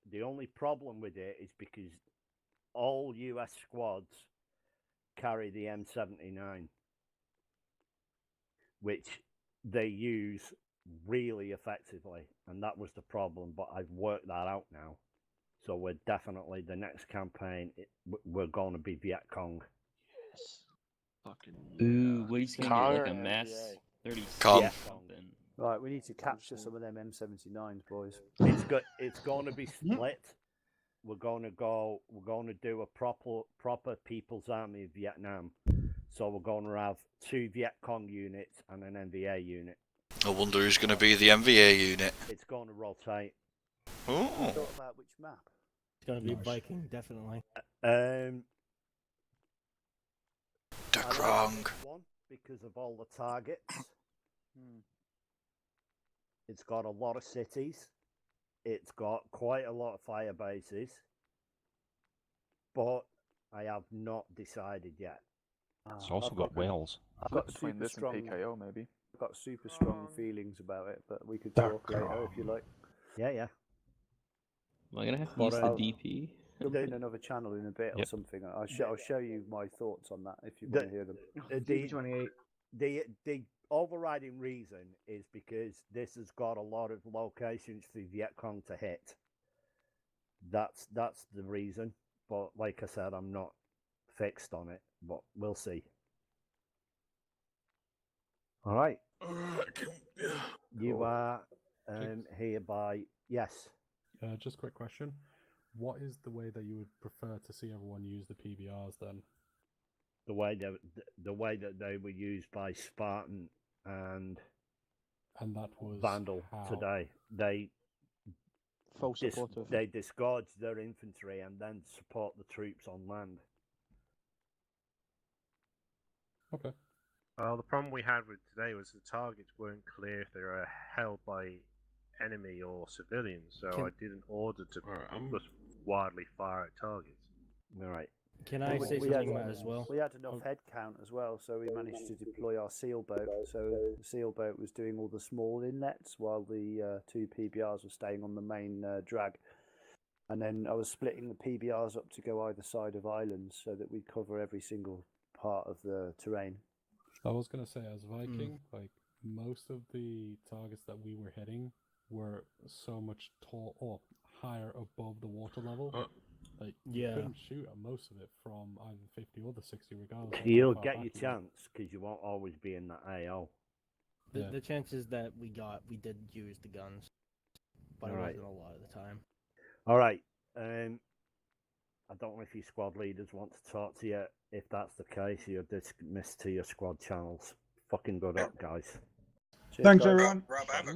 the only problem with it is because all US squads carry the M79, which they use really effectively, and that was the problem. But I've worked that out now, so we're definitely the next campaign. We're going to be Viet Cong. Yes. Fucking. Ooh, what he's gonna do, like a mass 30 Cong. something. Right, we need to capture some of them M79s, boys. It's going to be split. We're going to do a proper People's Army of Vietnam. So we're going to have 2 Viet Cong units and an NVA unit. I wonder who's going to be the MVA unit. It's going to rotate. Oh. Thought about which map? It's gonna be Viking, definitely. The Krong. One because of all the targets. It's got a lot of cities. It's got quite a lot of fire bases. But I have not decided yet. It's also got whales. I've got Between super this strong and PKO, maybe. I've got super strong feelings about it, but we could talk later if you like. Yeah. Am I gonna have to use the DP? Jump in another channel in a bit or something. I'll show you my thoughts on that if you want to hear them. The overriding reason is because this has got a lot of locations for Viet Cong to hit. that's the reason. But like I said, I'm not fixed on it, but we'll see. All right. You are hereby, yes. Just a quick question. What is the way that you would prefer to see everyone use the PBRs then? The way that they were used by Spartan and that was Vandal how? today. They supportive. They disgorge their infantry and then support the troops on land. Okay. Well, the problem we had with today was the targets weren't clear if they were held by enemy or civilians, so I didn't order to just wildly fire at targets. All right. Can I say something as well? We had enough head count as well, so we managed to deploy our seal boat. So the seal boat was doing all the small inlets while the two PBRs were staying on the main drag. And then I was splitting the PBRs up to go either side of islands so that we'd cover every single part of the terrain. I was going to say, as Viking, like, most of the targets that we were hitting were so much tall or higher above the water level. Like, you couldn't shoot at most of it from either 50 or the 60, regardless. You'll get your chance because you won't always be in that AO. The chances that we did use the guns, but it wasn't a lot of the time. All right. I don't know if your squad leaders want to talk to you. If that's the case, you're dismissed to your squad channels. Fucking good up, guys. Thanks, everyone. Rob, I have a